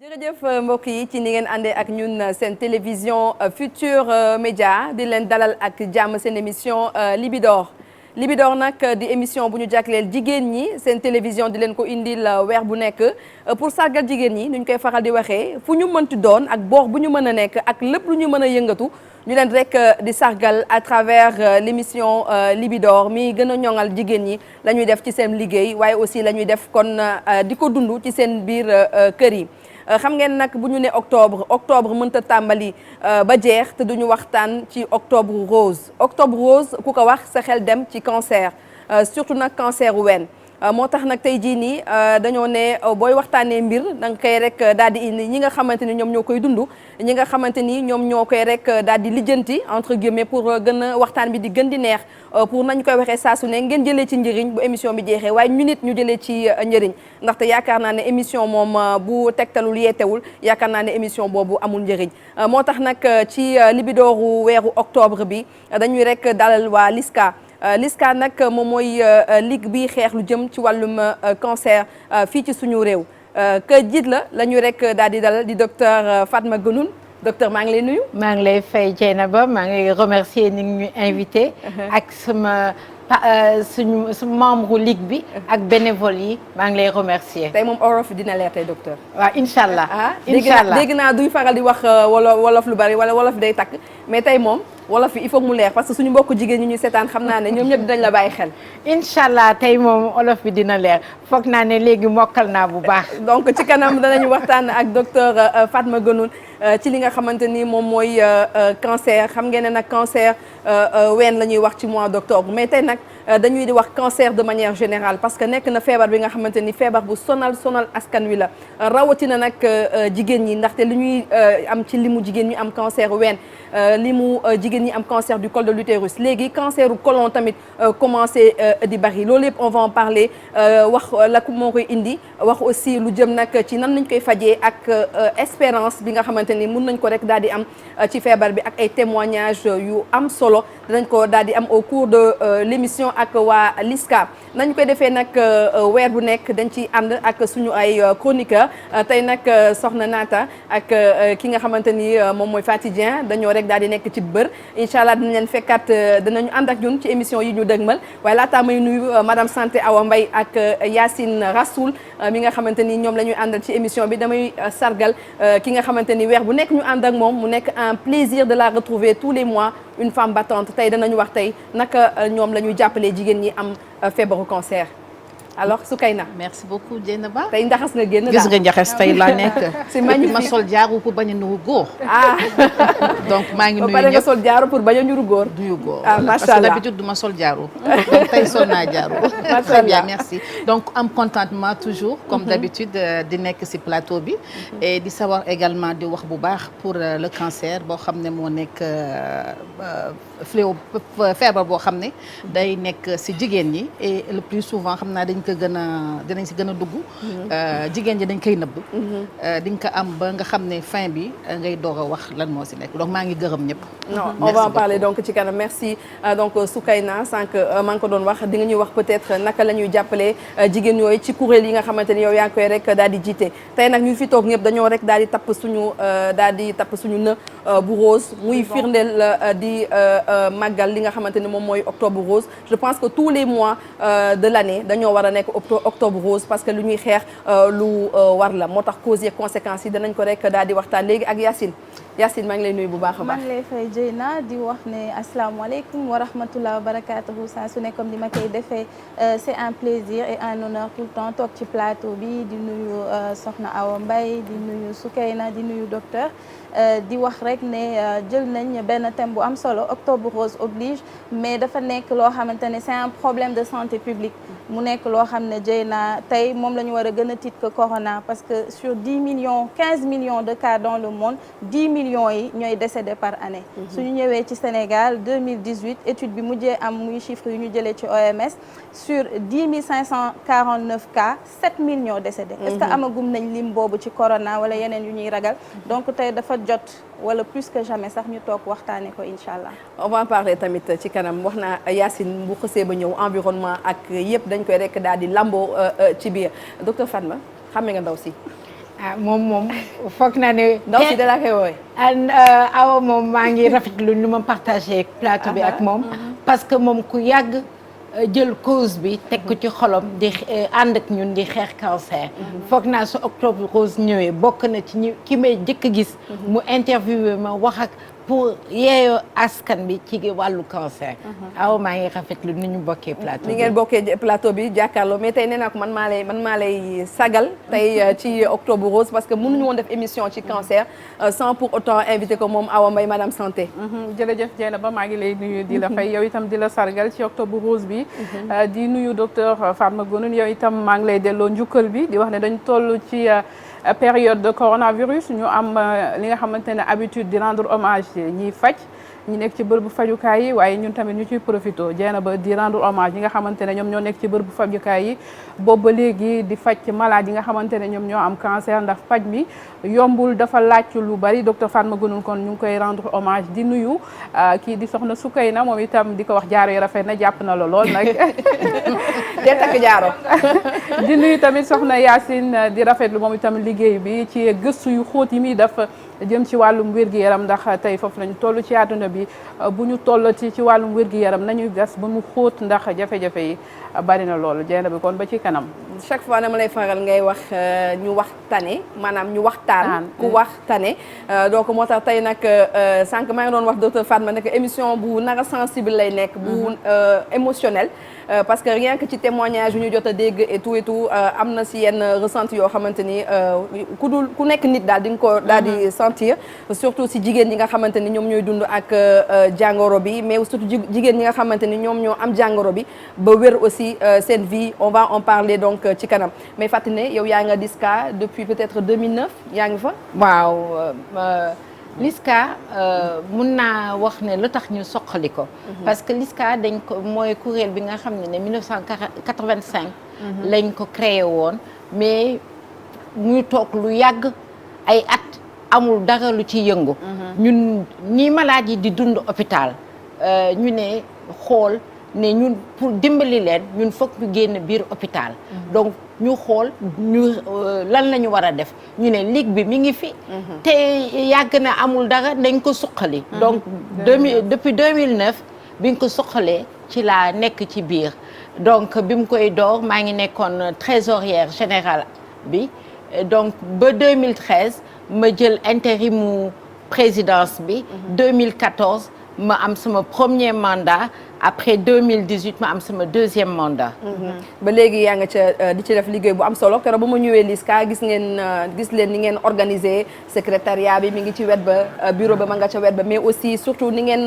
jërëjëf mbokk yi ci ni ngeen àndee ak ñun seen télévision Futur Média di leen dalal ak jàmm seen émission Libidor Libidor nag di émission bu ñu jagleel jigéen ñi seen télévision di leen ko indil weer bu nekk pour sargal jigéen ñi nu ñu koy faral di waxee fu ñu mënti doon ak boor bu ñu mën a nekk ak lépp lu ñu mën a yëngatu ñu leen rek di sargal à travers l'émission Libidor mi gën a ñoŋal jigéen ñi la ñuy def ci seen liggéey waaye aussi la ñuy def kon di ko dund ci seen biir kër yi. xam ngeen nag bu ñu ne octobre mënta tàmbali ba jeex te duñu waxtaan ci octobre rose ku ko wax sa xel dem ci cancer surtout nag cancer ween moo tax nag tey jii nii dañoo ne booy waxtaanee mbir da nga koy rek daal di indi ñi nga xamante ni ñoom ñoo koy dund ñi nga xamante ni ñoom ñoo koy rek daal di lijjanti entre guillemets pour gën a waxtaan bi di gën di neex pour nañu koy waxee saa su ne ngeen jëlee ci njëriñ bu émission bi jeexee waaye ñu nit ñu jëlee ci njëriñ ndaxte yaakaar naa ne émission moom bu tegtalul yeetewul yaakaar naa ne émission boobu amul njëriñ moo tax nag ci Libidooru weeru octobre bi dañuy rek dalal waa LISCA LISCA nag moom mooy ligue bi xeex lu jëm ci wàllum cancer fii ci suñu réew que jiit la ñu rek daal di dalal di docteur Fatma Guenoune docteur maa ngi lay nuyu. maa ngi lay fay Dieynaba maa ngi remercier ni ñu invité. ak sama suñu membre ligue bi. ak bénévole yi maa ngi lay remercier. tey moom olof dina leer tey docteur. waaw incha allah. incha allah dégg naa duy faral di wax wolof lu bari wala wolof day takk mais tey moom. wolof yi il faut mu leer parce que suñu mbokku jigéen ñi ñuy seetaan xam naa ne ñoom ñëpp dinañ la bàyyi xel. incha allah tey moom wolof bi dina leer foog naa ne léegi mokkal naa bu baax. donc ci kanam danañu waxtaan ak docteur Fatma Guenoune ci li nga xamante ni moom mooy cancer xam ngeen ne nag cancer ween la ñuy wax ci mois d'octobre mais tey nag dañuy di wax cancer de manière générale parce que nekk na feebar bi nga xamante ni feebar bu sonal askan wi la rawatina nag jigéen ñi ndaxte li ñuy am ci limu jigéen ñi am cancer ween limu jigéen ñi am cancer du col de l'utérus léegi cancer du côlon tamit commencé di bari loolu yëpp on va en parler wax la moo koy indi wax aussi lu jëm nag ci nan lañ koy fajee ak espérance bi nga xamante ni mun nañ ko rek daal di am ci feebar bi ak ay témoignages yu am solo dinañ ko daal di am au cours de l'émission ak waa LISCA nañ koy defee nag weer bu nekk dañ ci ànd ak suñu ay chroniqueurs tey nag soxna Naata ak ki nga xamante ni moom mooy Faty Dieng dañoo rek daal di nekk ci bër incha allah dinañ leen fekkaat dinañu ànd ak ñun ci émission yi ñu dëgmal waaye laataa may nuyu madame Santé Awa Mbaye ak Yacine Rassoul mi nga xamante ni ñoom la ñuy àndal ci émission bi damay sargal ki nga xamante ni weer bu nekk ñu ànd ak moom mu nekk un plaisir de la retrouver tous les mois une femme battante tey danañu wax tey naka ñoom la ñuy jàppalee jigéen ñi am feebaru cancer alors Soukayna. merci beaucoup Dieynaba. tey njaxas nga génn gis nga njaxas tey laa nekk. c'est magnifique ma sol jaaru pour bañ a nuru góor. donc maa ngi nuyu ba pare nga sol jaaru pour bañ a nuru góor. nuyu góor macha parce que allah d'habitude du ma sol jaaru. donc tey sol naa jaaru. très bien merci donc am contentement toujours. comme d'habitude di nekk ci plateau bi. et di savoir également di wax bu baax pour le cancer boo xam ne moo nekk fléau feebar boo xam ne. day nekk ci jigéen ñi et le plus souvent xam naa dañ ko gën a dinañ ci gën a dugg. jigéen ñi dañ koy nëbb. di nga ko am ba nga xam ne fin bi ngay doog a wax lan moo ci nekk donc maa ngi gërëm ñëpp. non on va en parler donc ci kanam merci donc Soukayna sànq maa ngi ko doon wax di nga ñuy wax peut-être naka la ñuy jàppale jigéen yooyu ci kuréel yi nga xamante ni yow yaa ngi koy rek daal di jiite tey nag ñu fi toog ñëpp dañoo rek daal di tapp suñu në bu rose muy firndeel di màggal li nga xamante ni moom mooy octobre rose je pense que tous les mois de l'année dañoo war a nekk octobre rose parce que lu ñuy xeex lu war la moo tax causes et conséquences yi danañ ko rek daal di waxtaan léegi ak Yacine maa ngi lay nuyu bu baax a baax. maa ngi lay fay Dieyna di wax ne asalaamaaleykum wa rahmatulah wa barakatuhu saa su ne comme ni ma koy defee c'est un plaisir et un honneur tout le temps toog ci plateau bi di nuyu Soxna Awa Mbaye di nuyu Soukayna di nuyu docteur. di wax rek ne jël nañ benn thème bu am solo octobre rose oblige mais dafa nekk loo xamante ne c'est un problème de santé publique mu nekk loo xam ne Dieyna tey moom la ñu war a gën a tiit que corona parce que sur 10 millions 15 millions de cas dans le monde 10 millions millions yi ñooy décédé par année. suñu ñëwee ci Sénégal 2018 étude bi mujjee am muy chiffre yu ñu jëlee ci OMS sur 10 549 cas 7 millions décédés. est-ce que amagum nañ lim boobu ci corona wala yeneen yu ñuy ragal donc tey dafa jot wala plus que jamais sax ñu toog waxtaanee ko incha allah. on va en parler tamit ci kanam wax naa Yacine bu xësee ba ñëw environnement ak yëpp dañ koy rek daal di lamboo ci biir docteur Fatma xàmme nga ndaw si. moom foog naa ne. ndaw si dala koy woowee. awa moom maa ngi rafetlu lu ma partagé plateau bi ak moom. parce que moom ku yàgg jël cause bi teg ko ci xolom di ànd ak ñun di xeex cancer. foog naa su octobre rose ñëwee bokk na ci ñi ki may jëkk a gis. mu interviewé ma wax ak pour yeeyoo askan bi ci wàllu cancer. aw maa ngi rafetlu ni ñu bokkee plateau bi. ni ngeen bokkee plateau bi jàkkaarloo mais tey nee naa ko man maa lay sagal tey ci octobre rose parce que mënuñu woon def émission ci cancer sans pour autant inviter ko moom Awa Mbaye madame santé. jërëjëf Dieynaba maa ngi lay nuyu di la fay yow itam di la sargal ci octobre rose bi. di nuyu docteur Fatma Guenoune yow itam maa ngi lay delloo njukkal bi di wax ne dañ toll ci. période de coronavirus ñu am li nga xamante ne habitude di rendre hommage ñiy faj ñi nekk ci bërëbu fajukaay yi waaye ñun tamit ñu ciy profité Dieynaba di rendre hommage ñi nga xamante ne ñoom ñoo nekk ci bërëbu fajukaay yi boobu ba léegi di faj malade yi nga xamante ne ñoom ñoo am cancer ndax faj mi yombul dafa laaj lu bari docteur Fatma Guenoune kon ñu ngi koy rendre hommage di nuyu kii di soxna Soukayna moom itam di ko wax jaaro yi rafet na jàpp na la lool nag dee takk jaaro di nuyu tamit soxna Yacine di rafetlu moom itam liggéey bi ci gëstu yu xóot yi muy def jëm ci wàllum wér-gu-yaram ndax tey foofu lañu toll ci àdduna bi bu ñu tollati ci wàllum wér-gu-yaram nañuy gas ba mu xóot ndax jafe-jafe yi bari na loolu Dieynaba bi kon ba ci kanam. chaque fois dama lay faral ngay wax ñu wax tane maanaam ñu waxtaan ku wax tane donc moo tax tey nag sànq maa ngi doon wax docteur Fatma nekk émission bu nara sensible lay nekk bu émotionnel parce que rien que ci témoignage yu ñu jot a dégg et tout am na si yenn ressenti yoo xamante ni ku nekk nit daal di nga ko daal di sentir surtout si jigéen ñi nga xamante ni ñoom ñooy dund ak jàngoro bi mais surtout jigéen ñi nga xamante ni ñoom ñoo am jàngoro bi ba wér aussi seen vie on va en parler donc ci kanam mais fàttali ne yow yaa nga LISCA depuis peut-être 2009 yaa ngi fa. waaw LISCA mun naa wax ne lu tax ñu soqali ko. parce que LISCA dañ ko mooy kuréel bi nga xam ne 1985. lañ ko créé woon mais ñu toog lu yàgg ay at amul dara lu ci yëngu. ñun ñi malade yi di dund hôpital ñu ne xool. ne ñun pour dimbali leen ñun foog ñu génn biir hôpital. donc ñu xool ñu lan la ñu war a def ñu ne ligue bi mi ngi fi. te yàgg na amul dara dañ ko suqali. donc depuis 2009 bi nga ko suqalee ci laa nekk ci biir donc bi mu koy door maa ngi nekkoon trésorière générale bi donc ba 2013 ma jël intérimu présidence bi. 2014 ma am sama premier mandat. après 2018 ma am sama deuxième mandat. ba léegi yaa nga ca di ci def liggéey bu am solo keroog ba ma ñëwee LISCA gis leen ni ngeen organiser secrétariat bi mi ngi ci wet ba bureau ba ma nga ca wet ba mais aussi surtout ni ngeen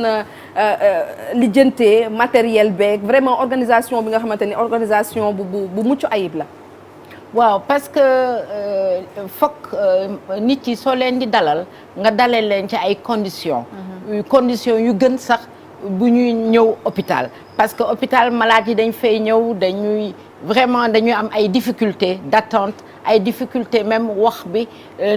lijjantee matériel beeg vraiment organisation bi nga xamante ni organisation bu mucc ayib la. waaw parce que fokk nit yi soo leen di dalal nga dalal leen ci ay conditions. conditions yu gën sax. bu ñuy ñëw hôpital parce que hôpital malade yi dañ fay ñëw dañuy am ay difficultés d'attente ay difficultés même wax bi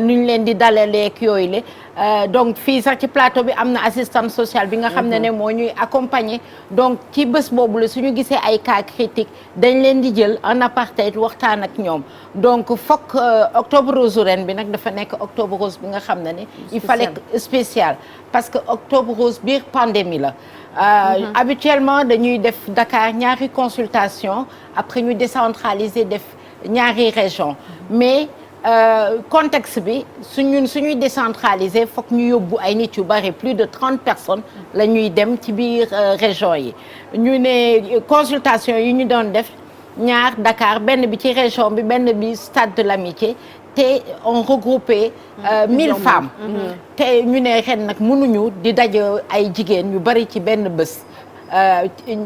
nu ñu leen di dalaleek yooyu la donc fii sax ci plateau bi am na assistante sociale bi nga xam ne moo ñuy accompagner donc ci bés boobu la suñu gisee ay cas critiques dañ leen di jël en aparté waxtaan ak ñoom donc fokk octobre rose ren bi nag dafa nekk octobre rose bi nga xam ne il fallait spécial parce que octobre rose biir pandémie la habituellement dañuy def Dakar ñaari consultation après ñu décentraliser def ñaari région mais contexte bi suñuy décentraliser foog ñu yóbbu ay nit yu bari plus de 30 personnes la ñuy dem ci biir région yi ñu ne consultation yi ñu doon def ñaar Dakar benn bi ci région bi benn bi stade de l'amitié te on regroupé 1000 femmes te ñu ne ren nag mënuñu di daje ay jigéen yu bari ci benn bés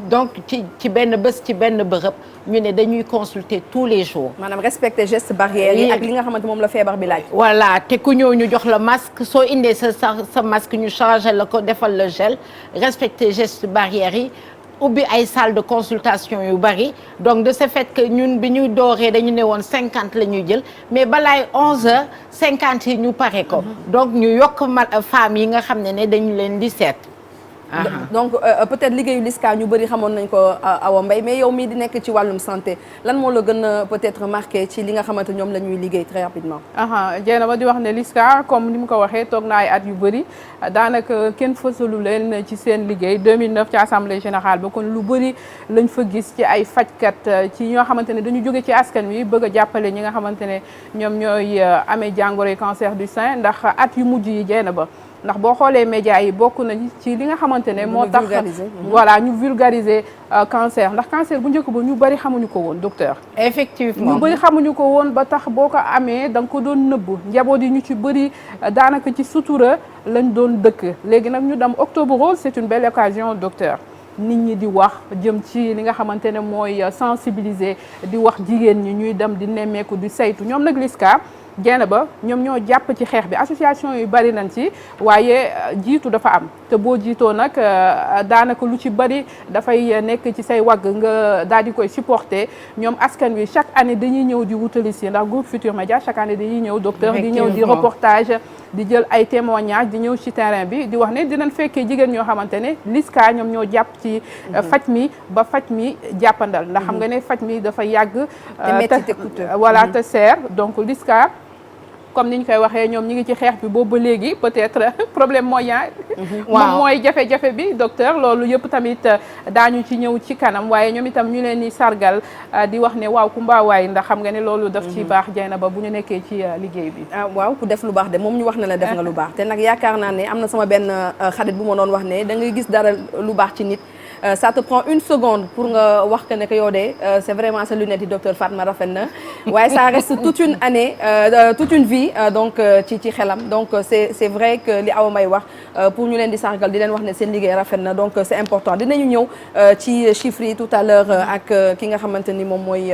donc ci benn bés ci benn bërëb ñu ne dañuy consulter tous les jours. maanaam respecter gestes barrières yi ak li nga xamante moom la feebar bi laaj. voilà te ku ñëw ñu jox la masque soo indee sa masque ñu changé la ko defal la gel respecter gestes barrières yi. ubbi ay salle de consultation yu bari donc de ce fait que ñun bi ñu dooree dañu ne woon 50 la ñuy jël mais balaay 11h 50 yi ñu pare ko. donc ñu yokk femmes yi nga xam ne dañu leen di seet. donc peut-être liggéeyu LISCA ñu bëri xamoon nañ ko Awa Mbaye mais yow mii di nekk ci wàllum santé lan moo la gën a peut-être marqué ci li nga xamante ñoom la ñuy liggéey très rapidement. Dieynaba di wax ne LISCA comme ni mu ko waxee toog na ay at yu bëri daanaka kenn fësalu leen ci seen liggéey 2009 ci assemblée générale ba kon lu bëri lañ fa gis ci ay fajkat ci ñoo xamante ne dañu jóge ci askan wi bëgg a jàppale ñi nga xamante ne ñoom ñooy amee jàngoroy cancer du sein ndax at yu mujj yi Dieynaba ndax boo xoolee médias yi bokk nañ ci li nga xamante ne moo tax voilà ñu vulgariser cancer ndax cancer bu njëkk ba ñu bëri xamuñu ko woon docteur. effectivement ñu bëri xamuñu ko woon ba tax boo ko amee da nga ko doon nëbbu njaboot yi ñu ci bëri daanaka ci sutura lañ doon dëkk léegi nag ñu dem Octobre Rose c'est une belle occasion docteur nit ñi di wax jëm ci li nga xamante ne mooy sensibiliser di wax jigéen ñi ñuy dem di nemmeeku di saytu ñoom nag LISCA Dieynaba ñoom ñoo jàpp ci xeex bi association yu bari nañ ci waaye jiitu dafa am te boo jiitoo nag daanaka lu ci bari dafay nekk ci say wagg nga daal di koy supporter ñoom askan wi chaque année dañuy ñëw di wutali si ndax groupe Futur Média chaque année dañuy ñëw docteur di ñëw di reportage di jël ay témoignages di ñëw ci terrain bi di wax ne dinañ fekkee jigéen ñoo xamante ne LISCA ñoom ñoo jàpp ci faj mi ba faj mi jàppandal ndax xam nga ne faj mi dafa yàgg voilà te seer donc LISCA comme ni ñu koy waxee ñoom ñi ngi ci xeex bi boobu ba léegi peut-être problème moyen moom mooy jafe-jafe bi docteur loolu yëpp tamit daañu ci ñëw ci kanam waaye ñoom itam ñu leen di sargal di wax ne waaw ku mbaawaay ndax xam nga ne loolu daf ci baax Dieynaba bu ñu nekkee ci liggéey bi waaw ku def lu baax de moom ñu wax na la def nga lu baax te nag yaakaar naa ne am na sama benn xarit bu ma doon wax ne da ngay gis dara lu baax ci nit ça te prend une seconde pour nga wax que ne que yow de c'est vraiment sa lunette yi docteur Fatma rafet na waaye ça reste toute une année toute une vie donc ci xelam donc c'est vrai que li Awa Mbaye wax pour ñu leen di sargal di leen wax ne seen liggéey rafet na donc c'est important dinañu ñëw ci chiffres yi tout à l'heure ak ki nga xamante ni moom mooy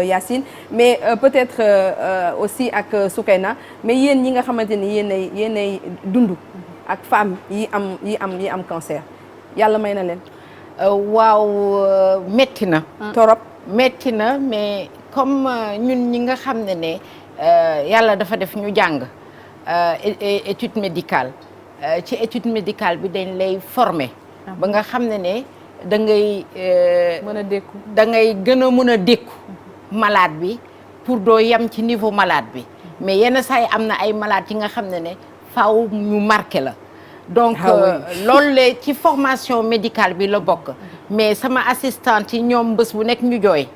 Yacine mais peut-être aussi ak Soukeyna mais yéen ñi nga xamante ni yéenay dund ak femmes yi am cancer yàlla may na leen. waaw metti na torop metti na mais comme ñun ñi nga xam ne yàlla dafa def ñu jàng étude médicale ci étude médicale bi dañ lay former ba nga xam ne da ngay mën a dékku da ngay gën a mën a dékku malade bi pour doo yem ci niveau malade bi mais yenn saa yi am na ay malade yi nga xam ne faaw ñu marqué la donc loolu la ci formation médicale bi la bokk mais sama assistante yi ñoom bés bu nekk ñu jooy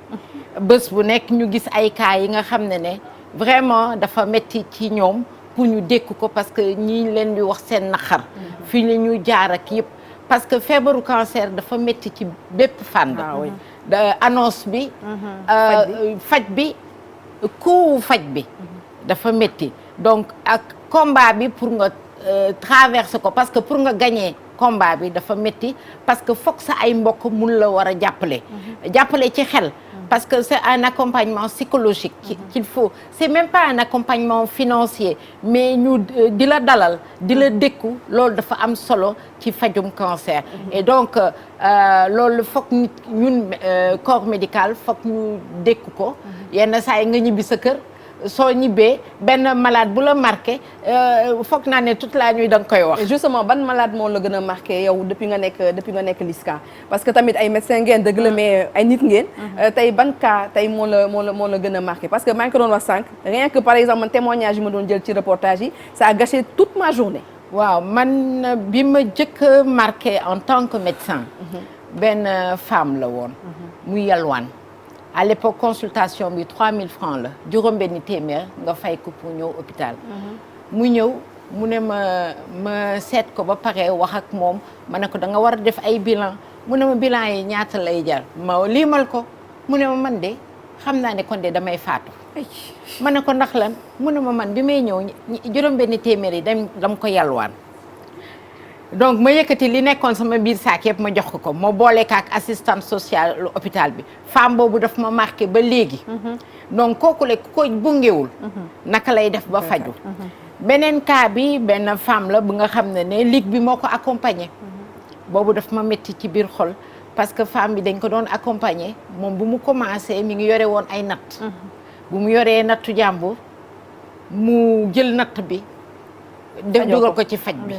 bés bu nekk ñu gis ay cas yi nga xam ne vraiment dafa metti ci ñoom pour ñu dékk ko parce que ñi leen di wax seen naqar fii la ñu jaar ak yëpp parce que feebaru cancer dafa metti ci bépp fànn annonce bi faj bi coût faj bi dafa metti donc ak combat bi pour nga traverse ko parce que pour nga gagner combat bi dafa métti parce que foog sa ay mbokk mun la war a jàppale ci xel parce que c'est un accompagnement psychologique qu'il faut c'est même pas un accompagnement financier mais ñu di la dalal di la dékku loolu dafa am solo ci fajum cancer et donc loolu foog nit ñun corps médical foog ñu dékku ko yenn saa yi nga ñibbi sa kër soo ñibbee benn malade bu la marqué foog naa ne toute la nuit da nga koy wax. justement ban malade moo la gën a marqué yow depuis nga nekk LISCA parce que tamit ay médecin ngeen dëgg la mais ay nit ngeen. tey ban cas tey moo la gën a marqué parce que maa ngi ko doon wax sànq rien que par exemple man témoignage yi ma doon jël ci reportage yi ça a gâché toute ma journée. waaw man bi ma jëkk marqué en tant que médecin. benn femme la woon. muy yalwaan. à l'époque consultation bi 3000 francs la juróom-benni téeméer nga fay ko pour ñëw hôpital mu ñëw mu ne ma seet ko ba pare wax ak moom ma ne ko da nga war a def ay bilan mu ne ma bilan yi ñaata lay jar ma liimal ko mu ne ma man de xam naa ne kon de damay faatu ma ne ko ndax lan mu ne ma man bi may ñëw juróom-benni téeméer yi dam ko yalwaan donc ma yëkkati li nekkoon sama biir saak yëpp ma jox ko ma boole ko ak assistante sociale hôpital bi femme boobu daf ma marqué ba léegi. donc kooku la ku ko bungewul. naka lay def ba faju beneen cas bi benn femme la bu nga xam ne ligue bi moo ko accompagné. boobu daf ma métti ci biir xol parce que femme bi dañ ko doon accompagner moom bu mu commencé mi ngi yore woon ay natt. bu mu yoree nattu jàmbur mu jël natt bi. def dugal ko ci faj bi.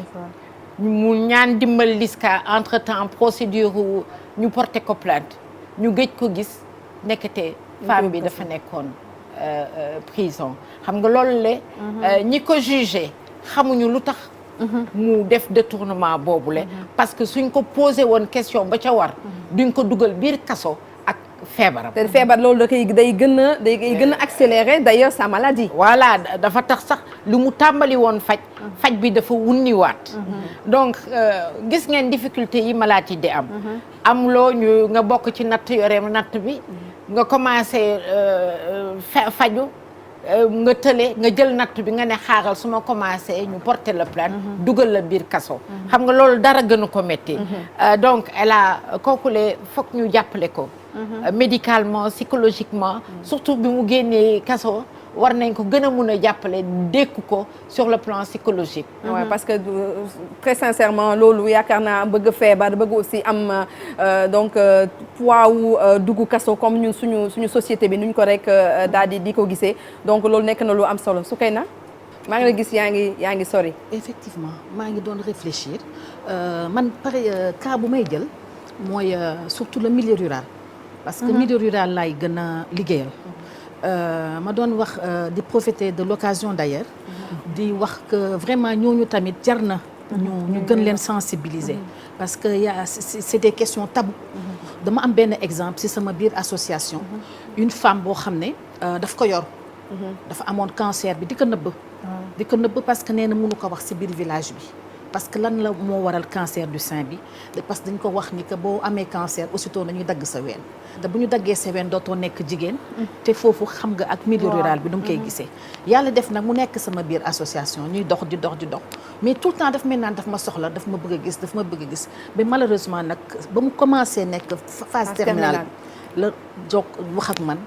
mu ñaan dimbal Liska entre temps procédure ñu porté ko plainte ñu gëj ko gis nekkate femme bi dafa nekkoon prison xam nga loolu le ñi ko jugé xamuñu lu tax mu def détournement boobule parce que suñ ko posé woon question ba ca war duñ ko dugal biir kaso ak feebaram. te feebar loolu day gën a accélérer d'ailleurs sa maladie. voilà dafa tax sax lu mu tàmbali woon faj bi dafa wunniwaat. donc gis ngeen difficulté yi malade yi di am. am loo ñu nga bokk ci natt yore natt bi nga commencé faju nga tële nga jël natt bi nga ne xaaral su ma commencé ñu porter la plainte dugal la biir kaso. xam nga loolu dara gënu ko métti. donc kooku le foog ñu jàppale ko. médicalement psychologiquement. surtout bi mu génnee kaso war nañ ko gën a mun a jàppale dékku ko sur le plan psychologique. waaw parce que très sincèrement loolu yaakaar naa bëgg feebar bëgg aussi am donc poids wu dugg kaso comme ñun suñu société bi nuñ ko rek daal di ko gisee donc loolu nekk na lu am solo Soukeyna maa ngi la gis yaa ngi sori. effectivement maa ngi doon réfléchir man pare cas bu may jël mooy surtout le milieu rural. parce que milieu rural laay gën a liggéeyal. ma doon wax di profiter de l'occasion d'ailleurs di wax que vraiment ñooñu tamit jar na ñu gën leen sensibiliser parce que c'est des questions tabou. dama am benn exemple ci sama biir association une femme boo xam ne daf ko yor dafa amoon cancer bi di ko nëbb parce que nee na mënu ko wax ci biir village bi parce que lan la moo waral cancer du sein bi parce que dañ ko wax ni que boo amee cancer aussitôt nañuy dagg sa ween te bu ñu daggee sa ween dootoo nekk jigéen te foofu xam nga ak milieu rural bi du mu koy gisee yàlla def nag mu nekk sama biir association ñuy dox di dox mais tout le temps daf may naan daf ma soxla daf ma bëgg a gis mais malheureusement nag ba mu commencé nekk phase terminale la jóg wax ak man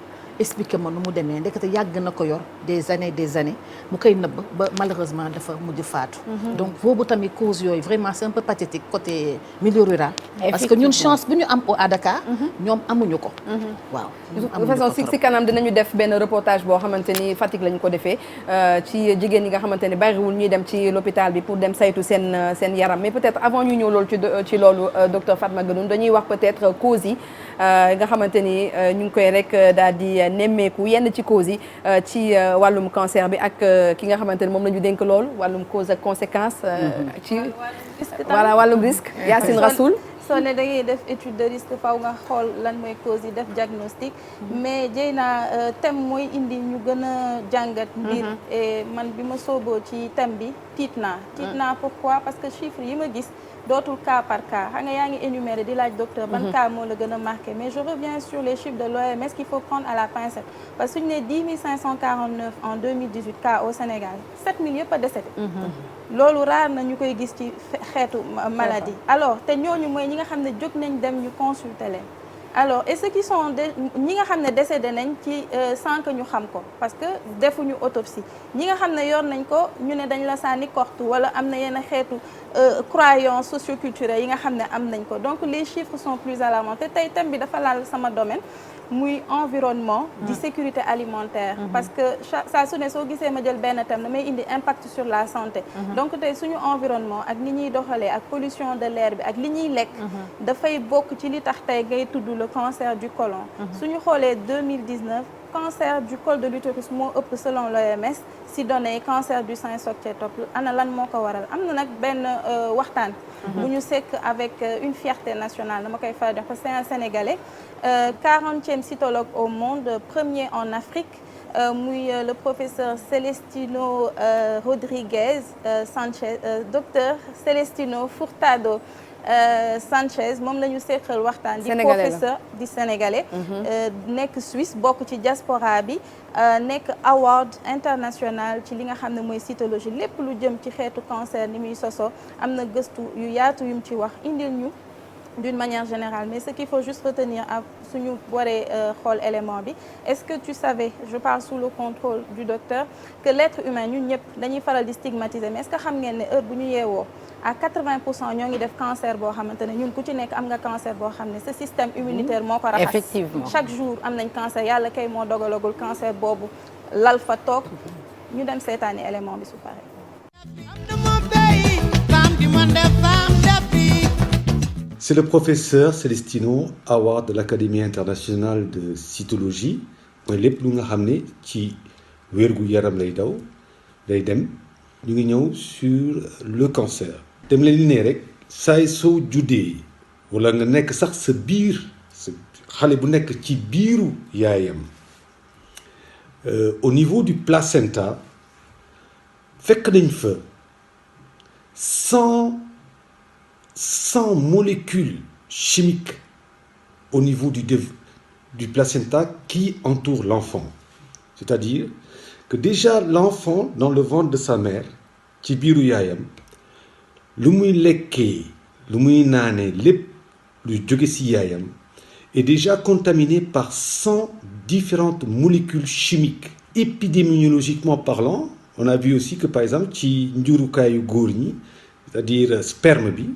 expliqué ma nu mu demee ndekete yàgg na ko yor des années mu koy nëbb ba malheureusement dafa mujj faatu. donc boobu tamit cause yooyu vraiment c'est un peu pathétique côté milieu rural. parce que ñun chance bu ñu am à Dakar. ñoom amuñu ko. waaw de façon si kanam dinañu def benn reportage boo xamante ni Fatick lañu ko defee ci jigéen yi nga xamante ni bariwul ñuy dem ci l'hôpital bi pour dem saytu seen yaram mais peut-être avant ñu ñëw loolu ci loolu docteur Fatma Guenoune dañuy wax peut-être causes yi nga xamante ni ñu ngi koy rek daal di nemmeeku yenn ci causes yi ci wàllum cancer bi ak ki nga xamante ni moom la ñu dénk loolu wàllum cause ak conséquence ci voilà wàllum risque Yacine Rassoul soo ne da ngay def étude de risque faw nga xool lan mooy cause yi def diagnostic mais jëy naa thème mooy indi ñu gën a jàngat mbir et man bi ma sooboo ci thème bi tiit naa pourquoi parce que chiffre yi ma gis dootul cas par cas xam nga yaa ngi énuméré di laaj docteur ban cas moo la gën a marqué mais je reviens sur les chiffres de l'OMS qu'il faut prendre à la pincette parce que suñu ne 10 549 en 2018 cas au Sénégal 7 000 yëpp a décédé loolu raar na ñu koy gis ci xeetu maladie alors te ñooñu mooy ñi nga xam ne jóg nañ dem ñu consulter leen alors et ceux qui sont ñi nga xam ne décédé nañ ci sans que ñu xam ko parce que defuñu autopsie ñi nga xam ne yor nañ ko ñu ne dañ la sànni kortu wala am na yenn xeetu croyances socioculturelles yi nga xam ne am nañ ko donc les chiffres sont plus alarmants te tey thème bi dafa laal sama domaine muy environnement di sécurité alimentaire parce que saa su ne soo gisee ma jël benn thème damay indi impact sur la santé donc tey suñu environnement ak ni ñuy doxalee ak pollution de l'air bi ak li ñuy lekk dafay bokk ci li tax tey ngay tudd le cancer du côlon suñu xoolee 2019 cancer du col de l'utérus moo ëpp selon l'OMS si données cancer du sein soog cee topp ana lan moo ko waral am na nag benn waxtaan bu ñu sekk avec une fierté nationale dama koy faral di wax c'est un Sénégalais 40e cytologue au monde premier en Afrique muy le professeur Celestino Rodriguez Sanchez docteur Celestino Furtado Sanchez moom la ñu seqal waxtaan di Sénégalais la. professeur di sénégalais nekk Suisse bokk ci diaspora bi nekk award international ci li nga xam ne mooy cytologie lépp lu jëm ci xeetu cancer ni muy soso am na gëstu yu yaatu yum ci wax indil ñu d'une manière générale mais ce qu'il faut juste retenir ak suñu waree xool élément bi est-ce que tu savais je parle sous le contrôle du docteur que l'être humain ñun ñëpp dañuy faral di stigmatiser mais est-ce que xam ngeen ne heure bu ñu yeewoo à 80% ñoo ngi def cancer boo xamante ne ñun ku ci nekk am nga cancer boo xam ne ce système immunitaire moo ko raxas Effectivement. chaque jour am nañ cancer yàlla kay moo dogalagul cancer boobu lal fa toog ñu dem seetaani élément bi su paree. C'est le professeur Celestino Award de l'Académie internationale de cytologie mooy lépp lu nga xam ne ci wérgu yaram lay daw day dem ñu ngi ñëw sur le cancer. dem leen ne rek saay soo juddee wala nga nekk sax sa biir sa xale bu nekk ci biiru yaayam au niveau du placenta fekk nañ fa 100 molécules chimiques au niveau du placenta qui entoure l'enfant. C'est-à-dire que déjà l'enfant dans le ventre de sa mère ci biiru yaayam lu muy lekkee lu muy naanee lépp lu jóge ci yaayam est déjà contaminé par 100 différentes molécules chimiques. Épidémiologiquement parlant, on a vu aussi que par exemple ci njurukaayu góor ñi c'est-à-dire sperme bi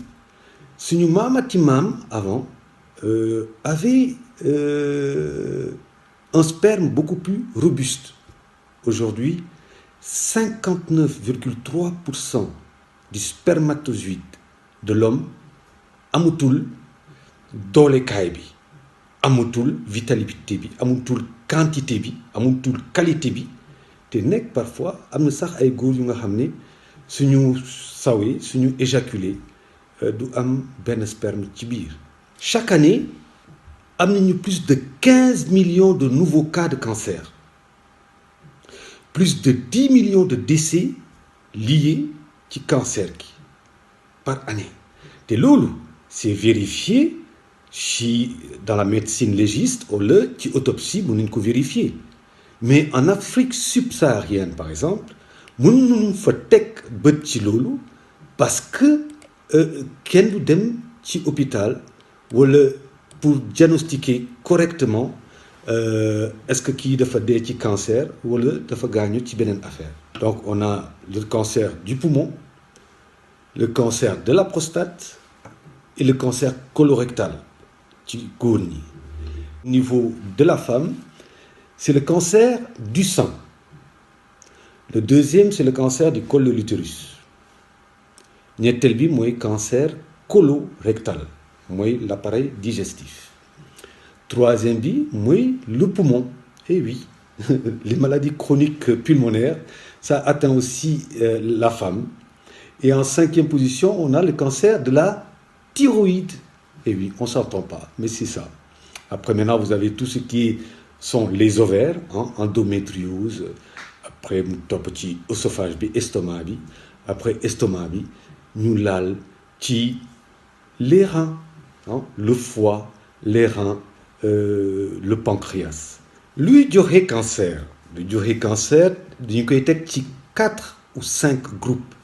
suñu maamati maam avant avait un sperme beaucoup plus robuste. Aujourd'hui 59,3% du spermatozoïde de l'homme amatul doolekaay bi amatul vitalité bi amatul quantité bi amatul qualité bi te nekk parfois am na sax ay góor yu nga xam ne suñu sawee suñu éjaculé du am benn sperme ci biir. Chaque année am nañu plus de 15 millions de nouveaux cas de cancer, plus de 10 millions de décès liés ci cancer gi par année te loolu c'est vérifié dans la médecine légiste wala ci autopsie mën nañu ko vérifier mais en Afrique subsaharienne par exemple mënuñu fa teg bët ci loolu parce que kenn du dem ci hôpital wala pour diagnostiquer correctement est-ce que kii dafa dee ci cancer wala dafa gaañu ci beneen affaire. Donc on a le cancer du poumon, le cancer de la prostate et le cancer colorectal ci góor ñi. Au niveau de la femme, c'est le cancer du sein. Le deuxième, c'est le cancer du col de l'utérus. ñetteel bi mooy cancer colorectal mooy l'appareil digestif. Troisième bi mooy le poumon. Eh oui, les maladies chroniques pulmonaires, ça atteint aussi la femme. Et en cinquième position, on a le cancer de la thyroïde. Eh oui, on ne s'entend pas, mais c'est ça. Après, maintenant, vous avez tout ce qui sont les ovaires, endométriose. Après, mu topp ci oesophage bi, estomac bi. Après estomac bi, ñu laal ci les reins, le foie, les reins, le pancréas. luy joxe cancer dañu koy teg ci 4 ou 5 groupes.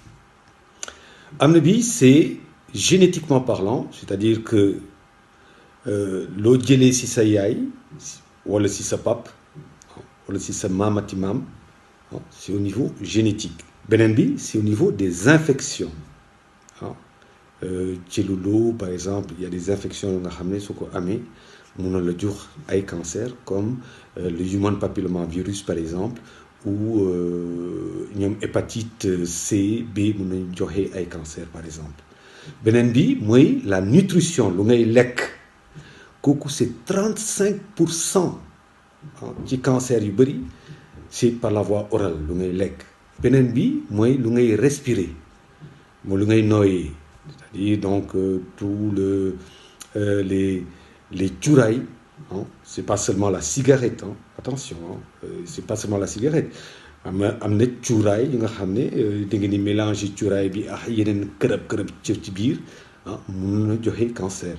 am na bi c'est génétiquement parlant, c'est-à-dire que loo jëlee ci sa yaay wala ci sa pap wala ci sa maamati maam c'est au niveau génétique. beneen bi c'est au niveau des infections. ci loolu par exemple il y a des infections yu nga xam ne su ko amee mun na la jox ay cancer comme le human papillomavirus par exemple ou ñoom hépatite C B mun nañu joxe ay cancer par exemple. beneen bi mooy la nutrition lu ngay lekk kooku c'est 35% ci cancer yu bëri c'est par la voie orale lu ngay lekk. beneen bi mooy lu ngay respirer mooy lu ngay nooyee c'est-à-dire donc tout les cuuraay c'est pas seulement la cigarette attention c'est pas seulement la cigarette am na cuuraay yi nga xam ne da ngeen di mélanger cuuraay bi ak yeneen kërëb ci biir ah mun na joxe cancer.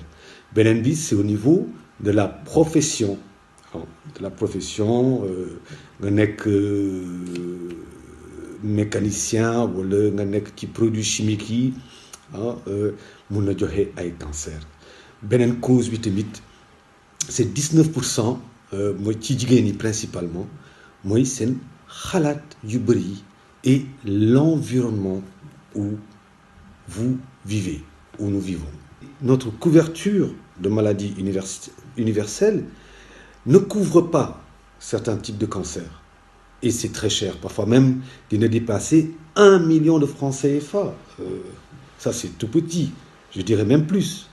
Beneen bi c'est au niveau de la profession nga nekk mécanicien wala nga nekk ci produits chimiques yi mun na joxe ay cancer. Beneen cause bi tamit c'est 19% mooy ci jigéen ñi principalement mooy seen xalaat yu bëri yi et l'environnement où vous vivez, où nous vivons. Notre couverture de maladies universelles ne couvre pas certains types de cancers. Et c'est très cher. Parfois même, dina dépasser 1 million de francs CFA. Ça, c'est tout petit. Je dirais même plus.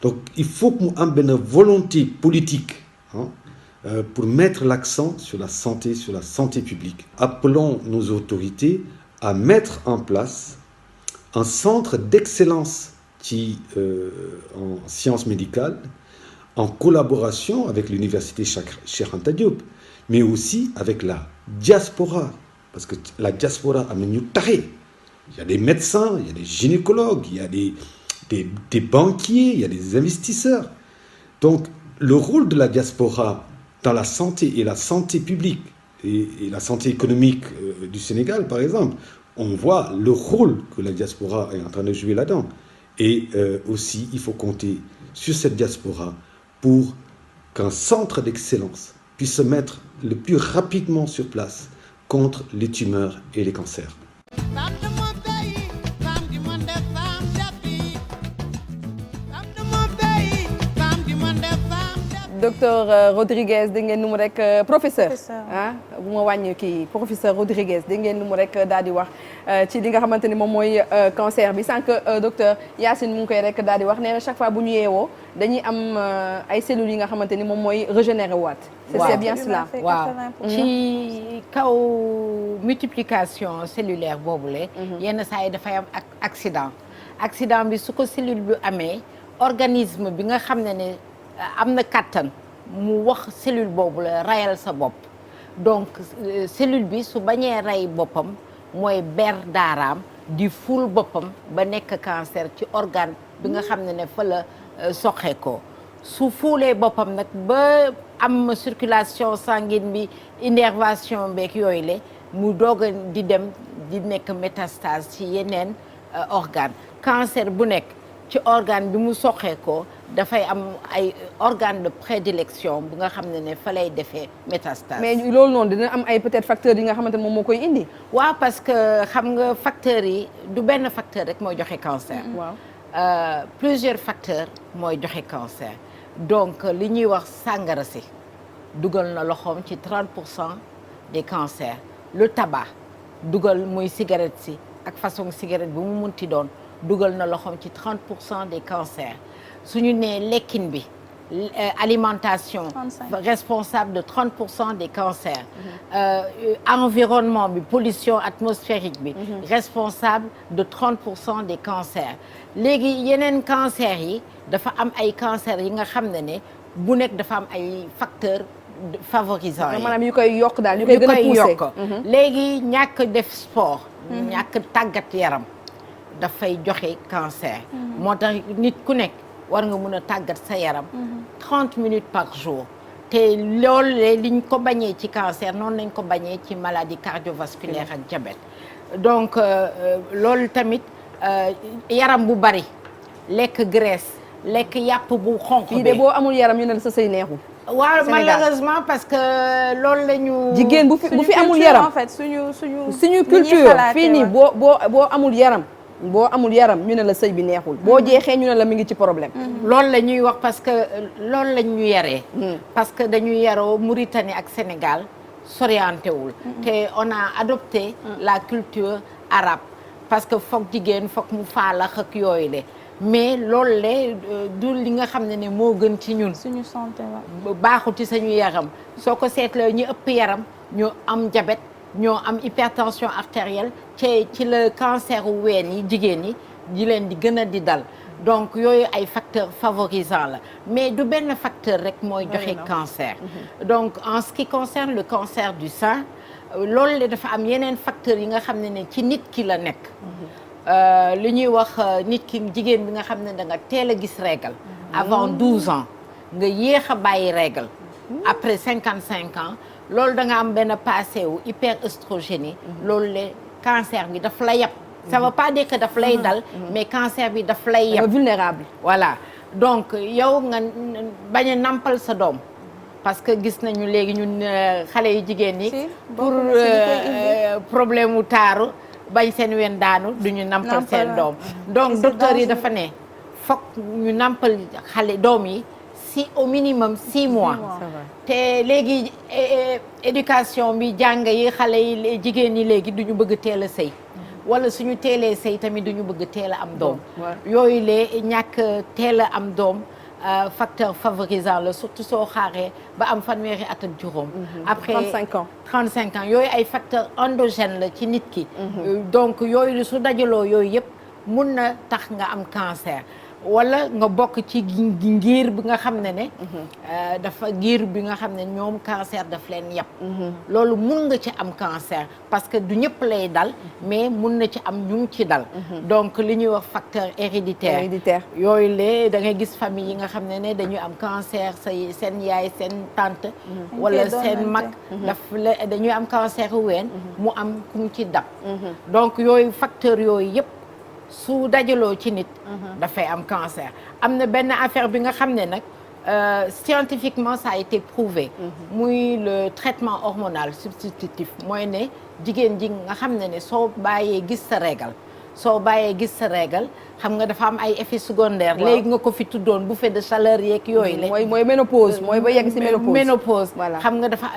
Donc, il faut que mu am benn volonté politique pour mettre l'accent sur la santé publique. Appelons nos autorités à mettre en place un centre d'excellence en sciences médicales, en collaboration avec l'université Cheikh Anta Diop, mais aussi avec la diaspora, parce que la diaspora am na ñu taxe. Il y a des médecins, il y a des gynécologues, il y a des banquiers, il y a des investisseurs. Donc, le rôle de la diaspora dans la santé et la santé publique et la santé économique du Sénégal, par exemple, on voit le rôle que la diaspora est en train de jouer là-dedans. Et aussi, il faut compter sur cette diaspora pour qu'un centre d'excellence puisse se mettre le plus rapidement sur place contre les tumeurs et les cancers. Docteur Rodriguez dégg ngeen nu mu rek professeur bu ma wàññi kii professeur Rodriguez dégg ngeen nu mu rek daal di wax ci li nga xamante ni moom mooy cancer bi sànq docteur Yacine mu ngi koy rek daal di wax nee na chaque fois bu ñu yeewoo dañuy am ay cellules yi nga xamante ni moom mooy régénérer waat. c'est bien cela waaw ci kaw multiplication cellulaire boobule. yenn saa yi dafay am accident bi su ko cellule bi amee organisme bi nga xam ne am na kàttan mu wax cellule boobu la rayal sa bopp donc cellule bi su bañee rey boppam mooy ber daaraam di ful boppam ba nekk cancer ci organe bi nga xam ne fa la soxee ko su fuulee boppam nag ba am circulation sanguine bi innervation beeg yooyu la mu doog a di dem di nekk métastase ci yeneen organe cancer bu nekk ci organe bi mu soxee ko dafay am ay organe de prédilection bu nga xam ne fa lay defee métastase. mais loolu noonu dina am ay peut-être facteurs yi nga xamante ne moom moo koy indi. waaw parce que xam nga facteurs yi du benn facteur rek mooy joxe cancer. waaw plusieurs facteurs mooy joxe cancer. donc li ñuy wax sàngara si dugal na loxoom ci 30% des cancers. le tabac dugal muy cigarette si ak façon cigarette bu mu munti doon dugal na loxoom ci 30% des cancers. suñu nee lekkin bi alimentation responsable de 30% des cancers. Environnement bi pollution atmosphérique bi responsable de 30% des cancers. léegi yeneen cancer yi dafa am ay cancer yi nga xam ne bu nekk dafa am ay facteurs favorisants yi. maanaam yu koy yokk daal yu koy gën a pousser. léegi ñàkk def sport. ñàkk tàggat yaram dafay joxe cancer. moo tax nit ku nekk war nga mën a tàggat sa yaram 30 minutes par jour te loolu liñ ko bañee ci cancer noonu lañ ko bañee ci maladie cardiovasculaire ak diabète donc loolu tamit yaram bu bari lekk graisse lekk yàpp bu xonq bi de boo amul yaram ñu ne la sa sëy neexul. waaw malheureusement parce que loolu la ñu jigéen bu fi amul yaram en fait suñu culture fii nii boo amul yaram ñu ne la sëy bi neexul boo jeexee ñu ne la mi ngi ci problème. loolu la ñuy wax parce que loolu la ñu yaree. parce que dañuy yaroo Mauritanie ak Sénégal s'orienté wul. te on a adopté la culture arabe parce que foog jigéen foog mu faalax ak yooyu le mais loolu le du li nga xam ne moo gën ci ñun. suñu santé baaxul ci sañu yaram soo ko seetloo ñu ëpp yaram ñoo am diabète. ñoo am hypertension artérielle ci le cancer wu ween yi jigéen ñi di leen di gën a di dal donc yooyu ay facteurs favorisants la mais du benn facteur rek mooy joxe cancer. donc en ce qui concerne le cancer du sein loolu la dafa am yeneen facteurs yi nga xam ne ci nit ki la nekk. li ñuy wax nit ki jigéen bi nga xam ne da nga teel a gis règle avant 12 ans nga yéex a bàyyi règle après 55 ans loolu da nga am benn passé wu hyperœstrogénie loolu le cancer bi daf la yab ça veut pas dire que daf lay dal mais cancer bi daf lay yab vulnérable voilà donc yow nga bañ a nampal sa doom parce que gis nañu léegi ñun xale yu jigéen ñi pour problème mu taaru bañ seen wen daanu duñu nampal seen doom donc docteur yi dafa ne fokk ñu nampal xale doom yi si au minimum 6 mois te léegi éducation bi jàng yi xale yi jigéen ñi léegi duñu bëgg teel a sëy wala suñu teelee sëy tamit duñu bëgg teel a am doom yooyu lee ñàkk teel a am doom facteur favorisant la surtout soo xaaree ba am fanweeri at ak juróom après 35 ans yooyu ay facteur endogène la ci nit ki donc yooyu su dajaloo yooyu yëpp mun na tax nga am cancer wala nga bokk ci ngir bi nga xam ne dafa ngir bi nga xam ne ñoom cancer daf leen yàpp loolu mun nga ci am cancer parce que du ñëpp lay dal mais mun na ci am ñu ci dal donc li ñuy wax facteur héréditaire yooyu lee da ngay gis famille yi nga xam ne dañuy am cancer seen yaay seen tante wala seen mag dañuy am cancer ween mu am ku mu ci dab donc yooyu facteur yooyu yëpp su dajaloo ci nit dafay am cancer am na benn affaire bi nga xam ne nag scientifiquement ça a été prouvé muy le traitement hormonal substitutif mooy ne jigéen ji nga xam ne soo bàyyee gis sa règle xam nga dafa am ay effets secondaires léegi nga ko fi tuddoon bouffée de chaleur yeeg yooyu la mooy ménopause mooy ba yegg si ménopause xam nga dafa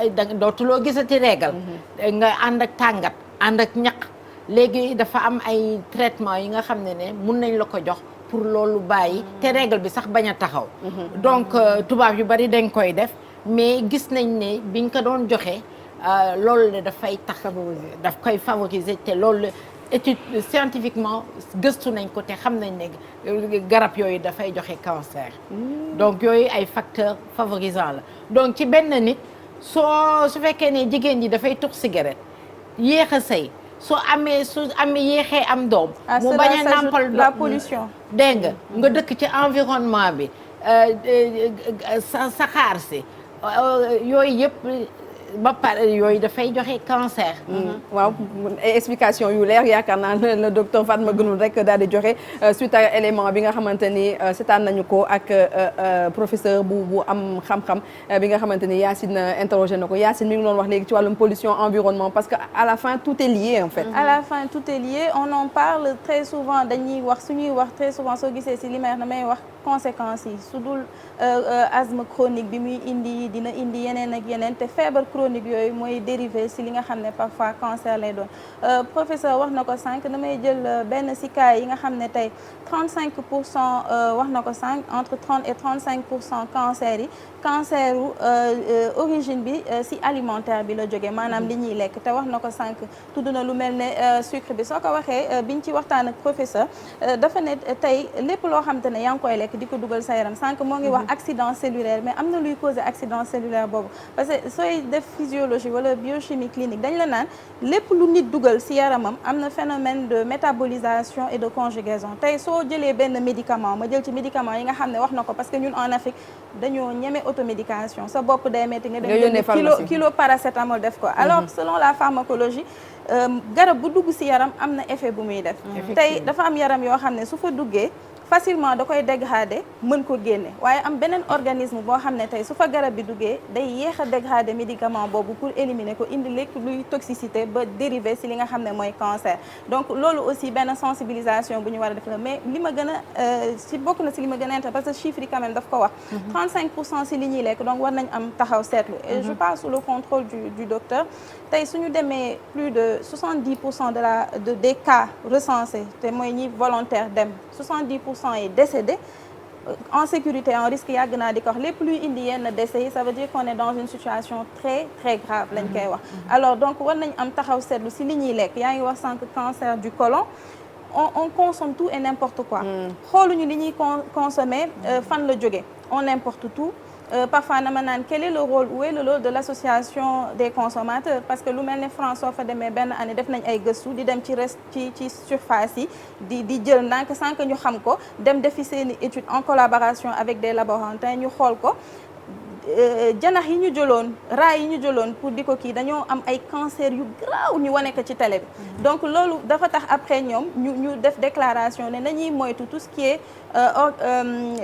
dootuloo gisati règle nga ànd ak tàngat ànd ak ñaq léegi dafa am ay traitement yi nga xam ne mun nañ la ko jox pour loolu bàyyi te règle bi sax bañ a taxaw donc tubaab yu bari dañ koy def mais gis nañ ne biñ ko doon joxe loolu la dafay tax daf koy favoriser te loolu étude scientifiquement gëstu nañ ko te xam nañ ne garab yooyu dafay joxe cancer donc yooyu ay facteurs favorisants la donc ci benn nit su fekkee ne jigéen ji dafay tux cigarette yéex a sëy su amee yéexee am doom mu bañ a nampal la pollution dégg nga dëkk ci environnement bi saxaar si yooyu yëpp ba pare yooyu dafay joxe cancer. waaw explication yu leer yaakaar naa le docteur Fatma Guenoune rek daal di joxe suite à élément bi nga xamante ni seetaan nañu ko ak professeur bu am xam-xam bi nga xamante ni Yacine interrogé na ko Yacine mi ngi doon wax léegi ci wàllum pollution environnement parce que à la fin tout est lié en fait. à la fin tout est lié on en parle très souvent dañuy wax suñuy wax très souvent soo gisee si li may damay wax conséquences yi su dul asthme chronique bi muy indi dina indi yeneen ak yeneen te feebar chronique yooyu mooy dérivé si li nga xam ne parfois cancer lay doon professeur wax na ko sànq damay jël benn si cas yi nga xam ne tey 35% wax na ko sànq entre 30 et 35% cancer yi canceru origine bi si alimentaire bi la jógee maanaam li ñuy lekk te wax na ko sànq tudd na lu mel ne sucre bi soo ko waxee biñ ci waxtaan ak professeur dafa ne tey lépp loo xam te ne yaa ngi koy lekk di ko dugal sa yaram sànq moo ngi wax accident cellulaire mais am na luy causer accident cellulaire boobu parce que sooy def physiologie wala biochimie clinique dañ la naan lépp lu nit dugal si yaramam am na phénomène de métabolisation et de conjugaison tey soo jëlee benn médicament ma jël ci médicament yi nga xam ne wax na ko parce que ñun en Afrique dañoo ñeme automédication sa bopp day metti nga dem kilo paracétamol def ko alors selon la pharmacologie garab bu dugg si yaram am na effet bu muy def tey dafa am yaram yoo xam ne su fa duggee facilement da koy dégrader mën ko génne waaye am beneen organisme boo xam ne tey su fa garab bi duggee day yéex a dégrader médicament boobu pour éliminer ko indi lépp luy toxicité ba dérivé si li nga xam ne mooy cancer donc loolu aussi benn sensibilisation bu ñu war a def la mais li ma gën a si bokk na si li ma gën a intéressé parce que chiffre yi quand même daf ko wax 35% si li ñuy lekk donc war nañ am taxaw seetlu et je passe sous le contrôle du docteur tey suñu demee plus de 70% des cas recensés te mooy ñi volontaire dem 70% est décédé en sécurité en risque yàgg naa di ko wax lépp luy indi yenn décès yi ça veut dire qu'on est dans une situation très très grave lañ koy wax alors donc war nañ am taxaw seetlu si li ñuy lekk yaa ngi wax sànq cancer du côlon on consomme tout et n'importe quoi xooluñu li ñuy consommer fan la jóge on importe tout parfois na ma naan quel est le rôle où est le rôle de l'association des consommateurs parce que lu mel ne France soo fa demee benn année def nañ ay gëstu di dem ci surface yi di jël ndànk sans que ñu xam ko dem defi seeni étude en collaboration avec des laborantins ñu xool ko janax yi ñu jëloon raa yi ñu jëloon pour di ko kii dañoo am ay cancer yu graaw ñu wane ko ci télé bi donc loolu dafa tax après ñoom ñu def déclaration ne nañuy moytu tout ce qui est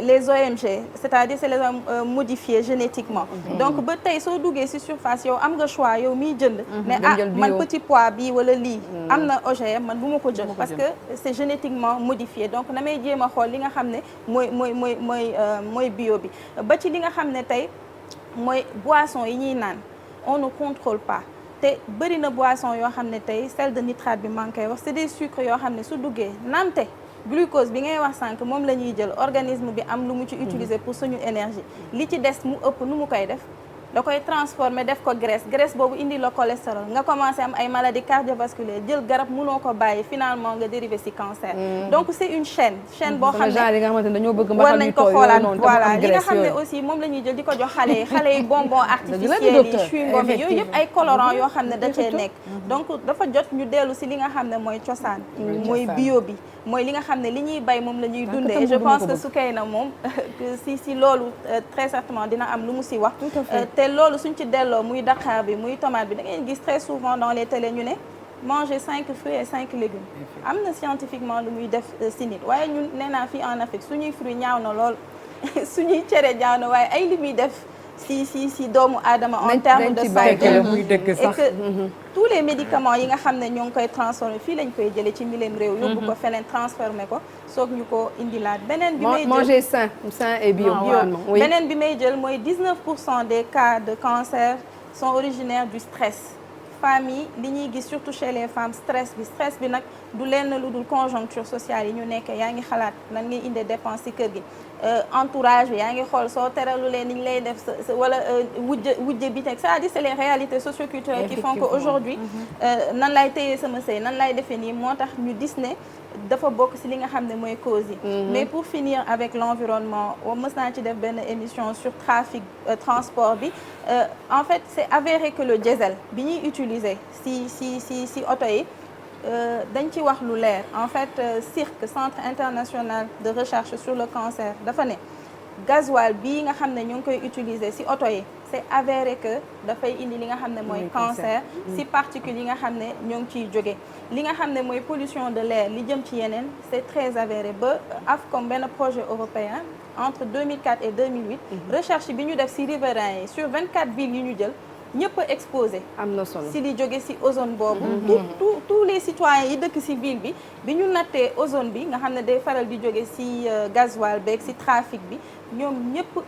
les OMG c'est-à-dire c'est les modifiés génétiquement donc ba tey soo duggee ci surface yow am nga choix yow miy jënd ne man petit pois bii wala lii am na OGM man bu ma ko jël parce que c'est génétiquement modifié donc na may jéem a xool li nga xam ne mooy bio bi ba ci li nga xam ne tey mooy boisson yi ñuy naan on ne contrôle pas te bëri na boisson yoo xam ne tey sel de nitrate bi maa ngi koy wax c'est des sucres yoo xam ne su duggee naamte glucose bi ngay wax sànq moom la ñuy jël organisme bi am lu mu ci utiliser pour suñu énergie li ci des mu ëpp nu mu koy def da koy transformer def ko graisse boobu indi la cholestérol nga commencé am ay maladies cardiovasculaires jël garab mënoo ko bàyyi finalement nga dérivé ci cancer donc c'est une chaîne boo xam ne war nañ ko xoolaat voilà li nga xam ne aussi moom la ñuy jël di ko jox xale yi bonbons artificiels yi chewing-gum yooyu yëpp ay colorants yoo xam ne da cee nekk donc dafa jot ñu dellu ci li nga xam ne mooy cosaan mooy bio bi mooy li nga xam ne li ñuy bay moom la ñuy dundee je pense que Soukeyna moom si loolu très certainement dina am lu mu ci wax te loolu suñ ci delloo muy Dakar bi muy tomate bi da ngay gis très souvent dans les télés ñu ne manger 5 fruits et 5 légumes am na scientifiquement lu muy def ci nit waaye ñun nee naa fii en Afrique suñuy fruits ñaaw na lool suñuy cere ñaaw na waaye ay li muy def si doomu aadama en termes de santé et que tous les médicaments yi nga xam ne ñoo ngi koy transformer fii lañ koy jëlee ci mileem réew yóbbu ko feneen transformer ko soog ñu ko indilaat beneen bi may jël manger sain et bio beneen bi may jël mooy 19% des cas de cancer sont originaires du stress famille li ñuy gis surtout chez les femmes stress bi nag du lenn lu dul conjoncture sociale yi ñu nekk yaa ngi xalaat nan ngay indi dépense ci kër gi entourage bi yaa ngi xool soo teralulee ni ñu lay def wala wujje bi teg c'est-à-dire c'est les réalités socioculturelles qui font que aujourd'hui nan lay téyee sama sëy nan lay defee nii moo tax ñu gis ne dafa bokk ci li nga xam ne mooy cause yi mais pour finir avec l'environnement mës naa ci def benn émission sur trafic transport bi en fait c'est avéré que le diesel bi ñuy utiliser ci oto yi dañ ci wax lu leer en fait CIRC Centre international de recherche sur le cancer dafa ne gasoil bii nga xam ne ñu ngi koy utiliser ci oto yi c'est avéré que dafay indi li nga xam ne mooy cancer ci particules yi nga xam ne ñoo ngi ciy jóge li nga xam ne mooy pollution de l'air li jëm ci yeneen c'est très avéré ba AFCOM benn projet européen entre 2004 et 2008 recherche bi ñu def ci riverains yi sur 24 villes yi ñu jël ñëpp a exposé am na solo si li jóge si ozone boobu tous les citoyens yi dëkk si ville bi ñu nattee ozone bi nga xam ne day faral di jóge si gasoil beeg si trafic bi ñoom ñëpp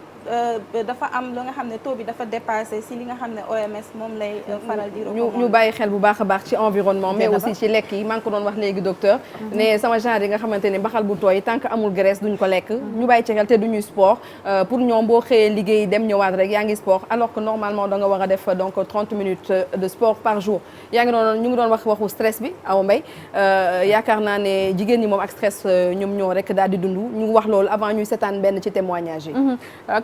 dafa am la nga xam ne taux bi dafa dépassé si li nga xam ne OMS moom lay faral di ñu bàyyi xel bu baax a baax ci environnement mais aussi ci lekk yi maa ngi ko doon wax léegi docteur ne sama genre yi nga xamante ne mbaxal bu tooy tant que amul graisse duñ ko lekk ñu bàyyi ci xel te duñuy sport pour ñoom boo xëyee liggéey dem ñëwaat rek yaa ngi sport alors que normalement da nga war a def donc 30 minutes de sport par jour yaa ngi doon ñu ngi doon wax waxu stress bi Awa Mbaye yaakaar naa ne jigéen ñi moom ak stress ñoom ñoo rek daal di dund ñu wax loolu avant ñuy seetaan benn ci témoignage yi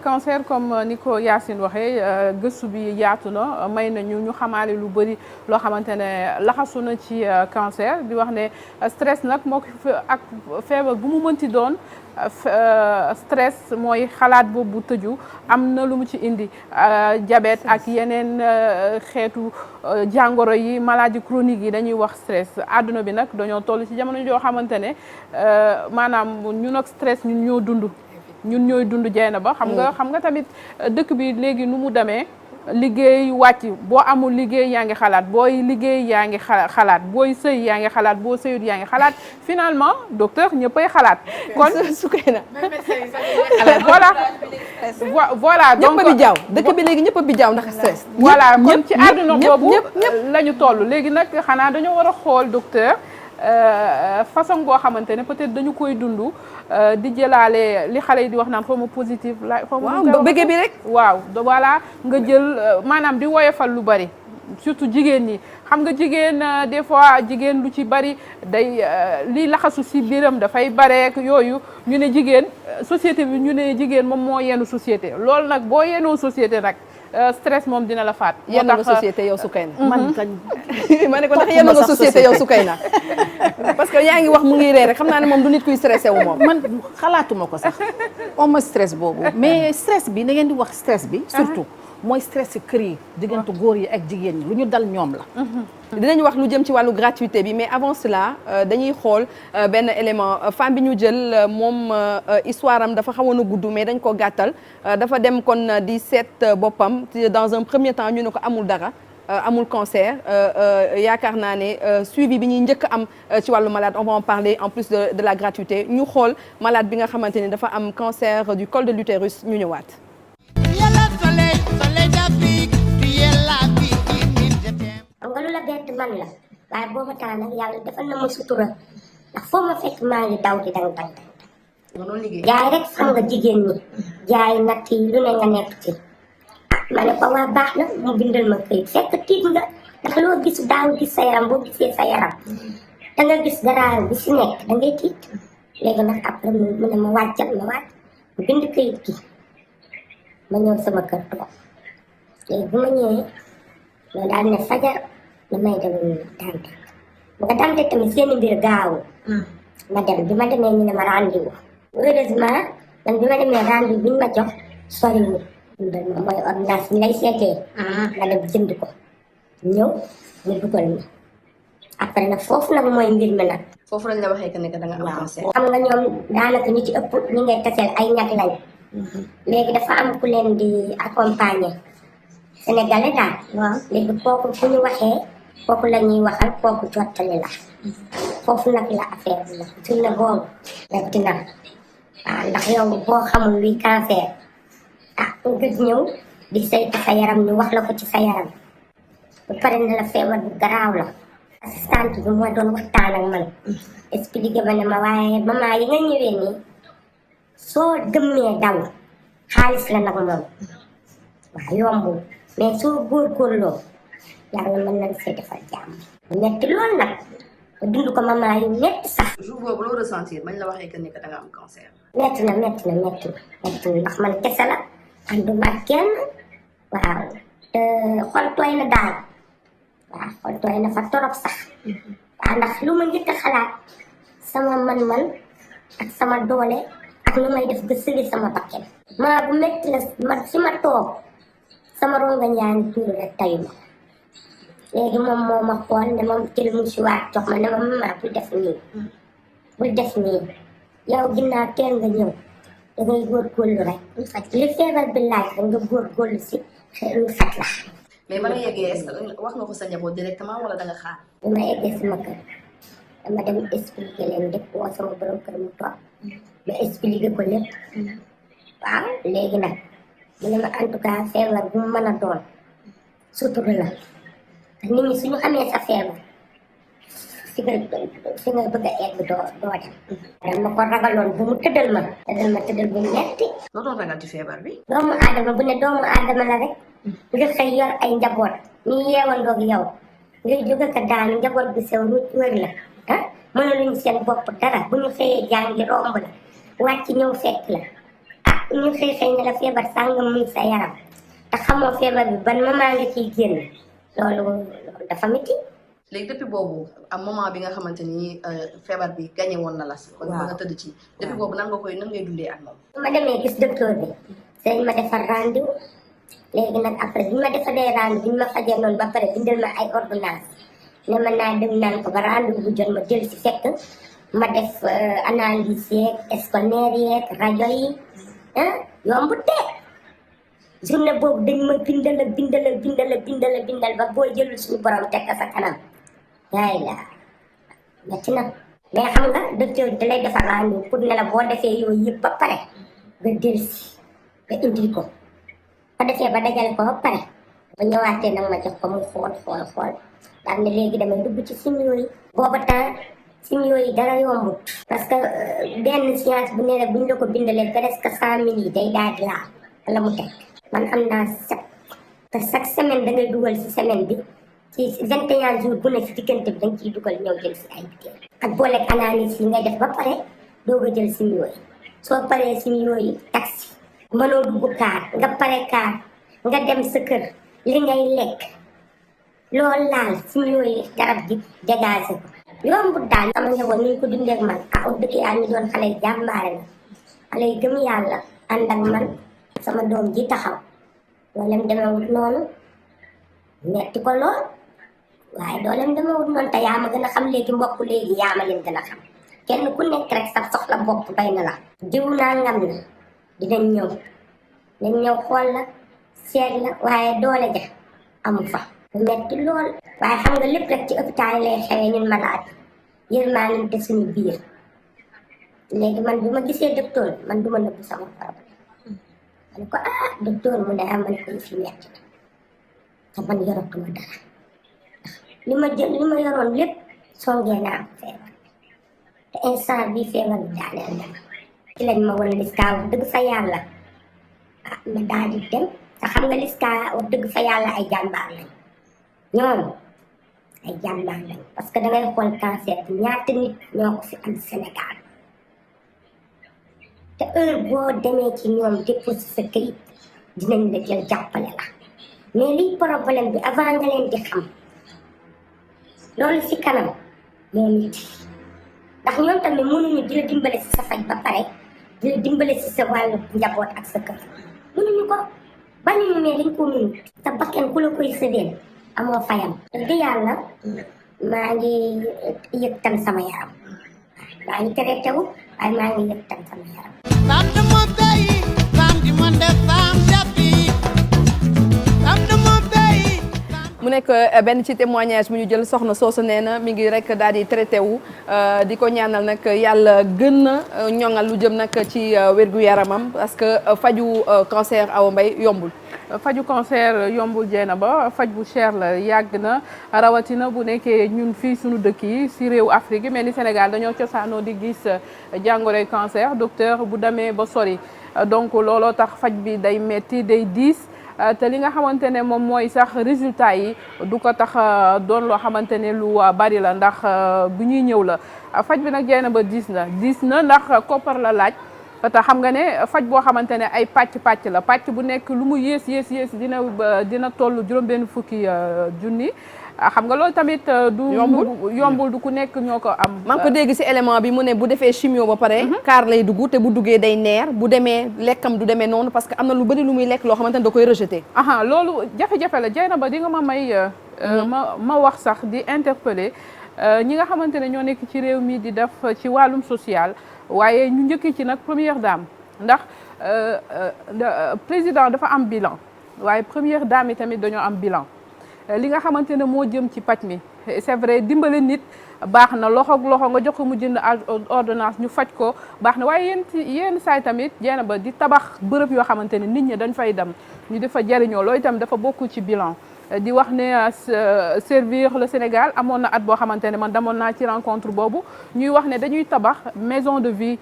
cancer comme ni ko Yacine waxee gëstu bi yaatu na may nañu ñu xamaale lu bëri loo xamante ne laxasu na ci cancer di wax ne stress nag moo ko ak feebar bu mu mënti doon stress mooy xalaat boobu tëju am na lu mu ci indi diabète ak yeneen xeetu jàngoro yi maladie chronique yi dañuy wax stress àdduna bi nag dañoo toll ci jamono joo xamante ne maanaam ñun ak stress ñun ñoo dund ñun ñooy dund jeena ba xam nga tamit dëkk bi léegi nu mu demee liggéey wàcc boo amul liggéey yaa ngi xalaat booy liggéey yaa ngi xalaat booy sëy yaa ngi xalaat boo sëyut yaa ngi xalaat finalement docteur ñëppay xalaat kon Soukeyna voilà donc ñëpp bi jaaw dëkk bi léegi ñëpp bi jaaw ndax stress voilà kon ci àdduna boobu la ñu toll léegi nag xanaa dañoo war a xool docteur façon goo xamante ne peut-être dañu koy dund di jëlaale li xale yi di wax naan xaw ma positif la xaw ma bëgg bi rek waaw voilà nga jël maanaam di woyofal lu bari surtout jigéen ñi xam nga jigéen des fois jigéen lu ci bari day liy laxasu si biiram dafay bareek yooyu ñu ne jigéen société bi ñu ne jigéen moom moo yenu société loolu nag boo yenoo société nag stress moom dina la faat. yenn nga société yow Soukeyna. man kañ ma ne ko ndax yenn nga société yow Soukeyna parce que yaa ngi wax mu ngi ree rek xam naa ne moom du nit kuy stressé wu moom. man xalaatuma ko sax on ma stress boobu mais stress bi da ngeen di wax stress bi surtout mooy stress ci kër yi diggante góor yi ak jigéen ñi lu ñu dal ñoom la. dinañ wax lu jëm ci wàllu gratuité bi mais avant cela dañuy xool benn élément femme bi ñu jël moom histoire am dafa xawoon a gudd mais dañ ko gàttal dafa dem kon di seet boppam dans un premier temps ñu ne ko amul dara amul cancer yaakaar naa ne suivi bi ñuy njëkk am ci wàllu malade on va en parler en plus de la gratuité ñu xool malade bi nga xamante ni dafa am cancer du col de l'utérus ñu ñëwaat. xam nga lu la bett man la waaye booba temps nag yàlla defal na ma sutura ndax foo ma fekk maa ngi daw di dang dang jaay rek xam nga jigéen ñi jaay natt yi lu ne nga nekk ci ma ne ko waa baax na mu bindal ma këyit fekk tiit nga ndax loo gis daaw gis sa yaram boo gisee sa yaram da nga gis garaaw bi si nekk da ngay tiit léegi nag après mu ne ma wàccal ma wàcc mu bind këyit gi ma ñëw sama kër toog léegi bu ma ñëwee loolu daal ne fajar damay dem dante bu nga dante tamit seeni mbir gaawu ma dem bi ma demee ñu ne ma rendez-vous heureusement man bi ma demee rendez-vous bi ñu ma jox soriwul ma mooy ordonnance bi lay seetee ma dem jënd ko ñëw ñu dugal ma après nag foofu nag mooy mbir mi nag foofu lañ la waxee que ne da nga am cancer. xam nga ñoom daanaka ñu ci ëpp ñi ngay taseel ay ñag lañ léegi dafa am ku leen di accompagner sénégalais daal waaw léegi kooku fu ñu waxee kooku la ñuy waxal kooku jottali la foofu nag la affaire bi la journée boobu metti na waaw ndax yow boo xamul luy cancer nga ñëw di saytu sa yaram ñu wax la ko ci sa yaram ba pare ne la feebar bu garaaw la assistante bi moo doon waxtaan ak man expliqué ma ne ma waaye maman yi nga ñëwee nii soo gëmmee daw xaalis la nag moom waaw yombul mais soo góorgóorloo yàlla mën na la see defal jàmm metti lool nag ba dund ko maman yu metti sax jour boobu loo ressentir bañ la waxee que ne da nga am cancer. metti na ndax man kese la ànduma ak kenn waaw te xol tooy na daal waaw xol tooy na fa torop sax waaw ndax lu ma njëkk a xalaat sama man-man ak sama doole ak lu may def ba sëri sama bakkan maa bu metti la man fi ma toog sama ronga ñaani tuuru rek tayu ma léegi moom moo ma xool ne ma jël mu si waat jox ma ne ma maman bul def nii yow ginnaaw teel nga ñëw da ngay góorgóorlu rek li feebar bi laaj da nga góorgóorlu si ñu faj la mais ba nga yeggee est-ce que wax nga ko sa njaboot directement wala da nga xaar. bi ma eggee sama kër dama dem expliqué leen lépp woo sama borom kër mu toog ma expliqué ko lépp waaw léegi nag mu ne ma en tout cas feebar bu mu mën a doon sutura la nit ñi suñu xamee sa feebar fi nga bëgg a egg doo dem dama ko ragaloon bu mu tëddal ma bu metti loo doon ragal ci feebar bi. doomu aadama bu ne doomu aadama la rek nga xëy yor ay njaboot ñu yeewandoog yow ngay jóge ka daanu njaboot bi sew ñu wër la ah mënaluñ seen bopp dara bu ñu xëyee jàngi romb la wàcc ñëw fekk la ñu xëy ne la feebar sàngam mu sa yaram te xamoo feebar bi ban moment nga ciy génn loolu dafa métti. léegi depuis boobu am moment bi nga xamante ni feebar bi gagné woon na la si. waaw ba nga tëdd ci. depuis boobu nan ngay dundee ak moom. bu ma demee gis docteur bi sëñ ma defar rendez-vous léegi nag après bi ma defalee rendez-vous bi ñu ma fajee noonu ba pare bindal ma ay ordonnance ne ma naa dem naan ko ba rendez-vous bu jot ma jël si fekk ma def analyse yeeg scanner yeeg rajo yi yombu tee journée boobu dañ ma bindal ba boo jëlul suñu borom teg sa kanam yaay la metti na mais xam nga docteur bi da lay defar rendez-vous pour ne la boo defee yooyu yëpp ba pare nga dellusi nga indil ko ba defee ba dajale ko ba pare ba ñëwaatee nag ma jox ko mu xool daal ne léegi damay dugg ci signaux yi booba temps signaux yi dara yombut parce que benn science bu ne la buñ la ko bindalee presque 100 000 yi day daal di la mu teg man am naa 7 te chaque semaine da ngay dugal ci semaine bi ci 21 jours bu ne si diggante bi dañ ciy dugal ñëw jël si ay biteel ak booleeg analyse yi ngay def ba pare doog a jël simio yi soo paree simio yi taxi mënoo dugg kaar nga pare kaar nga dem sa kër li ngay lekk loolu laal simio yi garab gi dégagé ko yombut daal sama njaboot ni ñu ko dundee ak man ah dëgg yàlla ñu doon xale yi jàmbaare la xale yi gëm yàlla ànd ak man sama doom ji taxaw dooleem demewut noonu metti ko lool waaye dooleem demewut noonu te yaa ma gën a xam léegi mbokk léegi yaa ma leen gën a xam kenn ku nekk rek sa soxla bopp bay na la jiw naa ngam na dinañ ñëw xool la seet la waaye doole ja amu fa metti lool waaye xam nga lépp rek ci hôpital yi lay xewee ñun malade yërmande suñu biir léegi man bu ma gisee docteur man du ma nëbb sama problème man ko docteur mu ne man ko fi metti na te man yoratuma dara li ma yoroon lépp songee naa ko feebar te instant bii feebar bi daaneel na ma ci lañ ma wan Liska wax dëgg fa yàlla ma daal di dem te xam nga Liska wax dëgg fa yàlla ay jàmbaar lañ ñoom ay jàmbaar lañ parce que dangay xool cancer bi ñaata nit ñoo ko fi am Sénégal te heure boo demee ci ñoom déposé sa këyit dinañ la jël jàppale la mais liy problème bi avant nga leen di xam loolu si kanam moo nit ndax ñoom tamit mënuñu di la dimbale si sa faj ba pare di la dimbale si sa wàllu njaboot ak sa kër mënuñu ko bañuñu mais dañ ko mënu te bakken ku la koy sëdeel amoo fayam dëgg yàlla maa ngi yëg tan sama yaram maa ngi traité wu waaye maa ngi yëg tan sama yaram mu nekk benn ci témoignage bu ñu jël soxna soosu nee na mi ngi rek daal di traité wu di ko ñaanal nag yàlla gën a ñoŋal lu jëm nag ci wérgu yaramam parce que faju cancer Awa Mbaye yombul. faju cancer yombul jeena ba faj bu cher la yàgg na rawatina bu nekkee ñun fii suñu dëkk yi si réew Afrique yi mel ni Sénégal dañoo cosaanoo di gis jàngoroy cancer docteur bu demee ba sori donc looloo tax faj bi day metti day diis. te li nga xamante ne moom mooy sax résultat yi du ko tax doon loo xamante ne lu bari la ndax bu ñuy ñëw la faj bi nag jeena ba diis na ndax koppar la laaj te xam nga ne faj boo xamante ne ay pàcc la pàcc bu nekk lu mu yées dina toll juróom-benn fukki junni xam nga loolu tamit du yombul du ku nekk ñoo ko am. man ko dégg ci élément bi mu ne bu defee chimio ba pare kaar lay dugg te bu duggee day neer bu demee lekkam du demee noonu parce que am na lu bari lu muy lekk loo xamante ne da koy rejeté. loolu jafe-jafe la jeena ba di nga ma may ma wax sax di interpeller ñi nga xamante ne ñoo nekk ci réew mi di def ci wàllum social waaye ñu njëkk ci nag première dame ndax président dafa am bilan waaye première dame yi tamit dañoo am bilan. li nga xamante ne moo jëm ci paj mi c'est vrai dimbale nit baax na loxo nga jox ko mu jënd ordonnance ñu faj ko baax na waaye yenn saay tamit jeena ba di tabax bërëb yoo xamante ne nit ñi dañ fay dem ñu dafa jariñoo loolu itam dafa bokk ci bilan di wax ne servir le Sénégal amoon na at boo xamante ne man demoon naa ci rencontre boobu ñuy wax ne dañuy tabax maison de vie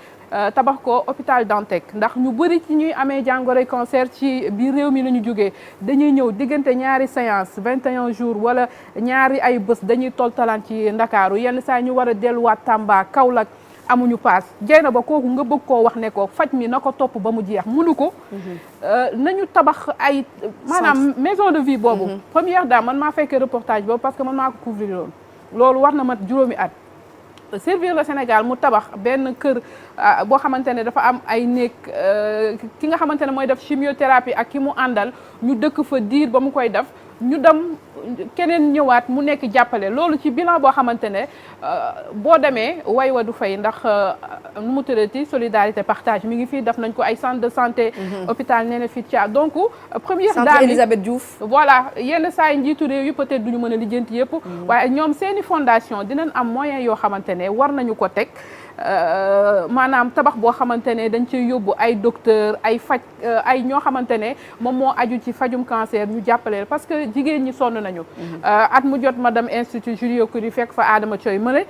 tabax ko hôpital Dantec ndax ñu bëri ci ñuy amee jàngoroy cancer ci biir réew mi la ñu jógee dañuy ñëw diggante ñaari séance 21 jours wala ñaari ay bés dañuy toltalaan ci Ndakaaru yenn saa ñu war a delluwaat Tamba Kaolack amuñu paas jeena ba kooku nga bëgg koo wax ne ko faj mi na ko topp ba mu jeex mënu ko nañu tabax ay maanaam maison de vie boobu première dame man maa fekkee reportage boobu parce que man maa ko couvrir loolu war na mat juróomi at servir le Sénégal mu tabax benn kër boo xamante ne dafa am ay néeg ki nga xamante ne mooy def chimiothérapie ak ki mu àndal ñu dëkk fa diir ba mu koy def ñu dem keneen ñëwaat mu nekk jàppale loolu ci bilan boo xamante ne boo demee way wa du fay ndax nu mu tëddati solidarité partage mi ngi fii def nañ ko ay centre de santé hôpital nee na fii Thia donc première dame centre Elisabeth Diouf voilà yenn saa yi njiitu réew yi peut-être duñu mën a lijjanti yëpp waaye ñoom seeni fondation dinañ am moyen yoo xamante ne war nañu ko teg maanaam tabax boo xamante ne dañ ciy yóbbu ay docteur ay faj ay ñoo xamante ne moom moo aju ci fajum cancer ñu jàppale parce que jigéen ñi sonn nañu at mu jot ma dem institut Julio Curie fekk fa Adama Thioy mëne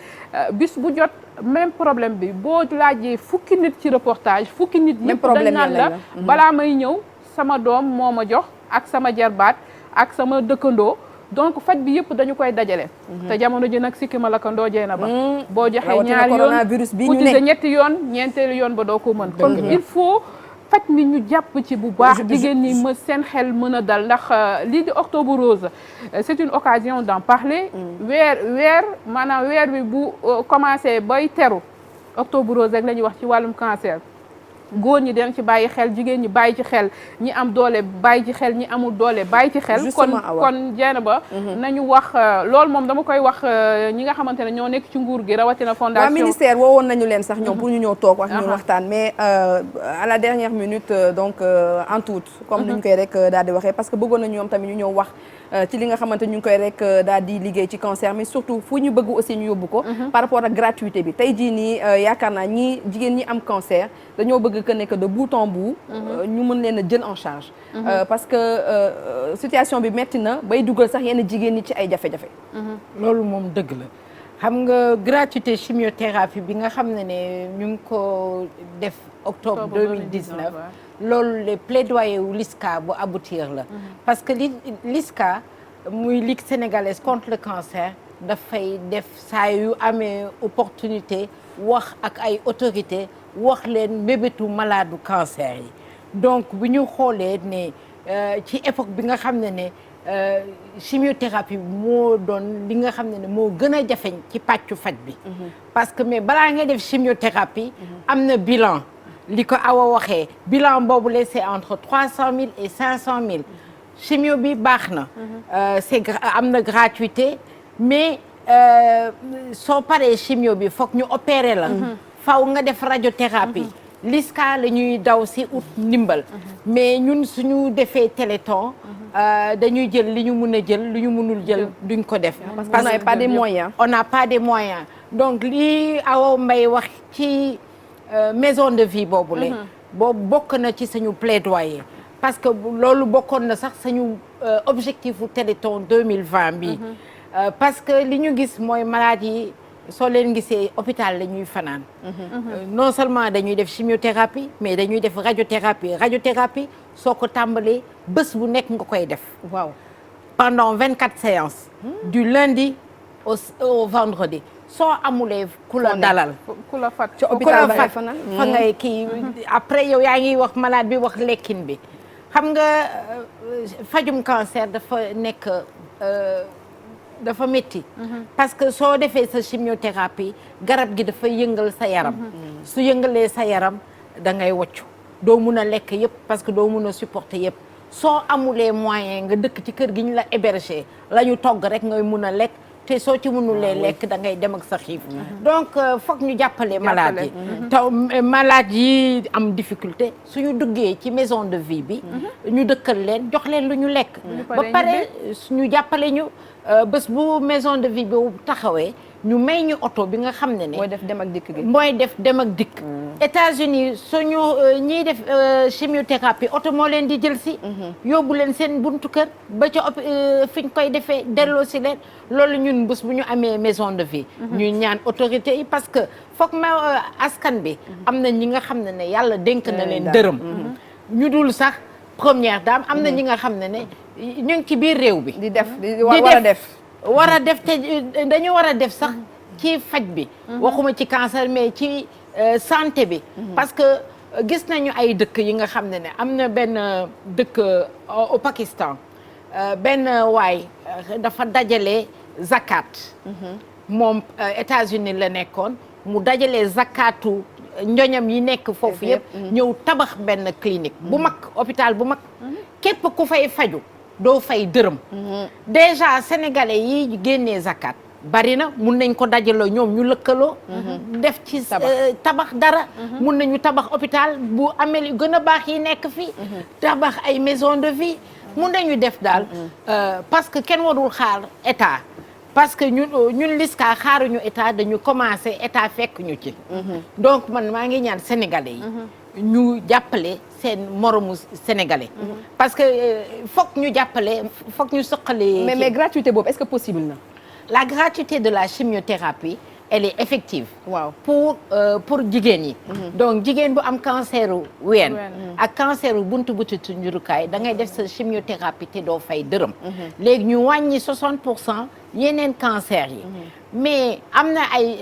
bis bu jot même problème bi boo laajee fukki nit ci reportage fukki nit yëpp dañ naan la balaa may ñëw sama doom moo ma jox ak sama jarbaat ak sama dëkkandoo donc faj bi yëpp dañu koy dajale te jamono ji nag sikki ma la ko ndoojee na ba boo joxee ñaari yoon utiliser ñetti yoon ñeenteelu yoon ba doo ko mën kon il faut faj mi ñu jàpp ci bu baax jigéen ñi ma seen xel mën a dal ndax lii di octobre rose c'est une occasion d'en parler maanaam weer bi bu commencé bay teru octobre rose rek la ñuy wax ci wàllum cancer góor ñi den ci bàyyi xel jigéen ñi bàyyi ci xel ñi am doole bàyyi ci xel ñi amul doole bàyyi ci xel kon jeena ba nañu wax loolu moom dama koy wax ñi nga xamante ne ñoo nekk ci nguur gi rawatina fondation ministère woowoon nañu leen sax ñoom pour ñu ñëw toog wax ñu waxtaan mais à la dernière minute donc en tout comme duñ koy rek daal di waxee parce que bëggoon nañu ñoom tamit ñu ñëw wax ci li nga xamante ñu ngi koy rek daal di liggéey ci cancer mais surtout fu ñu bëgg aussi ñu yóbbu ko par rapport ak gratuité bi tey jii nii yaakaar naa ñi jigéen ñi am cancer dañoo bëgg que nekk de bout en bout ñu mën leen a jël en charge parce que situation bi metti na bay dugal sax yenn jigéen ñi ci ay jafe-jafe loolu moom dëgg la xam nga gratuité chimiothérapie bi nga xam ne ñu ngi ko def octobre 2019 loolu les plaidoyers wu LISCA bu aboutir la parce que LISCA muy Ligue sénégalaise contre le cancer dafay def saa yu amee opportunité wax ak ay autorités wax leen mbébétu malade du cancer yi donc bu ñu xoolee ne ci époque bi nga xam ne chimiothérapie moo doon li nga xam ne moo gën a jafeñ ci pàccu faj bi parce que mais balaa ngay def chimiothérapie am na bilan li ko Awa waxee bilan boobu la c'est entre 300 000 et 500 000 chimio bi baax na am na gratuité mais soo paree chimio bi foog ñu opérer la faw nga def radiothérapie LISCA la ñuy daw si ut ndimbal mais ñun suñu defee téléthon dañuy jël li ñu mun a jël li ñu munul jël duñ ko def parce qu'on n'a pas des moyens on n'a pas des moyens donc lii Awa Mbaye wax ci maison de vie boobu la boobu bokk na ci suñu plaidoyer parce que loolu bokkoon na sax suñu objectif u téléthon 2020 bi parce que li ñu gis mooy malade yi soo leen gisee hôpital la ñuy fanaan non seulement dañuy def chimiothérapie mais dañuy def radiothérapie soo ko tàmbalee bés bu nekk nga koy def waaw pendant 24 séances du lundi au vendredi soo amulee ku la dalal ku la fat fa ngay kii après yow yaa ngi wax malade bi wax lekkin bi xam nga fajum cancer dafa nekk dafa métti parce que soo defee sa chimiothérapie garab gi dafa yëngal sa yaram su yëngalee sa yaram da ngay woccu doo mun a lekk yëpp parce que doo mun a supporter yëpp soo amulee moyen nga dëkk ci kër gi ñu la héberger la ñu togg rek ngay mun a lekk te soo ci mënulee lekk da ngay dem ak sa xiif donc foog ñu jàppale malade yi taw malade yi am difficulté suñu duggee ci maison de vie bi ñu dëkkal leen jox leen lu ñu lekk ba pare suñu jàppale ñu bés bu maison de vie bi taxawee ñu may ñu oto bi nga xam ne mooy def dem ak dikk gi mooy def dem ak dikk États-Unis suñu ñiy def chimiothérapie oto moo leen di jël si yóbbu leen seen buntu kër ba ca fi ñu koy defee delloo si leen loolu ñun bés bu ñu amee maison de vie ñu ñaan autorité yi parce que foog ma askan bi am na ñi nga xam ne yàlla dénk na leen dërëm ñu dul sax première dame am na ñi nga xam ne ñu ngi ci biir réew bi di def war a def te dañu war a def sax ci faj bi waxuma ci cancer mais ci santé bi parce que gis nañu ay dëkk yi nga xam ne am na benn dëkk au Pakistan benn waay dafa dajale zakat moom États-Unis la nekkoon mu dajale zakatu njoñam yi nekk foofu yëpp ñëw tabax benn clinique bu mag hôpital bu mag képp ku fay faju doo fay dërëm déjà sénégalais yi génnee zakat bari na mun nañ ko dajaloo ñoom ñu lëkkaloo def ci tabax dara mun nañu tabax hôpital bu amee gën a baax yi nekk fii tabax ay maison de vie mun nañu def daal parce que kenn warul xaar état parce que ñun LISCA xaaruñu état dañu commencé état fekk ñu ci donc man maa ngi ñaan sénégalais yi ñu jàppale seen moromu sénégalais parce que foog ñu jàppale foog ñu soqali mais gratuité boobu est-ce que possible na la gratuité de la chimiothérapie elle est effective. waaw pour jigéen yi. donc jigéen bu am canceru ween ak canceru buntu butitu njurukaay da ngay def sa chimiothérapie te doo fay dërëm. léegi ñu wàññi 60% yeneen cancer yi. mais am na ay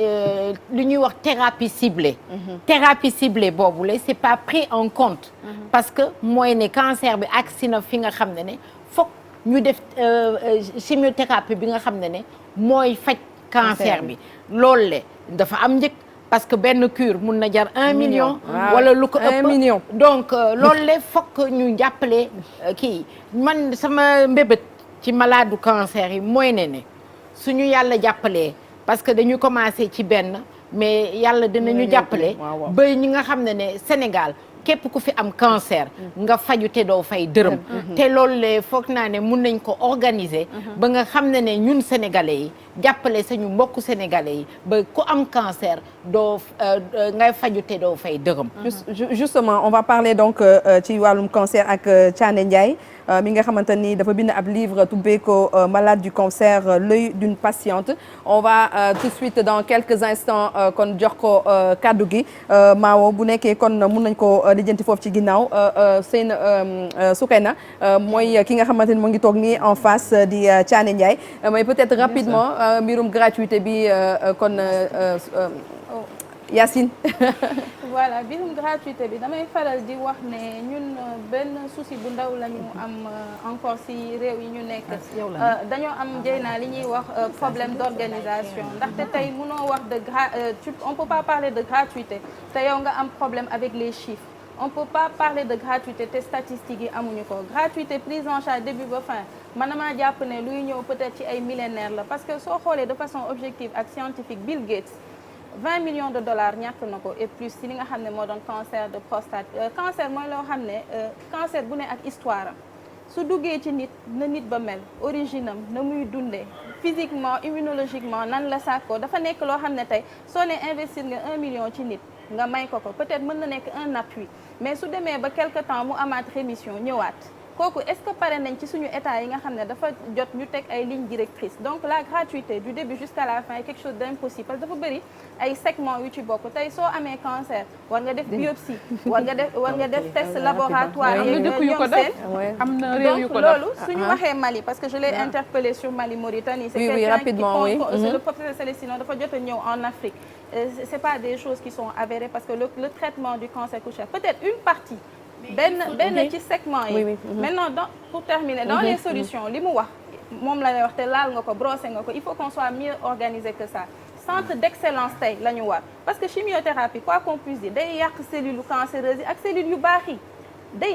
lu ñuy wax thérapie ciblée. thérapie ciblée boobu la c'est pas pris en compte. parce que mooy ne cancer bi agsi na fi nga xam ne fokk ñu def chimiothérapie bi nga xam ne mooy faj cancer bi. loolu le dafa am njëkk parce que benn cure mun na jar 1 million. wala lu ko ëpp 1 million. donc loolu le fokk ñu jàppale kii man sama mbébét ci malade du cancer yi mooy ne suñu yàlla jàppalee parce que dañu commencé ci benn mais yàlla dinañu jàppale ba ñi nga xam ne Sénégal képp ku fi am cancer nga faju te doo fay dërëm te loolu le foog naa ne mun nañ ko organiser ba nga xam ne ñun sénégalais yi jàppale sañu mbokku sénégalais yi ba ku am cancer doo ngay faju te doo fay dërëm. justement on va parler donc ci wàllum cancer ak Thiané Ndiaye mi nga xamante ni dafa bind ab livre tubbee ko malade du cancer l'œil d'une patiente on va tout de suite dans quelques instants kon jox ko kaddu gi Maawo bu nekkee kon mun nañ ko lijjanti foofu ci ginnaaw seen Soukeyna mooy ki nga xamante ni mu ngi toog nii en face di Thiané Ndiaye mais peut-être rapidement mbirum gratuité bi kon Yacine. voilà mbirum gratuité bi damay faral di wax ne ñun benn souci bu ndaw la ñu am encore si réew yi ñu nekk dañoo am Dieyna li ñuy wax problème d'organisation ndaxte tey mënoo wax on peut pas parler de gratuité te yow nga am problème avec les chiffres on peut pas parler de gratuité te statistiques yi amuñu ko gratuité prise en charge début ba fin man damaa jàpp ne luy ñëw peut-être ci ay millénaires la parce que soo xoolee de façon objective ak scientifique Bill Gates 20 millions de dollars ñàkk na ko et plus si li nga xam ne moo doon cancer de prostate cancer mooy loo xam ne cancer bu ne ak histoire am su duggee ci nit na nit ba mel origine am na muy dundee physiquement immunologiquement nan la sàkkoo dafa nekk loo xam ne tey soo ne investir nga 1 million ci nit nga may ko peut-être mën na nekk un appui mais su demee ba quelque temps mu amaat rémission ñëwaat kooku est-ce que pare nañ ci suñu état yi nga xam ne dafa jot ñu teg ay lignes directrices donc la gratuité du début jusqu'à la fin est quelque chose d'impossible parce que dafa bëri ay segments yu ci bokk tey soo amee cancer war nga def biopsie war nga def test laboratoire yeeg ñoom seen am na réew yu ko donc loolu suñu waxee Mali parce que je l'ai interpellé sur Mali Mauritanie c'est quelqu'un qui c'est le professeur Célestino dafa jot a ñëw en Afrique c'est pas des choses qui sont avérées parce que le traitement du cancer coûte cher peut-être une partie benn ci segment yi maintenant pour terminer dans les solutions li mu wax moom la lay wax te laal nga ko brosser nga ko il faut qu'on soit mieux organisé que ça centre d'excellence tey la ñu war parce que chimiothérapie quoi qu'on puisse dire day yàq cellules cancéreuses yi ak cellules yu baax yi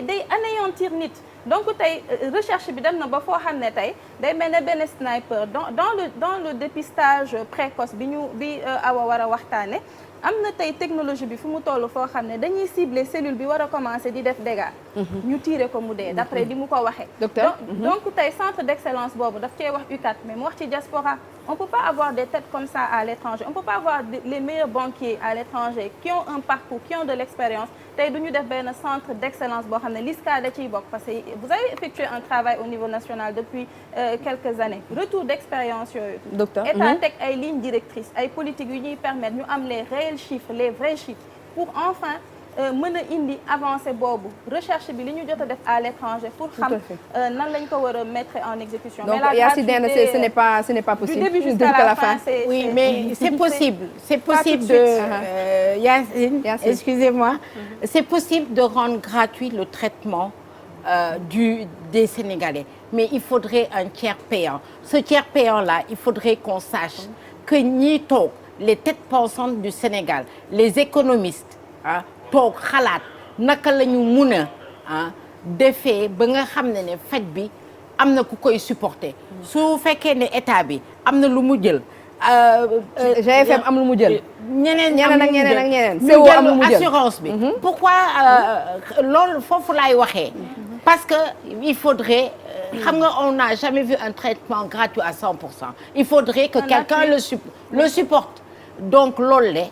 day anéantir nit donc tey recherche bi dem na ba foo xam ne tey day mel ne benn sniper dans le dépistage précoce bi Awa war a waxtaane am na tey technologie bi fu mu toll foo xam ne dañuy cibler cellule bi war a commencer di def dégâts ñu tirer ko mu dee d'après di mu ko waxee donc tey centre d'excellence boobu daf cee wax UCAD mais mu wax ci diaspora on peut pas avoir des têtes comme ça à l'étranger on peut pas avoir les meilleurs banquiers à l'étranger qui ont un parcours qui ont de l'expérience tey du ñu def benn centre d'excellence boo xam ne LISCA da ciy bokk parce que vous avez effectué un travail au niveau national depuis quelques années retour d'expérience yooyu état teg ay lignes directrices ay politiques yu ñuy permettre ñu am les réels chiffres les vrais chiffres pour enfin mën a indi avancée boobu recherche bi li ñu jot a def à l'étranger pour xam nan lañ ko war a mettre en exécution. Donc Yacine ce n'est pas possible. Du début jusqu'à la fin. Oui, mais c'est possible. C'est possible de Yacine, excusez-moi. C'est possible de rendre gratuit le traitement des Sénégalais. Mais il faudrait un tiers payant. Ce tiers payant-là, il faudrait qu'on sache que ñi toog les têtes pensantes du Sénégal, les économistes toog xalaat naka la ñu mun a defee ba nga xam ne faj bi am na ku koy supporter su fekkee ne état bi am na lu mu jël GFM am lu mu jël ñeneen CO am lu mu jël assurance bi pourquoi loolu foofu laay waxee parce que il faudrait xam nga on n'a jamais vu un traitement gratuit à 100%. Il faudrait que quelqu'un le supporte donc loolu le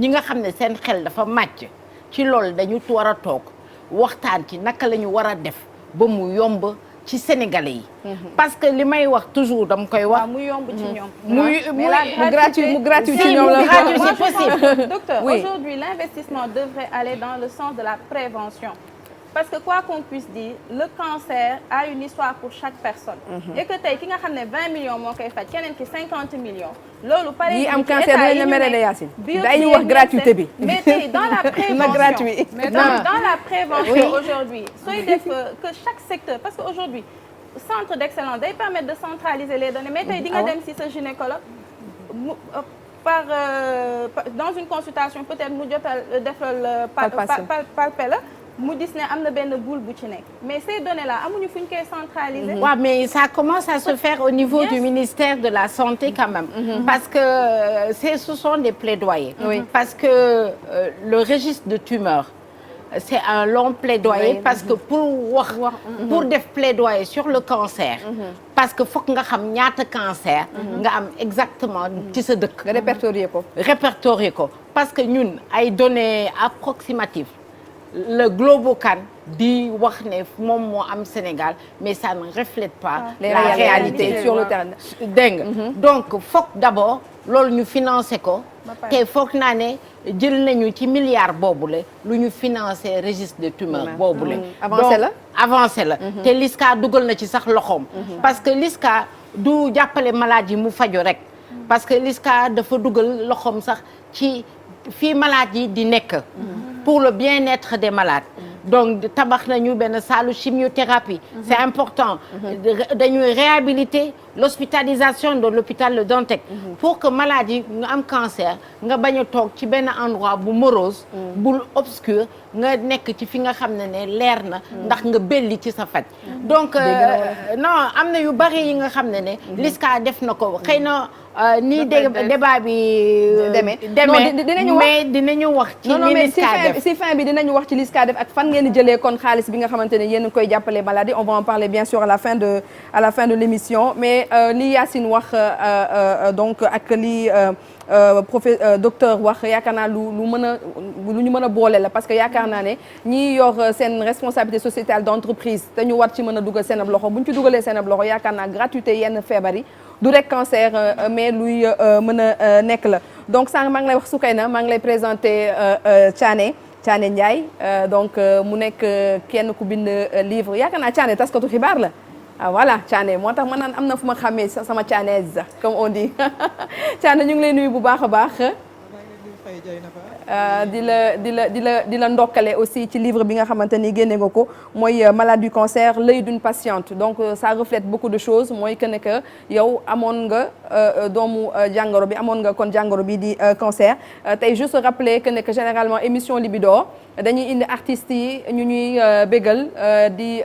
ñi nga xam ne seen xel dafa màcc ci loolu dañu war a toog waxtaan ci naka la ñu war a def ba mu yomb ci Sénégalais yi. parce que li may wax toujours dama koy wax. mu yomb ci ñoom. mu gratuit ci ñoom la. gratuit c'est possible. Docteur, oui. Aujourd'hui, l'investissement devrait aller dans le sens de la prévention. Parce que quoi qu'on puisse dire, le cancer a une histoire pour chaque personne. Et que tey ki nga xam ne 20 millions moo koy faj keneen ki 50 millions. loolu pare ñi am cancer dinañ la mere de Yacine. dañuy wax gratuité bi. mais tey dans la prévention na gratuit. mais dans la prévention aujourd'hui sooy def que chaque secteur parce que aujourd'hui centre d'excellence day permettre de centraliser les données mais tey di nga dem si sa gynécologue dans une consultation peut-être mu jotal defal palpé la mu gis ne am na benn boule bu ci nekk mais ces données là amuñu fu ñu koy centraliser. waaw mais ça commence à se faire au niveau du ministère de la santé quand même. parce que ce sont des plaidoyers. parce que le registre de tumeurs c'est un long plaidoyer parce que pour def plaidoyer sur le cancer. parce que foog nga xam ñaata cancer. nga am exactement ci sa dëkk. nga répertorier ko parce que ñun ay données approximatives. le Globocan di wax ne moom moo am Sénégal mais ça ne reflète pas la réalité sur le terrain. dégg nga donc foog d'abord loolu ñu financé ko te foog naa ne jël nañu ci milliard boobule lu ñu financé registre de tumeurs boobule avancé la te LISCA dugal na ci sax loxoom parce que LISCA du jàppale malade yi mu faju rek parce que LISCA dafa dugal loxoom sax ci fii malade yi di nekk pour le bien-être des malades donc tabax nañu benn salle chimiothérapie c'est important dañuy réhabiliter l'hospitalisation de l'hôpital Le Dantec pour que malade yi nga am cancer nga bañ a toog ci benn endroit bu morose bu obscur nga nekk ci fi nga xam ne leer na ndax nga belli ci sa faj donc non am na yu bari yi nga xam ne LISCA def na ko xëy na nii débat bi demee mais dinañu wax ci LISCA def si fin bi dinañu wax ci LISCA def ak fan ngeen di jëlee kon xaalis bi nga xamante ne yéen koy jàppale maladie on va en parler bien sûr à la fin de l'émission mais li Yacine wax donc ak li docteur wax yaakaar naa lu ñu mën a boole la parce que yaakaar naa ne ñi yor seen responsabilité sociétale d'entreprise te ñu war ci mën a dugal seen ab loxo bu ñu ci dugalee seen ab loxo yaakaar naa gratuité yenn feebar yi du rek cancer mais luy mën a nekk la donc sànq maa ngi lay wax Soukeyna maa ngi lay présenter Thiané Ndiaye donc mu nekk kenn ku bind livre yaakaar naa Thiané taskatu xibaar la voilà Thiané moo tax ma naan am na fu ma xamee sama Thianaise comme on dit Thiané ñu ngi lay nuyu bu baax a baax di la ndokkale aussi ci livre bi nga xamante ni génne nga ko mooy malade du cancer l'œil d'une patiente donc ça reflète beaucoup de choses mooy que ne que yow amoon nga doomu jàngoro bi amoon nga kon jàngoro bi di cancer tey juste rappeler que ne que généralement émission Libidoor dañuy indi artistes yi ñu ñuy bégal di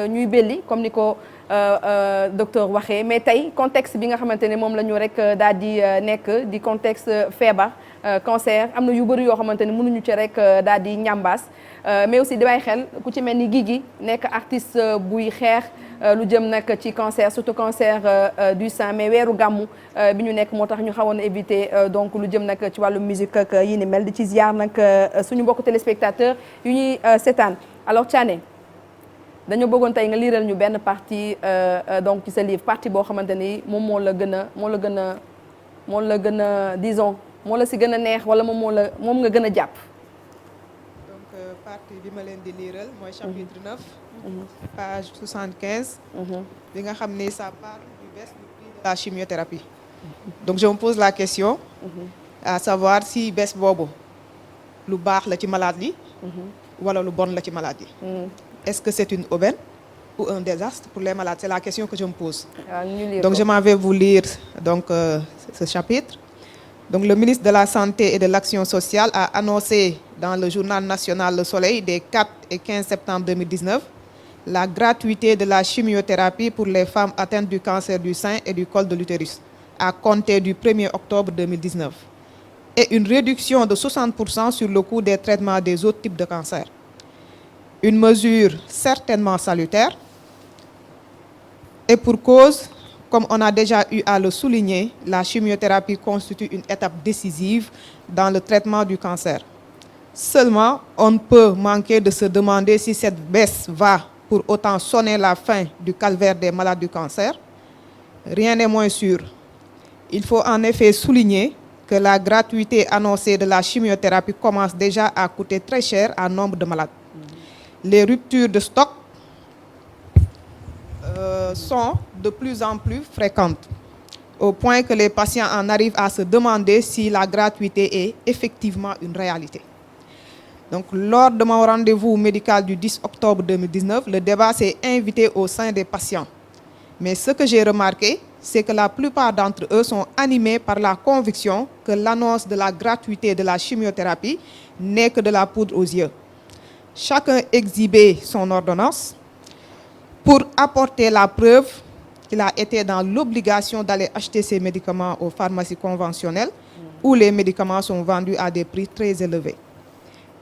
ñuy belli comme ni ko docteur waxee mais tey contexte bi nga xamante ne moom la ñu rek daal di nekk di contexte feebar cancer am na yu bëri yoo xamante ne mënuñu ci rek daal di ñambaas mais aussi di bàyyi xel ku ci mel ni Guigui nekk artiste buy xeex lu jëm nag ci cancer surtout cancer du sein mais weeru gàmmu bi ñu nekk moo tax ñu xawoon éviter donc lu jëm nag ci wàllu musique ak yi ni mel di ci ziar nag suñu mbokku téléspectateurs yu ñuy seetaan alors Thiané dañoo bëggoon tey nga liiral ñu benn partie donc ci sa livre partie boo xamante ni moom moo la gën a disons moo la si gën a neex wala moom nga gën a jàpp. donc partie bi ma leen di liiral mooy chapitre 9. page 75. bi nga xam ni ça parle du baisse du prix de la chimiothérapie. donc je me pose la question. à savoir si baisse boobu lu baax la ci malade yi. wala lu bon la ci malade yi. est-ce que c'est une aubaine ou un désastre pour les malades? C'est la question que je me pose. Donc je m'en vais vous lire donc ce chapitre. Donc le ministre de la Santé et de l'Action sociale a annoncé dans le journal national Le Soleil des 4 et 15 septembre 2019 la gratuité de la chimiothérapie pour les femmes atteintes du cancer du sein et du col de l'utérus à compter du 1er octobre 2019 et une réduction de 60% sur le coût des traitements des autres types de cancers. Une mesure certainement salutaire et pour cause, comme on a déjà eu à le souligner, la chimiothérapie constitue une étape décisive dans le traitement du cancer. Seulement, on ne peut manquer de se demander si cette baisse va pour autant sonner la fin du calvaire des malades du cancer? Rien n'est moins sûr. Il faut en effet souligner que la gratuité annoncée de la chimiothérapie commence déjà à coûter très cher à nombre de malades. Les ruptures de stock sont de plus en plus fréquentes, au point que les patients en arrivent à se demander si la gratuité est effectivement une réalité. Donc, lors de mon rendez-vous médical du 10 octobre 2019, le débat s'est invité au sein des patients. Mais ce que j'ai remarqué, c'est que la plupart d'entre eux sont animés par la conviction que l'annonce de la gratuité de la chimiothérapie n'est que de la poudre aux yeux. Chacun exhibait son ordonnance pour apporter la preuve qu'il a été dans l'obligation d'aller acheter ses médicaments aux pharmacies conventionnelles où les médicaments sont vendus à des prix très élevés.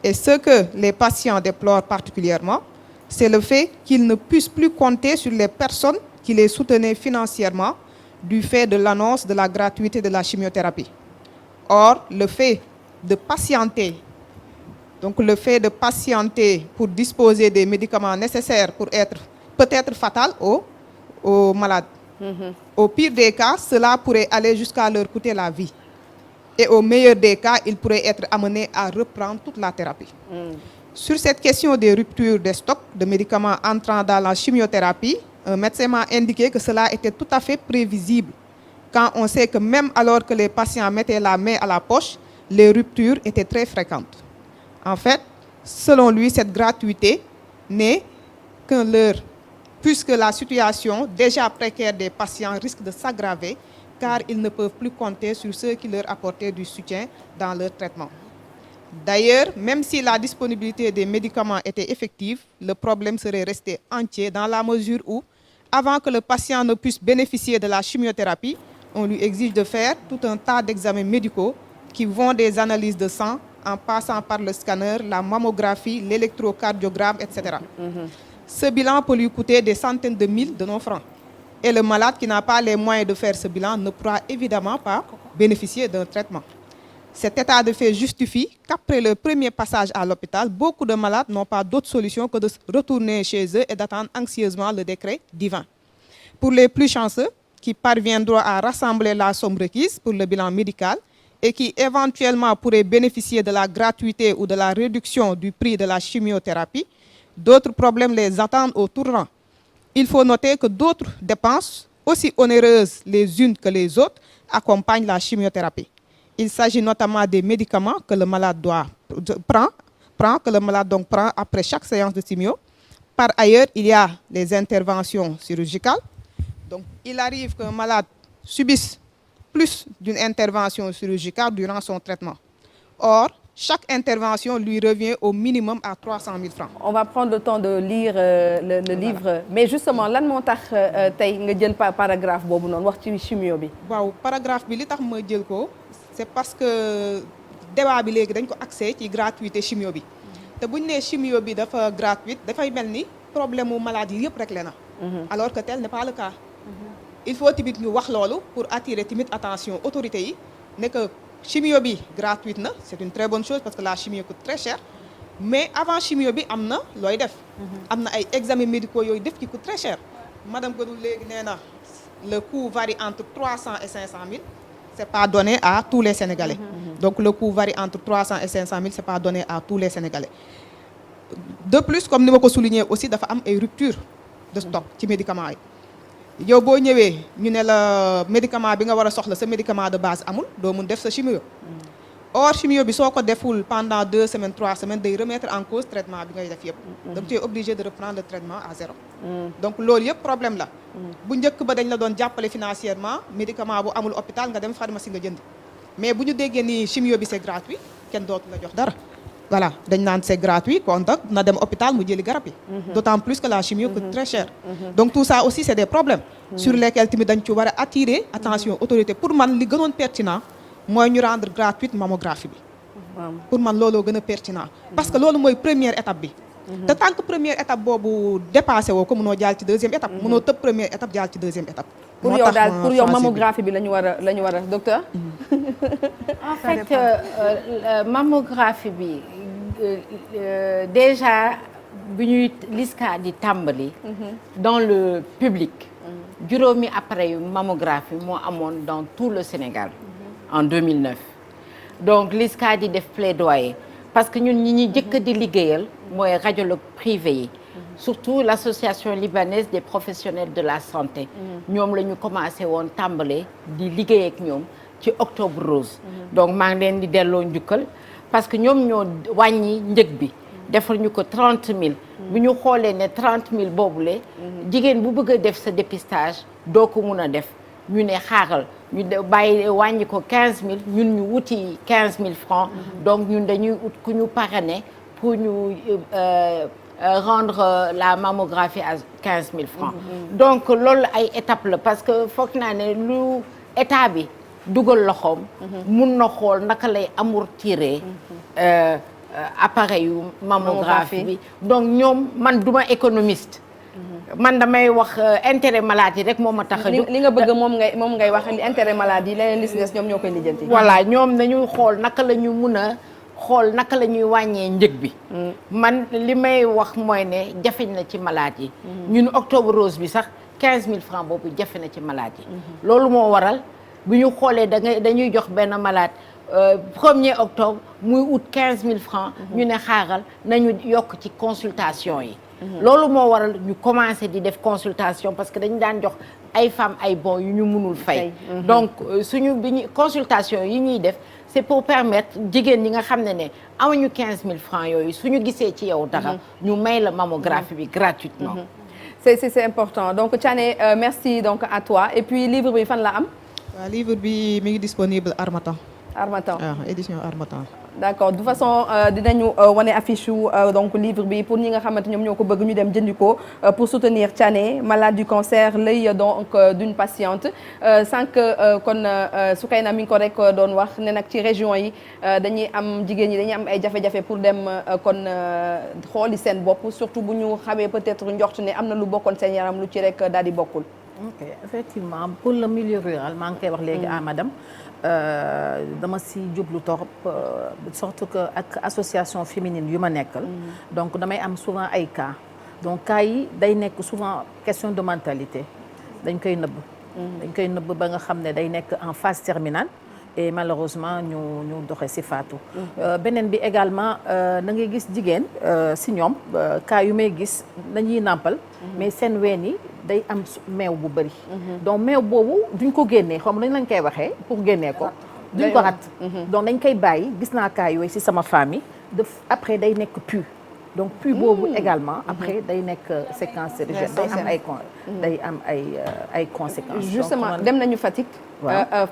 Et ce que les patients déplorent particulièrement, c'est le fait qu'ils ne puissent plus compter sur les personnes qui les soutenaient financièrement du fait de l'annonce de la gratuité de la chimiothérapie. Or, le fait de patienter pour disposer des médicaments nécessaires peut être fatal aux malades. Au pire des cas, cela pourrait aller jusqu'à leur coûter la vie. Et au meilleur des cas, ils pourraient être amenés à reprendre toute la thérapie. Sur cette question des ruptures des stocks de médicaments entrant dans la chimiothérapie, un médecin m'a indiqué que cela était tout à fait prévisible, quand on sait que même alors que les patients mettaient la main à la poche, les ruptures étaient très fréquentes. En fait, selon lui, cette gratuité n'est qu'un leurre, puisque la situation déjà précaire des patients risque de s'aggraver, car ils ne peuvent plus compter sur ceux qui leur apportaient du soutien dans leur traitement. D'ailleurs, même si la disponibilité des médicaments était effective, le problème serait resté entier dans la mesure où, avant que le patient ne puisse bénéficier de la chimiothérapie, on lui exige de faire tout un tas d'examens médicaux qui vont des analyses de sang en passant par le scanner, la mammographie, l'électrocardiogramme, etc. Ce bilan peut lui coûter des centaines de mille de nos francs. Et le malade qui n'a pas les moyens de faire ce bilan ne pourra évidemment pas bénéficier d'un traitement. Cet état de fait justifie qu'après le premier passage à l'hôpital, beaucoup de malades n'ont pas d'autre solution que de retourner chez eux et d'attendre anxieusement le décret divin. Pour les plus chanceux, qui parviendront à rassembler la somme requise pour le bilan médical et qui éventuellement pourraient bénéficier de la gratuité ou de la réduction du prix de la chimiothérapie, d'autres problèmes les attendent au tournant. Il faut noter que d'autres dépenses, aussi onéreuses les unes que les autres, accompagnent la chimiothérapie. Il s'agit notamment des médicaments que le malade prend après chaque séance de chimio. Par ailleurs, il y a les interventions chirurgicales. Donc, il arrive qu'un malade subisse plus d'une intervention chirurgicale durant son traitement. Or, chaque intervention lui revient au minimum à 300 000 francs. On va prendre le temps de lire le livre. Mais justement, lan moo tax tey nga jël paragraphe boobu noonu wax ci chimio bi. waaw paragraphe bi li tax ma jël ko c'est parce que débat bi léegi dañ ko axé ci gratuité chimio bi. te bu ñu nee chimio bi dafa gratuite dafay mel ni problème mu maladie yëpp réglé na. alors que tel n'est pas le cas. Il faut tamit ñu wax loolu pour attirer tamit attention autorités yi ne que chimio bi gratuite na c'est une très bonne chose parce que la chimio coûte très cher mais avant chimio bi am na looy def. am na ay examens médicaux yooyu def qui coûte très cher. madame Godou léegi nee na le coût varie entre 300 et 500 000. C'est pas donné à tous les Sénégalais. Donc le coût varie entre 300 et 500 000, c'est pas donné à tous les Sénégalais. De plus, comme nous l'avons souligné aussi, dafa am ay rupture de stock ci médicaments yi. yow boo ñëwee ñu ne la médicament bi nga war a soxla sa médicament de base amul doo mun def sa chimio. Or chimio bi soo ko deful pendant 2 semaines 3 semaines day remettre en cause traitement bi ngay def yëpp. Donc tu es obligé de reprendre le traitement à zéro. Donc loolu yëpp problème la. bu njëkk ba dañ la doon jàppale financièrement médicament bu amul hôpital nga dem pharmacie nga jënd mais bu ñu déggee ni chimio bi c'est gratuit kenn dootu la jox dara. Voilà dañ naan c'est gratuit kon nag na dem hôpital mu jëli garab yi. D'autant plus que la chimio coûte très cher. Donc tout ça aussi c'est des problèmes. Sur lesquels tamit dañ ci war a attirer attention autorité pour man li gënoon pertinent mooy ñu rendre gratuite mammographie bi. Pour man looloo gën a pertinent. Parce que loolu mooy première étape bi. te tant que première étape boobu dépassé woo ko mënoo jàll ci deuxième étape. mënoo tëb première étape jàll ci deuxième étape. pour yow daal pour yow mammographie bi la ñu war a docteur. En fait mammographie bi déjà bi ñuy LISCA di tàmbali. dans le public. juróomi appareil mammographie moo amoon dans tout le Sénégal. en 2009. donc LISCA di def plaidoyer parce que ñun ñi ñuy jëkk di liggéeyal mooy radiologue privé yi. surtout l'association libanaise des professionnels de la santé. ñoom la ñu commencé woon tàmbale di liggéey ak ñoom ci octobre rose. donc maa ngi leen di delloo njukkal parce que ñoom ñoo wàññi njëg bi. defal ñu ko 30 000. bu ñu xoolee ne 30 000 boobule. jigéen bu bëgg a def sa dépistage doo ko mun a def ñu ne xaaral ñu bàyyi wàññi ko 15 000 ñun ñu wuti 15 000 francs. donc ñun dañuy ut ku ñu parrainer pour ñu rendre la mammographie à 15 000 francs. donc loolu ay étape la parce que foog naa ne lu état bi dugal loxoom. mun na xool naka lay amortir. appareil yu mammographie bi donc ñoom man duma économiste. man damay wax intérêt malade yi rek moo ma tax a jóg. li nga bëgg moom ngay wax intérêt malade yi leneen li si des ñoom ñoo koy lijjanti. voilà ñoom nañuy xool naka la ñu mun a xool naka la ñuy wàññee njëg bi. man li may wax mooy ne jafeñ na ci malade yi. ñun octobre rose bi sax 15 000 francs boobu jafe na ci malade yi. loolu moo waral bu ñu xoolee dañuy jox benn malade. 1er octobre muy ut 15 000 francs ñu ne xaaral nañu yokk ci consultation yi. loolu moo waral ñu commencé di def consultation parce que dañu daan jox ay femmes ay bons yu ñu mënul fay. donc consultation yi ñuy def c'est pour permettre jigéen ñi nga xam ne amuñu 15 000 francs yooyu suñu gisee ci yow dara ñu may la mammographie bi gratuitement. c'est important donc Thiané merci donc à toi et puis livre bi fan la am. waaw livre bi mi ngi disponible Harmattan. Harmattan édition Harmattan. d'accord de toute façon dinañu wane affiche donc livre bi pour ñi nga xamante ñoom ñoo ko bëgg ñu dem jëndi ko pour soutenir Thiané malade du cancer l'œil donc d'une patiente sànq kon Soukayna mi ngi ko rek doon wax ne nag ci région yi dañuy am jigéen ñi dañuy am ay jafe-jafe pour dem kon xooli seen bopp surtout bu ñu xamee peut-être njort ne am na lu bokkoon seen yaram lu ci rek daal di bokkul. ok effectivement pour le milieu rural maa ngi koy wax léegi à madame. dama si jublu torop surtout que ak association féminine yu ma nekkal. donc damay am souvent ay cas. donc cas yi day nekk souvent question de mentalité dañ koy nëbb ba nga xam ne day nekk en phase terminale et malheureusement ñu doxe si faatu. beneen bi également da ngay gis jigéen si ñoom cas yu may gis dañuy nàmpal. mais seen ween yi day am meew bu bëri. donc meew boobu duñ ko génnee xam nañ lañ koy waxee pour génnee ko. duñ ko rat. donc dañ koy bàyyi gis naa cas yooyu si sama famille après day nekk pu. donc pu boobu également après day nekk séquence cancérigène day am ay conséquences. justement dem nañu Fatick.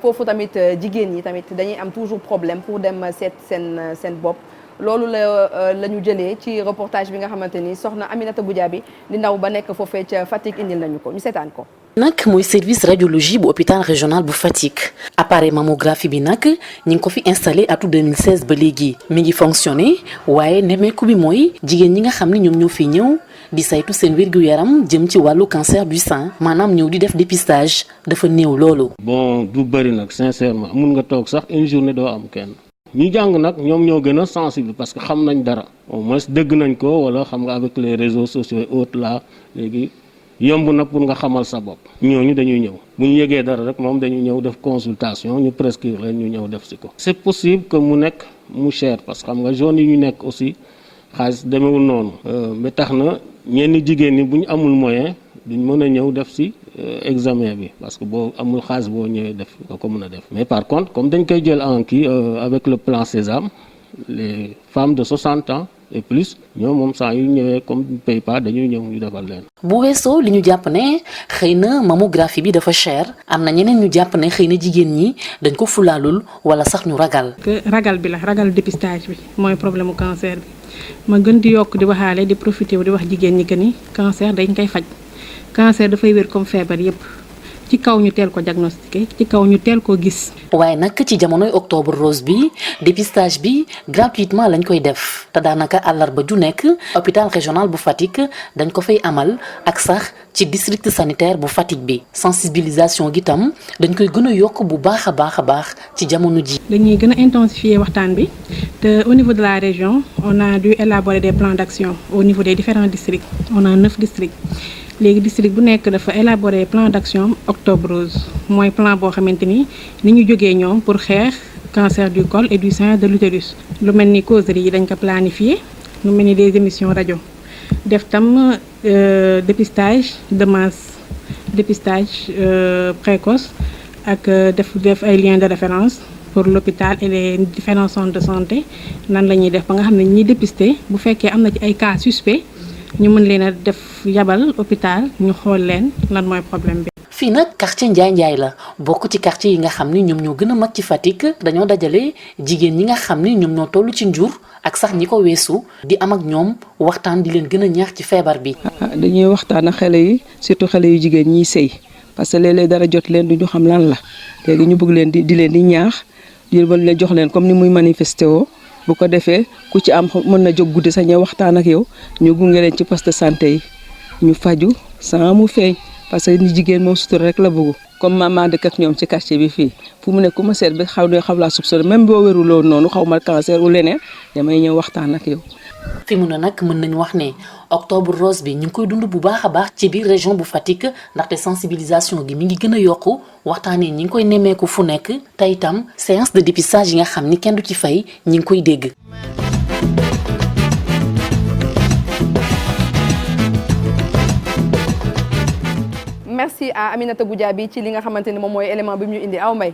foofu tamit jigéen ñi tamit dañuy am toujours problème pour dem seet seen bopp. loolu la ñu jëlee ci reportage bi nga xamante ni soxna Aminata Goudiaby di ndaw ba nekk foofee ca Fatick indil nañu ko ñu seetaan ko. nag mooy service radiologie bu hôpital régional bu Fatick appareil mammographie bi nag ñi ngi ko fi installé atum 2016 ba léegi mi ngi fonctionné waaye nemmeeku bi mooy jigéen ñi nga xam ne ñoom ñoo fi ñëw di saytu seen wér-gu-yaram jëm ci wàllu cancer du sein maanaam ñëw di def dépistage dafa néew loolu. bon du bëri nag sincèrement mun nga toog sax une journée doo am kenn. ñi jàng nag ñoom ñoo gën a sensible parce que xam nañ dara au moins dégg nañ ko wala xam nga avec les réseaux sociaux et autres là léegi yomb na pour nga xamal sa bopp ñooñu dañuy ñëw bu ñu yëgee dara rek moom dañuy ñëw def consultation ñu prescrire leen ñu ñëw def si ko. c'est possible que mu nekk mu cher parce que xam nga zone yi ñu nekk aussi xaalis demewul noonu ba tax na ñenn jigéen ñi bu ñu amul moyen duñ mën a ñëw def si examen bi parce que boo amul xaalis boo ñëwee def nga ko mën a def mais par contre comme dañ koy jël en kii avec le plan Sésame les femmes de 60 ans et plus ñoom moom saa yu ñëwee comme paye pas dañuy ñëw ñu defal leen. bu weesoo li ñu jàpp ne xëy na mammographie bi dafa cher am na ñeneen ñu jàpp ne xëy na jigéen ñi dañ ko fulaalul wala sax ñu ragal. ragal bi la ragal dépistage bi mooy problème mu cancer bi ma gën di yokk di waxaale di profité di wax jigéen ñi que ni cancer dañ koy faj. cancer dafay wér comme feebar yépp ci kaw ñu teel ko diagnostiqué ci kaw ñu teel ko gis. waaye nag ci jamonoy octobre rose bi dépistage bi gratuitement lañ koy def te daanaka àllarba ju nekk hôpital régional bu Fatick dañ ko fay amal ak sax ci district sanitaire bu Fatick bi sensibilisation gi tam dañ koy gën a yokk bu baax a baax ci jamono ji. dañuy gën a intensifier waxtaan bi te au niveau de la région on a dû élaborer des plans d'action au niveau des différents districts on a 9 districts. léegi district bu nekk dafa élaborer plan d'action octobre rose mooy plan boo xamante ni ñu jógee ñoom pour xeex cancer du col et du sein de l'utérus lu mel ni causeries yi dañ ko planifier lu mel ni des émissions rajo def tam dépistage de masse dépistage précoce ak def ay liens de référence pour l'hôpital et les différents centres de santé nan la ñuy def ba nga xam ne ñiy dépister bu fekkee am na ci ay cas suspects ñu mën leen a def yabal hôpital ñu xool leen lan mooy problème bi. fii nag quartier Ndiaye la bokk ci quartier yi nga xam ni ñoom ñoo gën a mag ci Fatick dañoo dajale jigéen ñi nga xam ni ñoom ñoo toll ci njur ak sax ñi ko weesu di am ak ñoom waxtaan di leen gën a ñaax ci feebar bi. dañuy waxtaan ak xale yi surtout xale yu jigéen ñiy sëy parce que léeg-léeg dara jot leen du ñu xam lan la léegi ñu bëgg leen di leen di ñaax di leen jox leen comme ni muy manifesté woo. bu ko defee ku ci am mën na jóg guddi sax ñëw waxtaan ak yow ñu gunge leen ci poste de santé yi ñu faju sans mu feeñ parce que ni jigéen moom sutura rek la bëgg comme maman dëkk ak ñoom ci quartier bi fii fu mu ne ku ma seet bi xaw laa soupçonné même boo wéruloo noonu xaw ma cancer ou leneen damay ñëw waxtaan ak yow. fi mu ne nag mën nañu wax ne octobre rose bi ñu ngi koy dund bu baax a baax ci biir région bu Fatick ndaxte sensibilisation gi mi ngi gën a yokku waxtaanee ñi ngi koy nemmeeku fu nekk te itam séance de dépistage yi nga xam ni kenn du ci fay ñi ngi koy dégg. merci à Aminata Goudiaby ci li nga xamante ni moom mooy élément bi mu ñu indi aw mbay.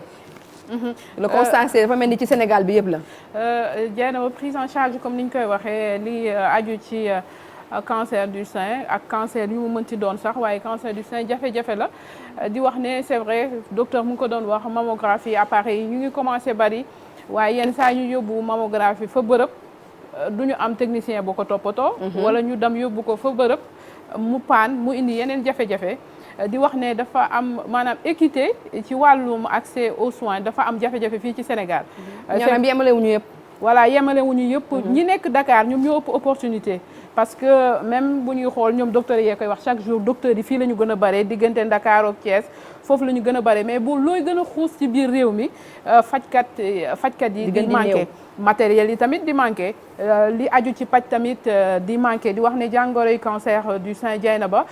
le constat c'est dafa mel ni ci Sénégal bi yëpp la. Dieynaba prise en charge comme ni ñu koy waxee li aju ci cancer du sein ak cancer yu mu mënti doon sax waaye cancer du sein jafe-jafe la di wax ne c'est vrai docteur mu ngi ko doon wax mammographie appareil yi ñu ngi commencé bari waaye yenn saa ñu yóbbu mammographie fa bërëb du ñu am technicien bu ko toppatoo. wala ñu dem yóbbu ko fa bërëb mu paan mu indi yeneen jafe-jafe. di wax ne dafa am maanaam équité ci wàllum accès aux soins dafa am jafe-jafe fii ci Sénégal. ñoom yemale wuñu yëpp. voilà yemale wuñu yëpp. ñi nekk Dakar ñoom ñoo ëpp opportunité. parce que même bu ñuy xool ñoom docteurs yee koy wax chaque jour docteurs yi fii la ñu gën a bare diggante Dakar ak Thiès foofu la ñu gën a bare mais bu looy gën a xuus ci biir réew mi fajkat yi di manqué. matériel yi tamit di manqué li aju ci paj tamit di manqué di wax ne jàngoroy cancer du sein Dieynaba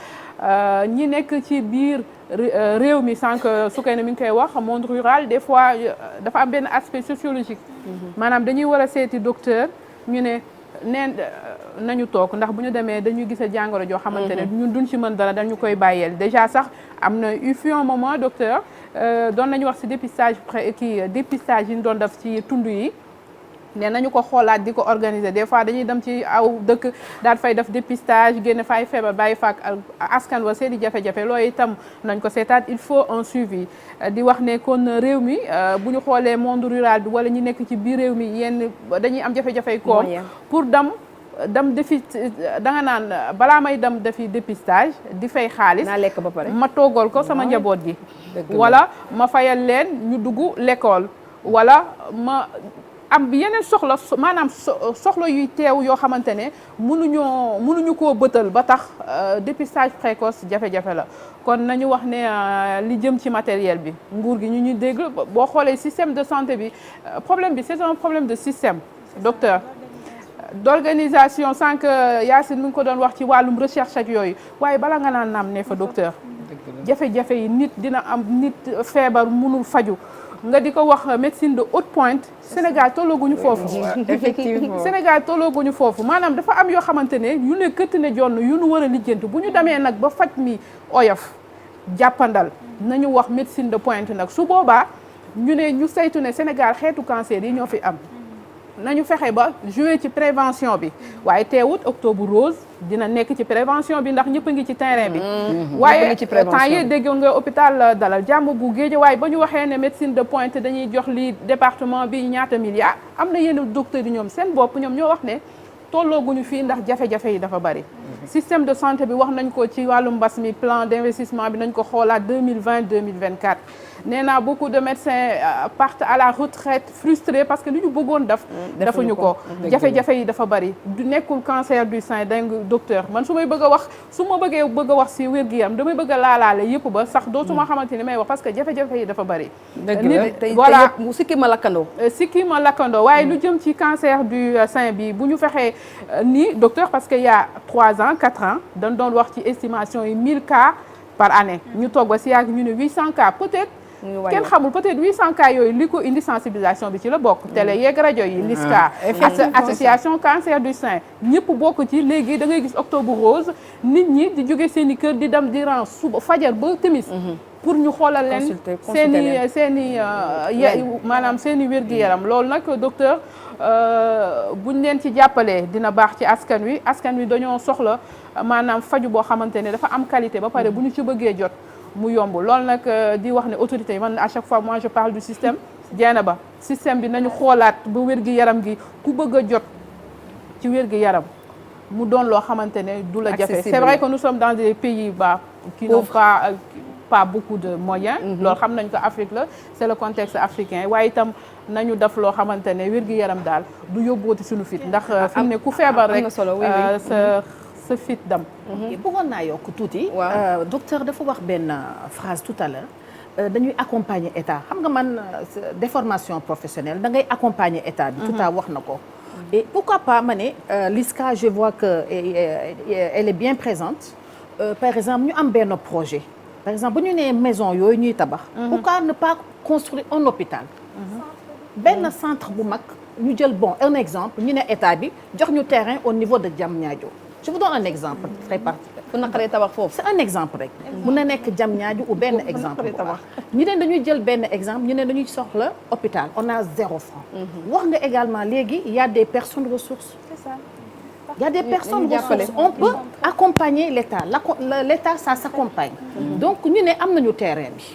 ñi nekk ci biir réew mi sànq Soukeyna mi ngi koy wax monde rural des fois dafa am benn aspect sociologique maanaam dañuy war a seeti docteur ñu ne neen nañu toog ndax bu ñu demee dañuy gis jàngoro joo xamante ne ñun duñ ci mën dara dañu koy bàyyeel déjà sax am na eu fut un moment docteur doon nañu wax ci dépistage dépistage yi ñu doon def ci tund yi ne nañu ko xoolaat di ko organiser des fois dañuy dem ci aw dëkk daal fay def dépistage génne fay feebar bàyyi faak askan wa seeni jafe-jafe loolu itam nañ ko seetaat il faut un suivi di wax ne kon réew mi bu ñu xoolee monde rural bi wala ñi nekk ci biir réew mi yenn dañuy am jafe-jafey koom pour dem defi da nga naan balaa may dem defi dépistage di fay xaalis naa lekk ba pare ma toggal ko sama njaboot gi wala ma fayal leen ñu dugg l'école wala ma am yeneen soxla maanaam soxla yuy teew yoo xamante ne mënuñu koo bëtal ba tax dépistage précoce jafe-jafe la kon nañu wax ne li jëm ci matériel bi nguur gi ñu dégg boo xoolee système de santé bi problème bi c'est un problème de système docteur d'organisation sànq Yacine mi ngi ko doon wax ci wàllum recherche ak yooyu waaye bala nga naan naam ne fa docteur jafe-jafe yi nit dina am nit feebar mënul faju nga di ko wax médecine de haute pointe Sénégal tollooguñu foofu. effectivement Sénégal tollooguñu foofu maanaam dafa am yoo xamante ne yu ne këtt ne jonn yu nu war a lijjanti bu ñu demee nag ba faj mi oyof jàppandal nañu wax médecine de pointe nag su boobaa ñu ne ñu saytu ne Sénégal xeetu cancer yi ñoo fi am. nañu fexe ba jouer ci prévention bi waaye teewut octobre rose dina nekk ci prévention bi ndax ñëpp a ngi ci terrain bi waaye temps yee déggoon nga hôpital Dalal Jàmm bu Guédiawaye ba ñu waxee ne médecine de pointe dañuy jox li département bi ñaata milliards am na yenn docteurs yi ñoom seen bopp ñoom ñoo wax ne tollooguñu fii ndax jafe-jafe yi dafa bari système de santé bi wax nañ ko ci wàllu mbas mi plan d'investissement bi nañ ko xoolaat 2020-2024 nee naa beaucoup de médecins partent à la retraite frustrés parce que li ñu bëggoon defuñu ko jafe-jafe yi dafa bari du nekkul cancer du sein dang docteur man su may bëgg a wax su ma bëggee bëgg a wax si wér-gu-yaram damay bëgg a laalaale yëpp ba sax dootuma xamante ni may wax parce que jafe-jafe yi dafa bari nit voilà sikki ma lakkandoo waaye lu jëm ci cancer du sein bi bu ñu fexee ni docteur parce que il y a 3 ans 4 ans dañ doon wax ci estimation yi 1000 cas par année ñu toog ba si yàgg ñu ne 800 cas peut-être kenn xamul peut-être 800 cas yooyu li ko indi sensibilisation bi ci la bokk télé yeeg rajo yi LISCA association cancer du sein ñëpp bokk ci léegi da ngay gis octobre rose nit ñi di jóge seen i kër di dem di ran suba fajar ba timis pour ñu xoolal leen maanaam seen i wér-gu-yaram loolu nag docteur buñ leen ci jàppalee dina baax ci askan wi dañoo soxla maanaam faju boo xamante ne dafa am qualité ba pare bu ñu ci bëggee jot mu yomb loolu nag di wax ne autorité yi man à chaque fois moi je parle du système Dieynaba système bi nañu xoolaat ba wér-gu-yaram gi ku bëgg a jot ci wér-gu-yaram mu doon loo xamante ne du la jafe c'est vrai que nous sommes dans des pays qui n'ont pas beaucoup de moyens loolu xam nañ ko Afrique la c'est le contexte africain waaye itam nañu def loo xamante ne wér-gu-yaram daal du yóbbooti suñu fit ndax fi mu ne ku feebar rek sa fit dam bëggoon naa yokk tuuti docteur dafa wax benn phrase tout à l'heure dañuy accompagner état xam nga man déformation professionnelle da ngay accompagner état bi tout à wax na ko et pourquoi pas ma ne LISCA je vois que elle est bien présente par exemple ñu am benn projet par exemple bu ñu nee maison yooyu ñuy tabax pourquoi ne pas construire un hôpital benn centre bu mag ñu jël un exemple ñu ne état bi jox ñu terrain au niveau de Diamniadio je vous donne un exemple très particulier. fu naqaree tabax foofu. c'est un exemple rek. mun na nekk Diamniadio ou benn exemple bu baax. ñu ne dañuy jël benn exemple ñu ne dañuy soxla hôpital on a 0 franc. wax nga également léegi il y a des personnes ressources. c'est ça. il y a des personnes ressources on peut accompagner l'État l'État ça s'accompagne. donc ñu ne am nañu terrain bi.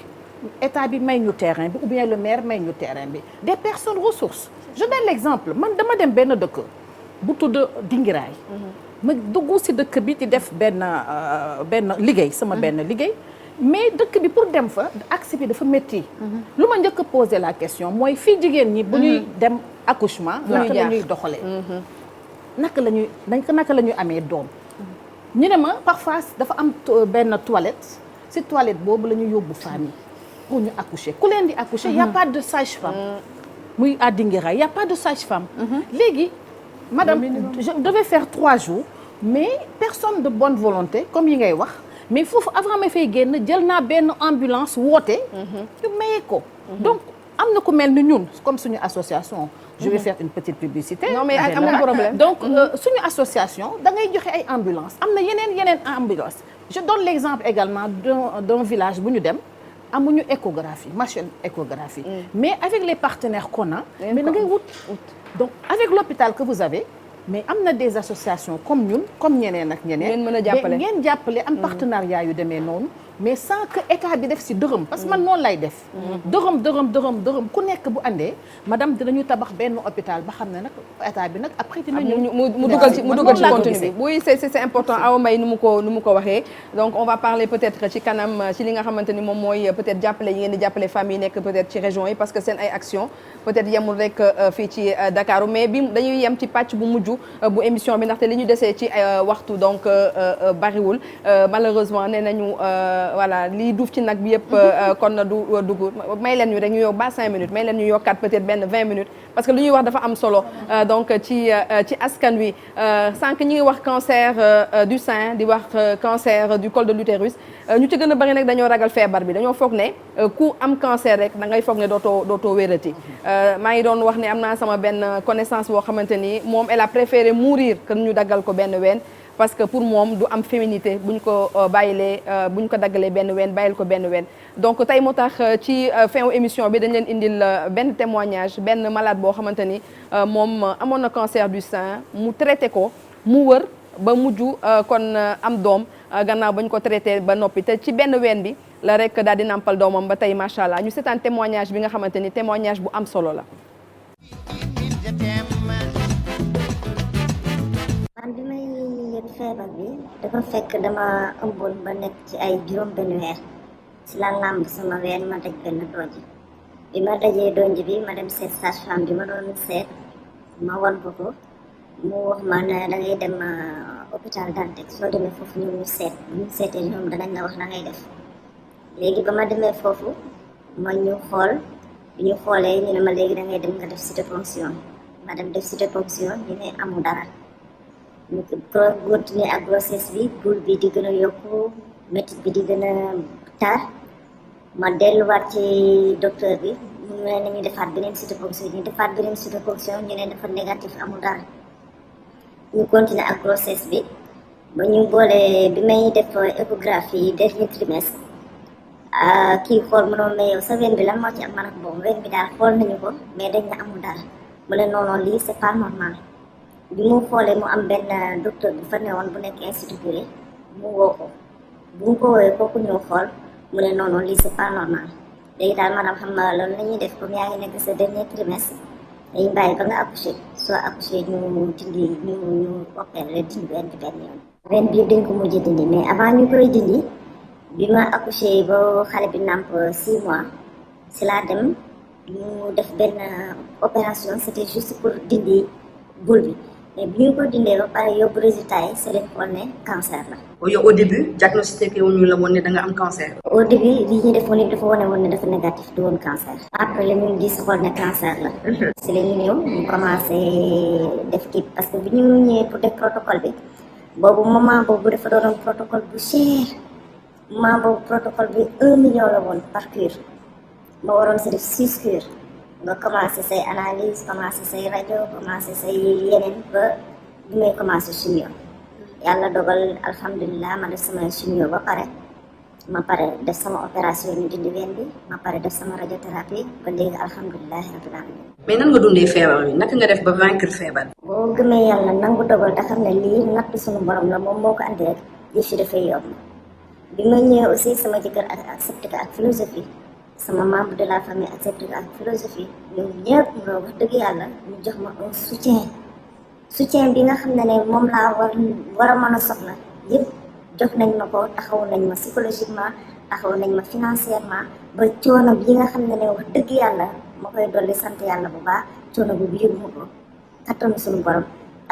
État bi may ñu terrain bi ou bien le maire may ñu terrain bi des personnes ressources. je donne l'exemple man dama dem benn dëkk bu tudd Dingiraay. ma dugg si dëkk bi di def benn liggéey sama benn liggéey mais dëkk bi pour dem fa accès bi dafa métti. lu ma njëkk a poser la question mooy fii jigéen ñi bu ñuy dem accouchement naka la ñuy doxalee naka la ñuy amee doom ñu ne ma parfois dafa am benn toilette si toilette boobu la ñuy yóbbu famille pour ñu accoucher ku leen di accoucher y a pas de sage-femme muy à Dinguira y a pas de sage-femme léegi madame je devais faire 3 jours mais personne de bonne volonté comme yi ngay wax mais foofu avant ma fay génn jël naa benn ambulance woote ñu mayee ko donc am na ku mel ni ñun comme suñu association je vais faire une petite publicité non mais amul problème donc suñu association da ngay joxe ay ambulance am na yeneen ambulance je donne l'exemple également d'un village bu ñu dem amuñu échographie machine échographie mais avec les partenaires qu'on a mais da ngay wut donc avec l'hôpital que vous avez mais am na des associations comme ñun comme ñeneen ak ñeneen ngeen jàppale am partenariat yu demee noonu mais sans que état bi def si dërëm parce que man noonu lay def dërëm ku nekk bu andee madame dinañu tabax benn hôpital ba xam ne nag état bi nag après dinañu mu dugal ci contenu bi oui c'est important Awa Mbaye nu mu ko waxee donc on va parler peut-être ci kanam ci li nga xamante ni moom mooy peut-être jàppale yi ngeen di jàppale famille nekk peut-être ci région yi parce que seen ay action peut-être yemul rek fii ci Dakar mais bi dañuy yem ci pàcc bu mujj bu émission bi ndaxte li ñu desee ci waxtu donc bariwul malheureusement nee nañu voilà lii duuf ci nag bi yëpp kon na du dugg may leen ñu rek ñu yokk ba 5 minutes may leen ñu yokkaat peut-être benn 20 minutes parce que lu ñuy wax dafa am solo donc ci askan wi sànq ñi ngi wax cancer du sein di wax cancer du col de l'utérus ñu ci gën a bari nag dañoo ragal feebar bi dañoo foog ne ku am cancer rek da ngay foog ne dootoo wérati maa ngi doon wax ne am naa sama benn connaissance boo xamante ni moom elle a préféré mourir que ñu daggal ko benn ween parce que pour moom du am féminité buñ ko bàyyilee buñ ko daggalee benn ween bàyyil ko benn ween donc tey moo tax ci fin émission bi dañ leen indil benn témoignage benn malade boo xamante ni moom amoon na cancer du sein mu traité ko mu wër ba mujj kon am doom gannaaw bañ ko traité ba noppi te ci benn ween bi la rek daal di nampal doomam ba tey macha allah ñu seetaan témoignage bi nga xamante ni témoignage bu am solo la. man bi may yëg feebar bi dafa fekk dama ëmboon ba nekk ci ay juróom benn weer ci la làmb sama ween ma daj benn donj bi ma dajee donj bi ma dem seet sage-femme bi ma doon seet ma wan ko mu wax ma ne da ngay dem hôpital Dantec soo demee foofu ñu seet bu ñu seetee ñoom danañ la wax da ngay def léegi ba ma demee foofu ma ñu xool bi ñu xoolee ñu ne ma léegi da ngay dem nga def cytoponction ma dem def cytoponction ñu ne amul dara ñu continuer ak grossesse bi boule bi di gën a yokku métit bi di gën a tar ma delluwaat ci docteur bi ñu ne nañu defaat beneen cytoponction ñu defaat beneen cytoponction ñu ne dafa négatif amul dara ñu continuer ak grossesse bi ba ñu boolee bi may def échographie dernier trimestre kii xool ma noonu mais yow sa ween bi lan moo ci am man ak boobu ween bi daal xool nañu ko mais dañ na amul dara mu ne non non lii c'est pas normal bi mu xoolee mu am benn docteur bu fa newoon bu nekk institut Curie mu woo ko bu mu ko woowee kooku ñëw xool mu ne non non lii c'est pas normal léegi daal maanaam xam nga loolu la ñuy def comme yaa ngi nekk sa dernier trimestre dañuy bàyyi ba nga accouché soo accouché ñu dindi ñu opéré la dindi benn yoon. ren bii dañ ko mujj dindi mais avant ñu koy dindi bi ma accouché ba xale bi nàmp 6 mois si laa dem ñu def benn opération c'était juste pour dindi boule bi mais bi ñu ko dindee ba pare yóbbu résultat yi c'est leen xool ne cancer la. yow au début diagnostiqué wu ñu la woon ne da nga am cancer. au début li ñu defoon it dafa wane woon ne dafa négatif du woon cancer. après la ñu gis xool ne cancer la. si la ñu ñëw ñu commencé def kii parce que bi ñu ñëwee pour def protocole bi boobu moment boobu dafa doonoon protocole bu cher moment boobu protocole bi 1 million la woon par cure ma waroon si def 6 cures nga commencé say analyse commencé say rajo commencé say yeneen ba bi may commencé chimio yàlla dogal alhamdulilah ma def sama chimio ba pare ma pare def sama opération ñu dindi ween bi ma pare def sama radiothérapie ba léegi alhamdulilah rabbil alamin. mais nan nga dundee feebar bi naka nga def ba vaincre feebar. boo gëmee yàlla nangu dogal da xam ne lii natt suñu borom la moom moo ko andi rek yëf yi dafay yomb bi ma ñëwee aussi sama jëkkër ak accepté ko ak philosophie sama membre de la famille accepté ko ak philosophie ñoom ñëpp nga wax dëgg yàlla ñu jox ma un soutien bi nga xam ne ne moom laa war a mën a soxla yëpp jox nañ ma ko taxaw nañ ma psychologiquement taxaw nañ ma financièrement ba coono bi nga xam ne ne wax dëgg yàlla ma koy dolli sant yàlla bu baax coono bu yëgu ma ko kattanu suñu borom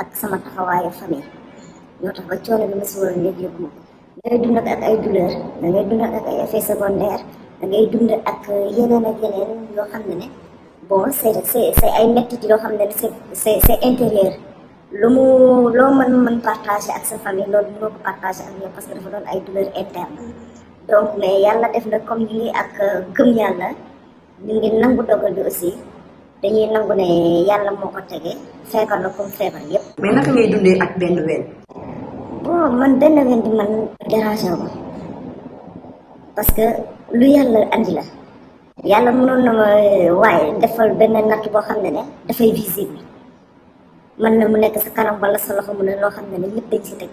ak sama taxawaayu famille ñoo tax ba coono bi ma si waroon yëg yëgu ma ko da ngay dund ak ay douleur da ngay dund ak ay effets secondaires da ngay dund ak yeneen yoo xam ne ne bon c'est ay mettit yoo xam ne c'est intérieur loo mën partager ak sa famille loolu mënoo ko partager ak yow parce que dafa doon ay douleur interne donc mais yàlla def na comme ñu ngi ak gëm yàlla ñu ngi nangu dogal bi aussi dañuy nangu ne yàlla moo ko tegee feebar la comme feebar yépp. mais naka ngay dundee ak benn ween. bon man benn ween bi man dérangé wu ma parce que lu yàlla andi la yàlla mënoon na ma waaye defal benn natt boo xam ne ne dafay visible mën na mu nekk sa kanam wala sa loxo mu ne loo xam ne ne ñëpp dañ si teg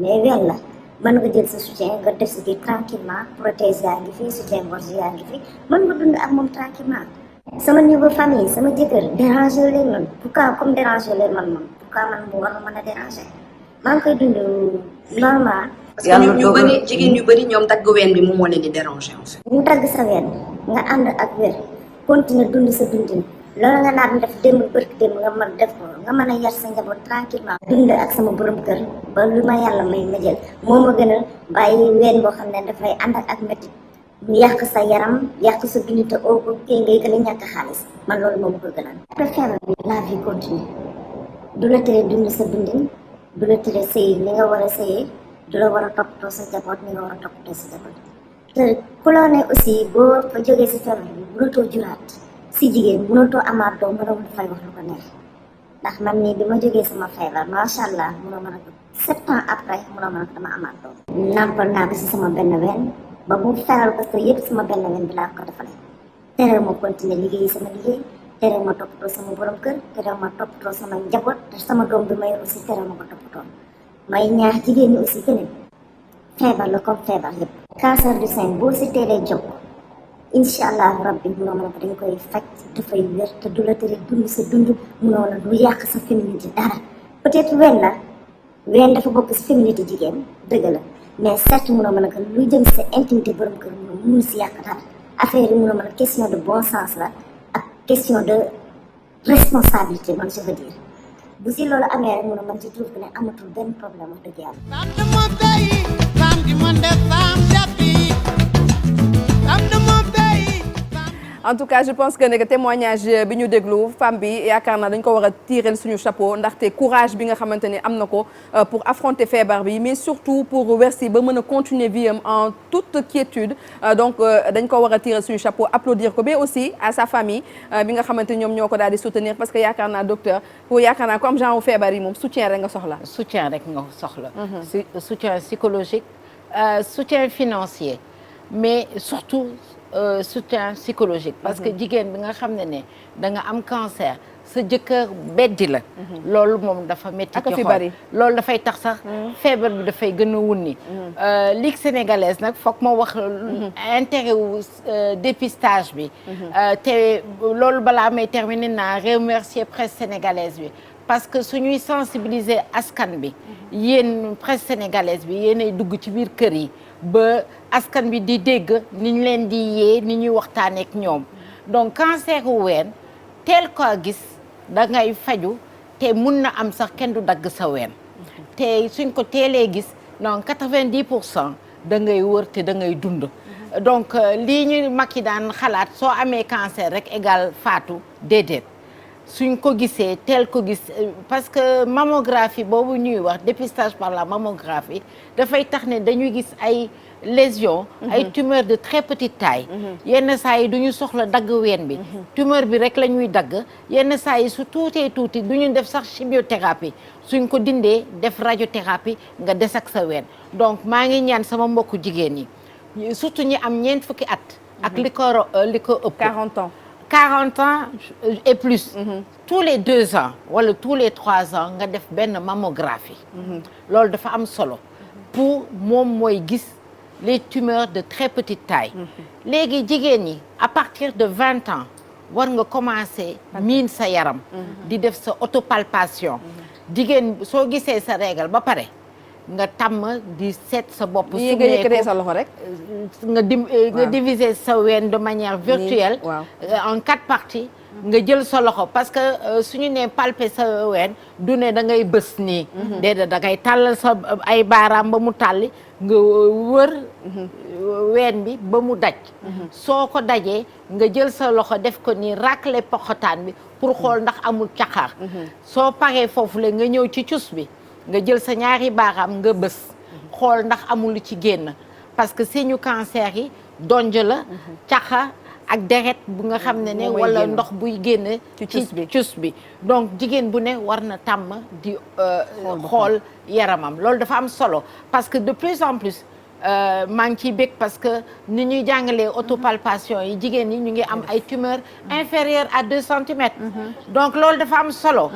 mais ween la mën nga jël sa soutien nga def si biir tranquillement protège yaa ngi fi soutien gorge yaa ngi fi mën nga dund ak moom tranquillement sama niveau famille sama jëkkër déranger leen man pourquoi comme déranger leen man moom pourquoi man mu war ma mën a déranger maa ngi koy dund normal. parce que ñu bëri jigéen ñu bëri ñoom dagg ween bi moom moo leen di déranger en fait. ñu dagg sa ween nga ànd ak wér continuer dund sa dundin loolu nga naan def démb bërki démb nga mën def ko nga mën a yar sa njaboot tranquillement dund ak sama borom kër ba lu ma yàlla may ma jël moo ma gënal bàyyi ween boo xam ne dafay ànd ak métti mu yàq sa yaram yàq sa dund te oo ko kii ngay gën a ñàkk xaalis man loolu moo ma ko gënal. après feebar bi la vie continue du la tere dund sa dundin du la tere sëy ni nga war a sëyee du la war a toppatoo sa njaboot ni nga war a toppatoo sa njaboot te ku la ne aussi boo fa jógee si feebar bi mënatoo juraat si jigéen mënatoo amaat doom mënoo fay wax lu ko neex ndax man nii bi ma jógee sama feebar macha allah mënoo mën a ko 7 ans après mënoo mën a ko dama amaat doom. nàmpal naa ko si sama benn ween ba mu feral parce que yëpp sama benn ween bi laa ko defalee tere ma continuer liggéey sama liggéey tere ma toppatoo sama borom kër tere ma toppatoo sama njaboot te sama doom bi may aussi tere ma ko toppatoo may ñaax jigéen ñi aussi que ne feebar la comme feebar yëpp. cancer du sein boo si teelee jóg incha allah rabbi munoo mën a ko dañ koy faj dafay wér te du la tere dund sa dund munoo la du yàq sa féminité dara peut-être wen la ween dafa bokk si féminité jigéen dëgg la mais certes munoo mën a que luy jëm sa intimité borom kër mënu si yàq dara affaire yi munoo mën a question de bon sens la ak question de responsabilité man je veux dire bu si loolu amee rek munoo man je trouve que ne amatul benn problème wax dëgg yàlla. en tout cas je pense que témoignage bi ñu déglu femme bi yaakaar naa dañ ko war a tirer suñu chapeau ndaxte courage bi nga xamante ni am na ko pour affronter feebar bi mais surtout pour wersi ba mën a continuer vie am en toute quiétude donc dañ ko war a tirer suñu chapeau applaudir ko mais aussi à sa famille bi nga xamante ni ñoom ñoo ko daal di soutenir parce que yaakaar naa docteur pour yaakaar naa comme genre feebar yi moom soutien rek nga soxla. soutien rek nga soxla. soutien psychologique soutien financier mais surtout. Soutien psychologique parce que jigéen bi nga xam ne da nga am cancer sa jëkkër beddi la loolu moom dafa métti ci xol loolu dafay tax sax feebar bi dafay gën a wunni Ligue sénégalaise nag foog ma wax intérêt wu dépistage bi te loolu balaa may terminer naa remercier presse sénégalaise bi parce que suñuy sensibiliser askan bi yéen presse sénégalaise bi yéenay dugg ci biir kër yi ba askan bi di dégg ni ñu leen di yee ni ñuy waxtaanee ak ñoom donc cancer wu ween teel ko gis da ngay faju te mun na am sax kenn du dagg sa ween te suñ ko teelee gis donc 90% da ngay wër te da ngay dund donc lii ñu mag yi daan xalaat soo amee cancer rek égal faatu déedéet suñ ko gisee teel ko gis parce que mammographie boobu ñuy wax dépistage par la mammographie dafay tax ne dañuy gis ay lésions ay tumeurs de très petite taille yenn saa yi du ñu soxla dagg ween bi tumeur bi rek la ñuy dagg yenn saa yi su tuutee tuuti du ñu def sax chimiothérapie suñ ko dindee def radiothérapie nga des ak sa ween donc maa ngi ñaan sama mbokku jigéen ñi surtout ñi am ñeent fukki at ak li ko ëpp 40 ans 40 ans et plus tous les 2 ans wala tous les 3 ans nga def benn mammographie loolu dafa am solo pour moom mooy gis les tumeurs de très petite taille léegi jigéen ñi à partir de 20 ans war nga commencer miin sa yaram di def sa autopalpation jigéen soo gisee sa règle ba pare nga tàmm di seet sa bopp su nga sa loxo rek nga diviser sa ween de manière virtuelle en 4 parties nga jël sa loxo parce que suñu nee palper sa ween du ne da ngay bës nii déedéet da ngay tàllal sa ay baaraam ba mu tàlli nga wër ween bi ba mu daj soo ko dajee nga jël sa loxo def ko nii racler poxotaan bi pour xool ndax amul caqaar soo paree foofu la nga ñëw ci cus bi nga jël sa ñaari baaraam nga bës xool ndax amul lu ci génn parce que signe cancer yi donj la caxa ak deret bu nga xam ne wala ndox buy génn ci cus bi donc jigéen bu ne war na tàmm di xool yaramam loolu dafa am solo parce que de plus en plus maa ngi ciy bég parce que ni ñuy jàngalee autopalpation yi jigéen ñi ñu ngi am ay tumeurs inférieures à 2 centimètres donc loolu dafa am solo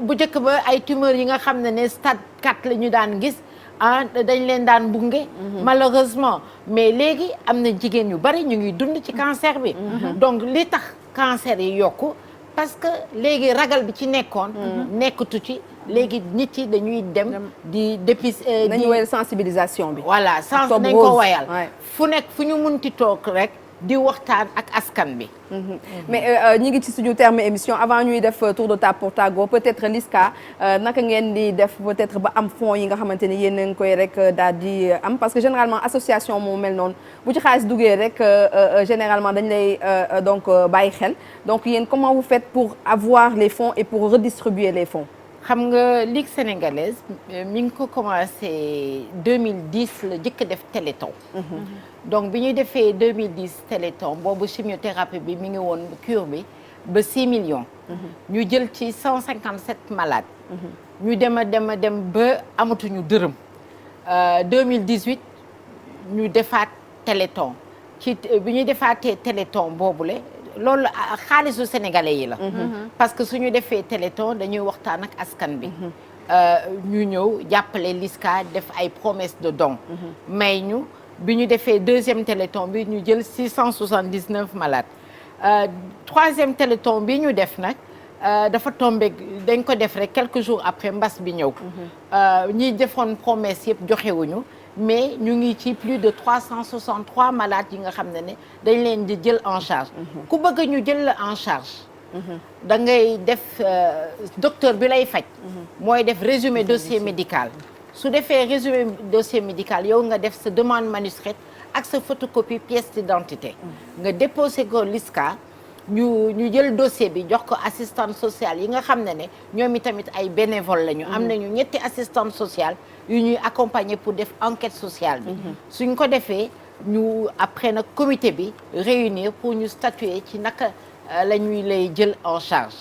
bu njëkk ba ay tumeurs yi nga xam ne stade 4 la ñu daan gis dañ leen daan bunge malheureusement mais léegi am na jigéen yu bari ñu ngi dund ci cancer bi donc li tax cancer yi yokku parce que léegi ragal bi ci nekkoon nekkatu ci léegi nit yi dañuy dem di dépister nañu wayal sensibilisation bi voilà nañ ko wayal fu nekk fu ñu munti toog rek di waxtaan ak askan bi mais ñi ngi ci suñu terme émission avant ñuy def tour de table pour tàggoo peut-être Liska naka ngeen di def peut-être ba am fonds yi nga xamante ni yéen a ngi koy rek daal di am parce que généralement association moo mel noonu bu ci xaalis duggee rek généralement dañ lay donc bàyyi xel donc yéen comment vous faites pour avoir les fonds et pour redistribuer les fonds xam nga Ligue sénégalaise mi ngi ko commencé 2010 la jëkk def téléthon donc bi ñuy defee 2010 téléthon boobu chimiothérapie bi mi ngi woon cure bi ba 6 millions ñu jël ci 157 malades ñu dem ba amatuñu dërëm 2018 ñu defaat téléthon ci bi ñuy defaatee téléthon boobule loolu xaalisu sénégalais yi la parce que suñu defee téléthon dañuy waxtaan ak askan bi ñu ñëw jàppale Liska def ay promesse de don may ñu bi ñu defee deuxième téléthon bi ñu jël 679 malades troisième téléthon bi ñu def nag dafa tombé dañ ko def rek quelques jours après mbas bi ñëw. ñi defoon promesse yëpp joxewuñu mais ñu ngi ci plus de 363 malades yi nga xam ne dañ leen di jël en charge. ku bëgg ñu jël la en charge. da ngay def docteur bi lay faj. mooy def résumé dossier médical. su defee résumé dossier médical yow nga def sa demande manuscrite ak sa photocopie pièce d'identité. nga déposé ko LISCA. ñu jël dossier bi jox ko assistante sociale yi nga xam ne ñoom itamit ay bénévole lañu. am nañu ñetti assistante sociale yu ñuy accompagner pour def enquête sociale bi. suñ ko defee ñu après nag comité bi réunir pour ñu statuer ci naka la ñuy lay jël en charge.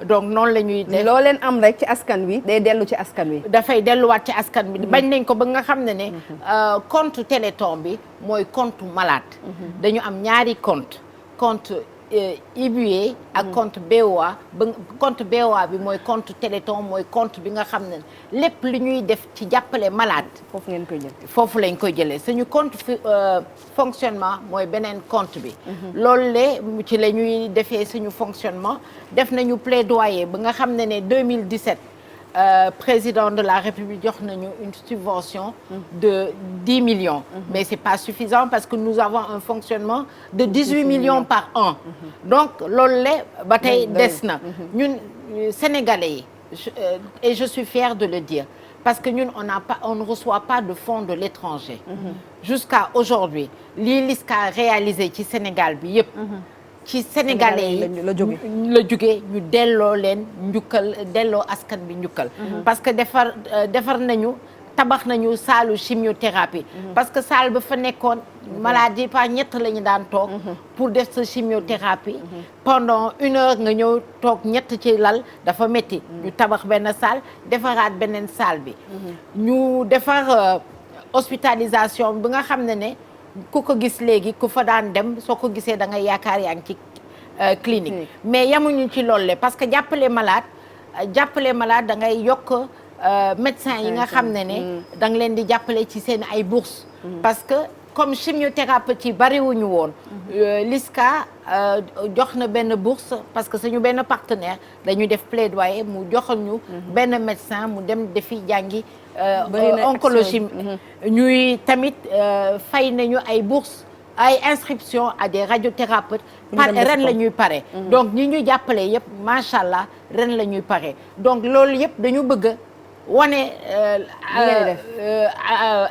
donc noonu la ñuy def loo leen am rek ci askan wi day dellu ci askan wi. dafay delluwaat ci askan wi. bañ nañ ko ba nga xam ne compte Téléthon bi mooy compte malade. dañu am ñaari compte IBUE ak compte BOA ba compte BOA bi mooy compte Téléthon mooy compte bi nga xam ne lépp li ñuy def ci jàppale malade. foofu ngeen koy jël. foofu lañ koy jëlee suñu compte fonctionnement mooy beneen compte bi. loolu le ci la ñuy defee suñu fonctionnement def nañu plaidoyer ba nga xam ne 2017 président de la République jox nañu une subvention de 10 millions. Mais c'est pas suffisant parce que nous avons un fonctionnement de 18 millions par an. Donc loolu le ba tey des na ñun Sénégalais yi et je suis fière de le dire parce que ñun on ne reçoit pas de fonds de l'étranger. Jusqu'à aujourd'hui lii LISCA réalisé ci Sénégal bi yëpp. ci Sénégalais yi la jóge ñu delloo leen njukkal delloo askan bi njukkal. parce que defar nañu tabax nañu saalu chimiothérapie. parce que salle ba fa nekkoon maladie par ñett la ñu daan toog. pour def sa chimiothérapie. pendant 1 heure nga ñëw toog ñett ci lal dafa métti. ñu tabax benn salle defaraat beneen salle bi. ñu defar hospitalisation bi nga xam ne ku ko gis léegi ku fa daan dem soo ko gisee da ngay yaakaar yaa ngi ci clinique. mais yamuñu ci loolu parce que jàppale malade da ngay yokk médecin yi nga xam ne da nga leen di jàppale ci seen ay bourses. parce que comme chimiothérapeute yi bariwuñu woon. LISCA jox na benn bourse parce que suñu benn partenaire dañu def plaidoyer mu joxal ñu benn médecin mu dem defi jàngi. oncologie ñuy tamit fay nañu ay bourses ay inscription à des radiothérapeutes ren la ñuy pare donc ñi ñu jàppale yëpp macha allah ren la ñuy pare donc loolu yëpp dañu bëgg wane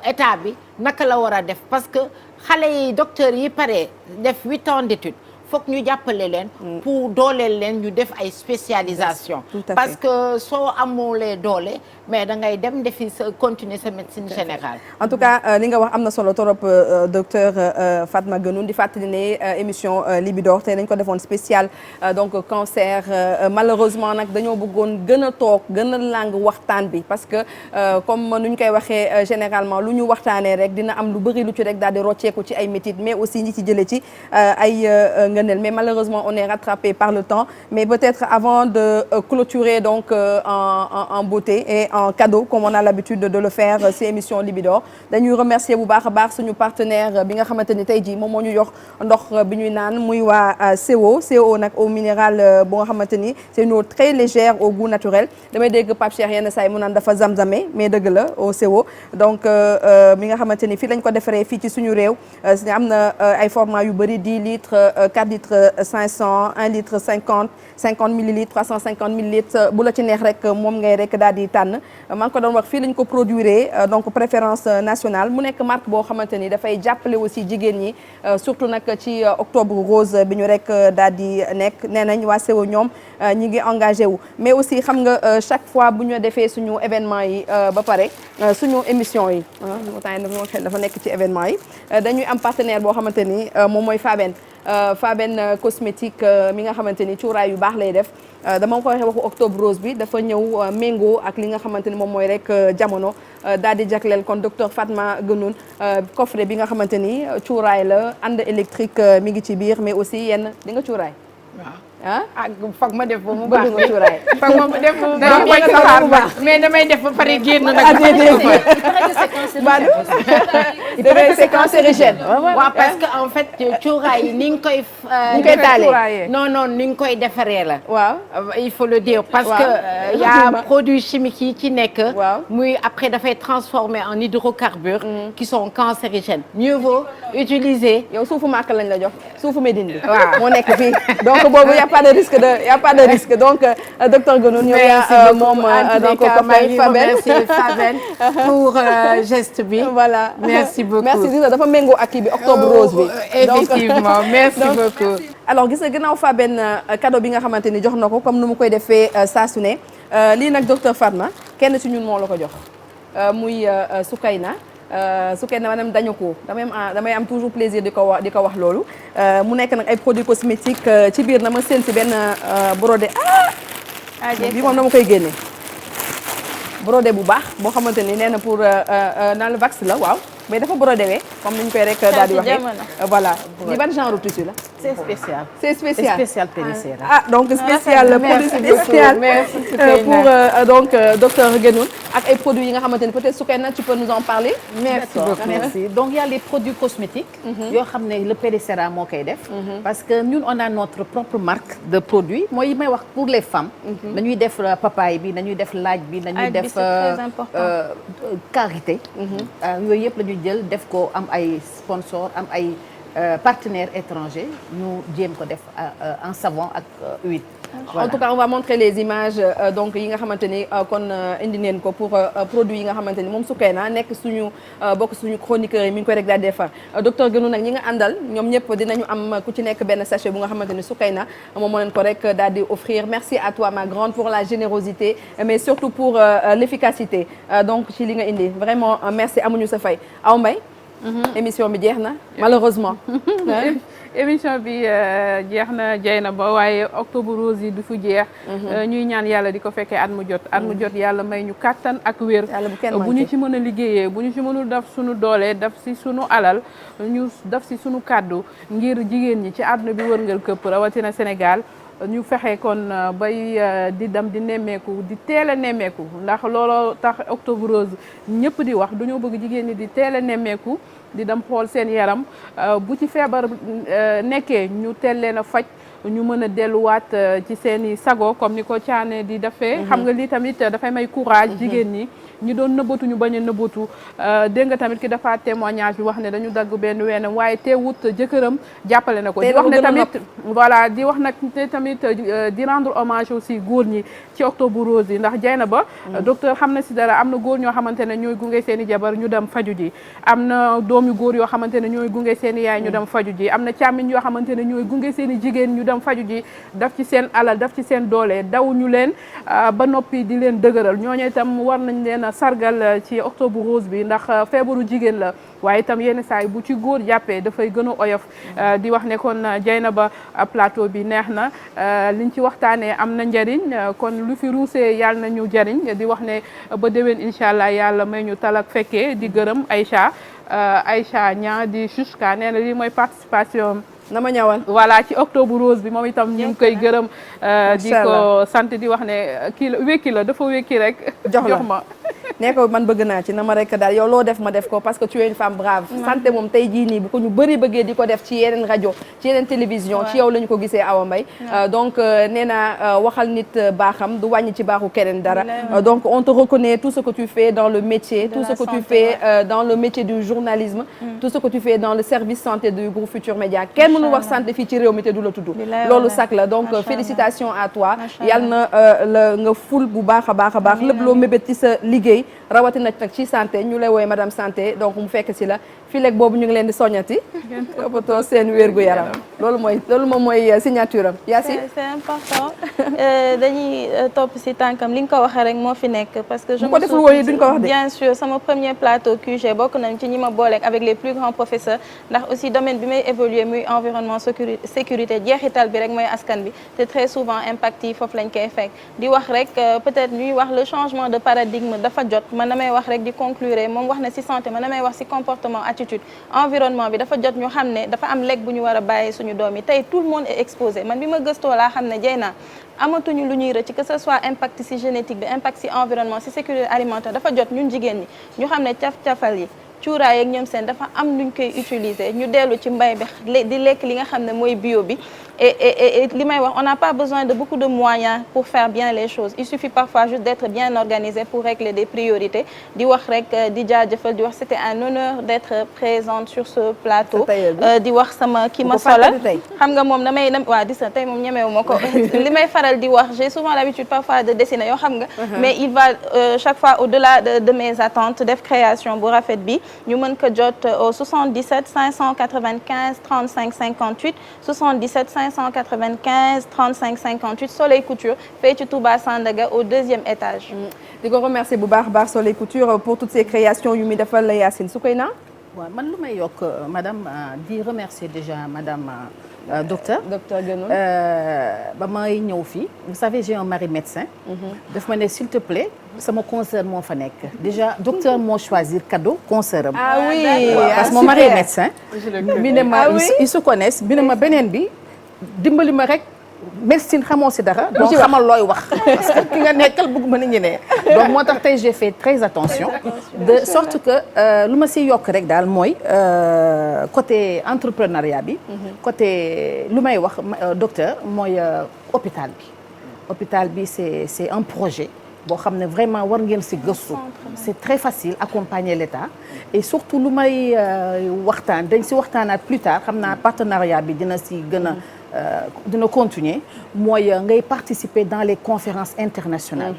état bi naka la war a def parce que xale yi docteurs yi pare def 8 ans d'études foog ñu jàppale leen pour dooleel leen ñu def ay spécialisation parce que soo amulee doole mais da ngay dem defi sa continuer sa médecine générale. en tout cas li nga wax am na solo trop docteur Fatma Guenoune di fàttali ne émission Libidor tey dañ ko defoon spécial donc cancer malheureusement nag dañoo bëggoon gën a toog gën a lang waxtaan bi parce que comme nu ñu koy waxee généralement lu ñu waxtaanee rek dina am lu bëri lu ci rek daal di rocceeku ci ay métit mais aussi ñi ci jëlee ci ay mais malheureusement on est rattrapé par le temps mais peut-être avant de clôturer donc en beauté et en cadeau comme on a l'habitude de le faire ci émission Libidor dañuy remercier bu baax a baax suñu partenaire bi nga xamante ni tey jii moom moo ñu jox ndox bi ñuy naan muy waa CO nag eau minérale bu nga xamante ni c'est une eau très légère au goût naturel damay dégg Pape Cheikh yenn saa yi mu naan dafa zamzame mais dëgg la au CO donc mi nga xamante ni fii lañ ko defaree fii ci suñu réew am na ay format yu bëri 10 litres 4 litres 500 1 litre 50 millilitres 350 millilitres bu la ci neex rek moom ngay rek daal di tànn maa ngi ko doon wax fii lañ ko produire donc préférence nationale mu nekk marque boo xamante ni dafay jàppale aussi jigéen ñi surtout nag ci octobre rose bi ñu rek daal di nekk nee nañ waa CO ñoom ñi ngi engagé wu mais aussi xam nga chaque fois bu ñu defee suñu événement yi ba pare suñu émission yi temps dafa nekk ci événement yi dañuy am partenaire boo xamante ni moom mooy Faben cosmétique mi nga xamante ni cuuraay yu baax lay def dama ko waxee waxu octobre rose bi dafa ñëw méngoo ak li nga xamante ni moom mooy rek jamono daal di jagleel kon docteur Fatma Guenoune coffret bi nga xamante ni cuuraay la ànd électrique mi ngi ci biir mais aussi yenn di nga cuuraay. waaw foog ma def ba mu bëgg nga cuuraay. foog ma def ba mu baax mais damay def ba pare génn nag. c'est cancérigène. waaw parce que en fait cuuraay yi ni nga koy. ni nga koy taalee non ni nga koy defaree la. waaw il faut le dire parce que y a produits chimiques yi ci nekk. muy après dafay transformer en hydrocarbures. qui sont cancérigènes. mieux vaut utiliser. yow suufu màkk lañ la jox suufu Médine bi. waaw moo nekk fii donc boobu y a pas de risque donc docteur Guenoune ñoo yaa moom donc copain Fabel pour geste bi. voilà merci beaucoup merci gis nga dafa méngoo ak kii bi octobre rose bi. effectivement merci beaucoup. alors gis nga gannaaw Fabel cadeau bi nga xamante ni jox na ko comme nu mu koy defee saa su ne lii nag docteur Fatma kenn ci ñun moo la ko jox muy Soukayna madame dañu ko damay am toujours plaisir di ko wax loolu mu nekk nag ay produits cosmétiques ci biir na ma seen si benn brodé bi moom dama koy génne brodé bu baax boo xamante ni nee na pour dans le wax la waaw mais dafa brodé wee comme ni ñu koy rek daal di waxee voilà di ban genre tissu la c'est spécial. C'est spécial. Spécial Pénicéra. Ah, donc spécial, produit spécial. Merci pour donc docteur Guenoune ak ay produits yi nga xamante ni peut-être Soukayna tu peux nous en parler. Merci beaucoup. Merci. Donc il y a les produits cosmétiques. yoo xam ne le Pénicéra moo koy def. parce que ñun on a notre propre marque de produits mooy yi may wax pour les femmes. dañuy def papaye bi dañuy def laaj bi. dañuy def karité. yooyu yëpp la ñuy jël def ko am ay sponsor am ay. Partenaires étrangers ñu jéem ko def en savon ak huile. Voilà. En tout cas on va montrer les images donc yi nga xamante ni kon indi neen ko pour produits yi nga xamante ni moom Soukayna nekk suñu bokk suñu chroniqueur yi mi ngi koy rek daal di defar docteur Guenoune nag ñi nga àndal ñoom ñëpp dinañu am ku ci nekk benn sachet bu nga xamante ni Soukayna moom moo leen ko rek daal di offrir merci à toi ma grande pour la générosité mais surtout pour l'efficacité donc ci li nga indi vraiment merci amuñu sa fay Awa Mbaye émission bi jeex na malheureusement. émission bi jeex na jey na ba waaye octobre rose yi du fu jeex. ñuy ñaan yàlla di ko fekkee at mu jot. at mu jot yàlla may ñu kàttan ak wér. bu ñu ci mën a liggéeyee bu ñu ci mënul def suñu doole def si suñu alal ñu def si suñu kàddu ngir jigéen ñi ci àdduna bi wërngal këpp rawatina Sénégal. ñu fexe kon bay di dem di nemmeeku di teel a nemmeeku ndax looloo tax octobre rose ñëpp di wax dañoo bëgg jigéen ñi di teel a nemmeeku di dem xool seen yaram bu ci feebar nekkee ñu teel leen a faj ñu mën a delluwaat ci seen i sago comme ni ko Thiané di defee. xam nga lii tamit dafay may courage jigéen ñi. ñi doon nëbbatu ñu bañ a nëbbatu dégg nga tamit ki dafa témoignage bi wax ne dañu dagg benn weenam waaye teewut jëkkëram jàppale na ko di wax ne tamit voilà di wax nag ne tamit di rendre hommage aussi góor ñi ci octobre rose yi ndax jay na ba docteur xam na si dara am na góor ñoo xamante ne ñooy gunge seen i jabar ñu dem faju ji am na doom yu góor yoo xamante ne ñooy gunge seen i yaay ñu dem faju ji am na càmmiñ yoo xamante ne ñooy gunge seen i jigéen ñu dem faju ji daf ci seen alal daf ci seen doole daw ñu leen ba noppi di leen dëgëral ñooñu itam war nañ leen sargal ci octobre rose bi ndax feebaru jigéen la waaye itam yenn saa yi bu ci góor jàppee dafay gën a oyof di wax ne kon Dieynaba plateau bi neex na liñ ci waxtaanee am na njariñ kon lu fi ruusee yàlla na ñu jariñ di wax ne ba déwén incha allah yàlla may ñu talak fekkee di gërëm Aïcha ñaa di Chouchka nee na lii mooy participation na ma ñawal voilà ci octobre rose bi moom itam ñu ngi koy gërëm di ko sant di wax ne kii la wékki la dafa wékki rek jox ma nee ko man bëgg naa ci na ma rek daal yow loo def ma def ko parce que tu es une femme brave santé moom tey jii nii bu ko ñu bëri bëggee di ko def ci yeneen rajo ci yeneen télévision ci yow la ñu ko gisee Awa Mbaye donc nee naa waxal nit baaxam du wàññi ci baaxu keneen dara donc on te reconnaît tout ce que tu fais dans le métier tout ce que tu fais dans le métier du journalisme tout ce que tu fais dans le service santé du groupe Futur Média kenn mënu wax santé fii ci réew mi te du la tudd loolu sax la donc félicitations à toi yal na la nga ful bu baax a baax a baax lépp loo mébét ci sa liggéey rawatina nag ci santé ñu lay woowee madame santé donc mu fekk si la fii léegi boobu ñu ngi leen di soññati toppatoo seen wérgu yaram loolu moom mooy signature am Yacine c'est important dañuy topp si tànkam li nga ko waxee rek moo fi nekk parce que je bu ko deful woon duñ ko wax de bien sûr sama premier plateau QG bokk nañ ci ñi ma booleeg avec les plus grands professeurs ndax aussi domaine bi may évoluer muy environnement sécurité jeexital bi rek mooy askan bi te très souvent impact yi foofu lañ koy fekk di wax rek peut-être ñuy wax le changement de paradigme dafa jot man damay wax rek di conclure moom wax na si santé man damay wax si comportement attitude environnement bi dafa jot ñu xam ne dafa am lekk bu ñu war a bàyyi suñu doom yi tey tout le monde est exposé man bi ma gëstoo laa xam ne Dieyna amatuñu lu ñuy rëcc que ce soit impact ci génétique bi impact ci environnement ci sécurité alimentaire dafa jot ñun jigéen ñi ñu xam ne caf-cafal yi cuuraay ak ñoom seen dafa am luñ koy utiliser ñu dellu ci mbay bi di lekk li nga xam ne mooy bio bi et li may wax on n'a pas besoin de beaucoup de moyens pour faire bien les choses il suffit parfois juste d'être bien organisé pour régler des priorités di wax rek di jaajëfal di wax c'était un honneur d'être présente sur ce plateau di wax sama ki ma solal xam nga moom damay waaw di sa tey moom ñemewu ma ko li may faral di wax j'ai souvent l'habitude parfois de dessiner yoo xam nga mais il va chaque fois au-delà de mes attentes def création bu rafet bi ñu mën ko jot au 77 595 35 58 77 595 35 58 Soleil Couture fee ci Touba Sandaga au 2e étage. di ko remercier bu baax baax Soleil Couture pour toutes ces créations yu muy defal Yacine Soukeyna. waaw man lu may yokk madame di remercier déjà madame docteur Guenoune. ba may ñëw fii vous savez j'ai un mari médecin. daf ma ne s'il te plaît sama concert moo fa nekk déjà docteur moo choisir cadeau concert am. ah oui parce que mon mari est médecin. mi ne ma ils se connaissent bi ne ma beneen bi. dimbali ma rek médecine xamoo si dara donc xamal looy wax parce que ki nga nekkal bëgg ma nit ñi ne donc moo tax tey j'ai fait très attention de sorte que lu ma si yokk rek daal mooy côté entrepreneuriat bi côté lu may wax docteur mooy hôpital bi c'est un projet boo xam ne vraiment war ngeen si gëstu c'est très facile accompagner l'État et surtout lu may waxtaan dañ si waxtaanaat plus tard xam naa partenariat bi dina si gën a dina continuer mooy ngay participer dans les conférences internationales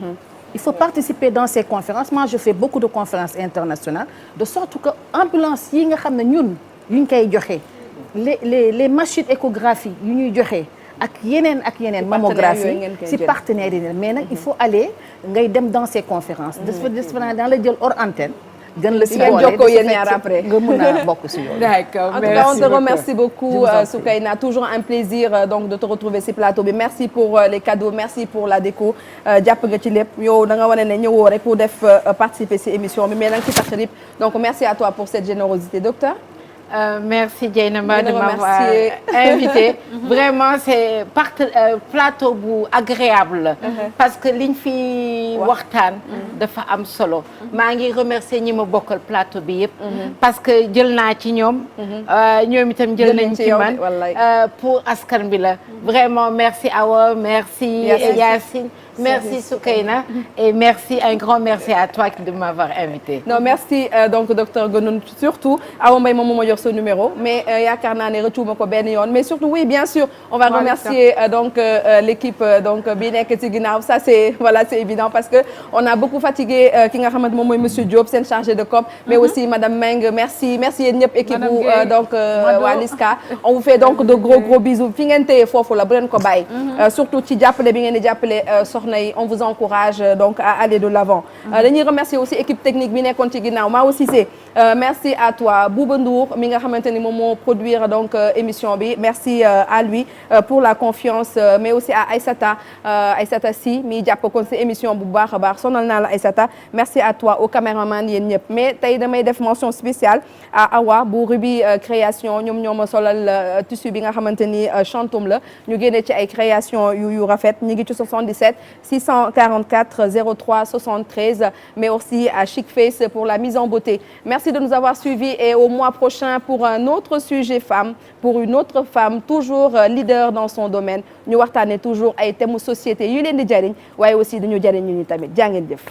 il faut participer dans ces conférences moi je fais beaucoup de conférences internationales de sorte que ambulance yi nga xam ne ñun yu ñu koy joxe les machines échographie yu ñuy joxe ak yeneen mammographie si partenaires yi mais nag il faut aller ngay dem dans ces conférences dafa dans la jël hors antenne gën la si boole yéen ñaar après nga mën a bokk si yoon. D'accord. En tout cas, on te remercie beaucoup Soukeyna. Toujours un plaisir donc de te retrouver si plateau bi. Merci pour les cadeaux, merci pour la déco. jàpp nga ci lépp yow da nga wane ne ñëwoo rek pour def participer si émission bi mais nag ci taxrib donc merci à toi pour cette générosité docteur. Merci Dieynaba de m'avoir invité. Vraiment c'est plateau bu agréable. parce que liñ fi waxtaan dafa am solo. maa ngi remercier ñi ma bokkal plateau bi yëpp. parce que jël naa ci ñoom. ñoom itam jël nañ ci man pour askan bi la. vraiment merci Awa merci Yacine. Merci Soukeyna et merci un grand merci à toi de m'avoir invité. Non merci donc docteur Guenoune surtout Awa Mbaye moom moo ma jox sa numéro mais yaakaar naa ne rëccu ma ko benn yoon mais surtout oui bien sûr on va remercier donc l'équipe donc bi nekk ci ginnaaw ça c'est voilà c'est évident parce que on a beaucoup fatigué ki nga xamante moom mooy monsieur Diop seen chargé de com mais aussi madame Meng merci yéen ñëpp équipe bu donc waa Liska on vous fait donc de gros bisous fi ngeen téye foofu la bu leen ko bàyyi surtout ci jàppale bi ngeen di jàppale on vous encourage donc à aller de l'avant dañuy remercier aussi équipe technique bi nekkoon ci ginnaaw maa aussi c'est merci à toi Bouba Ndour mi nga xamante ni moom moo produire donc émission bi merci à lui pour la confiance mais aussi à Aïssata Sy mi jàpp kon ci émission bu baax a baax sonal naa la Aïssata merci à toi au caméraman yéen ñëpp mais tey damay def mention spéciale à Awa bu Ruby création ñoom ma solal tissu bi nga xamante ni chantum la ñu génne ci ay création yu rafet ñi ngi ci 77 644 03 73 mais aussi à Chic Face pour la mise en beauté. Merci de nous avoir suivis et au mois prochain pour un autre sujet femme, pour une autre femme toujours leader dans son domaine. ñu waxtaanee toujours ay thèmes société yu leen di jariñ waaye aussi dañu jariñ ñu tamit jaa ngeen jëf.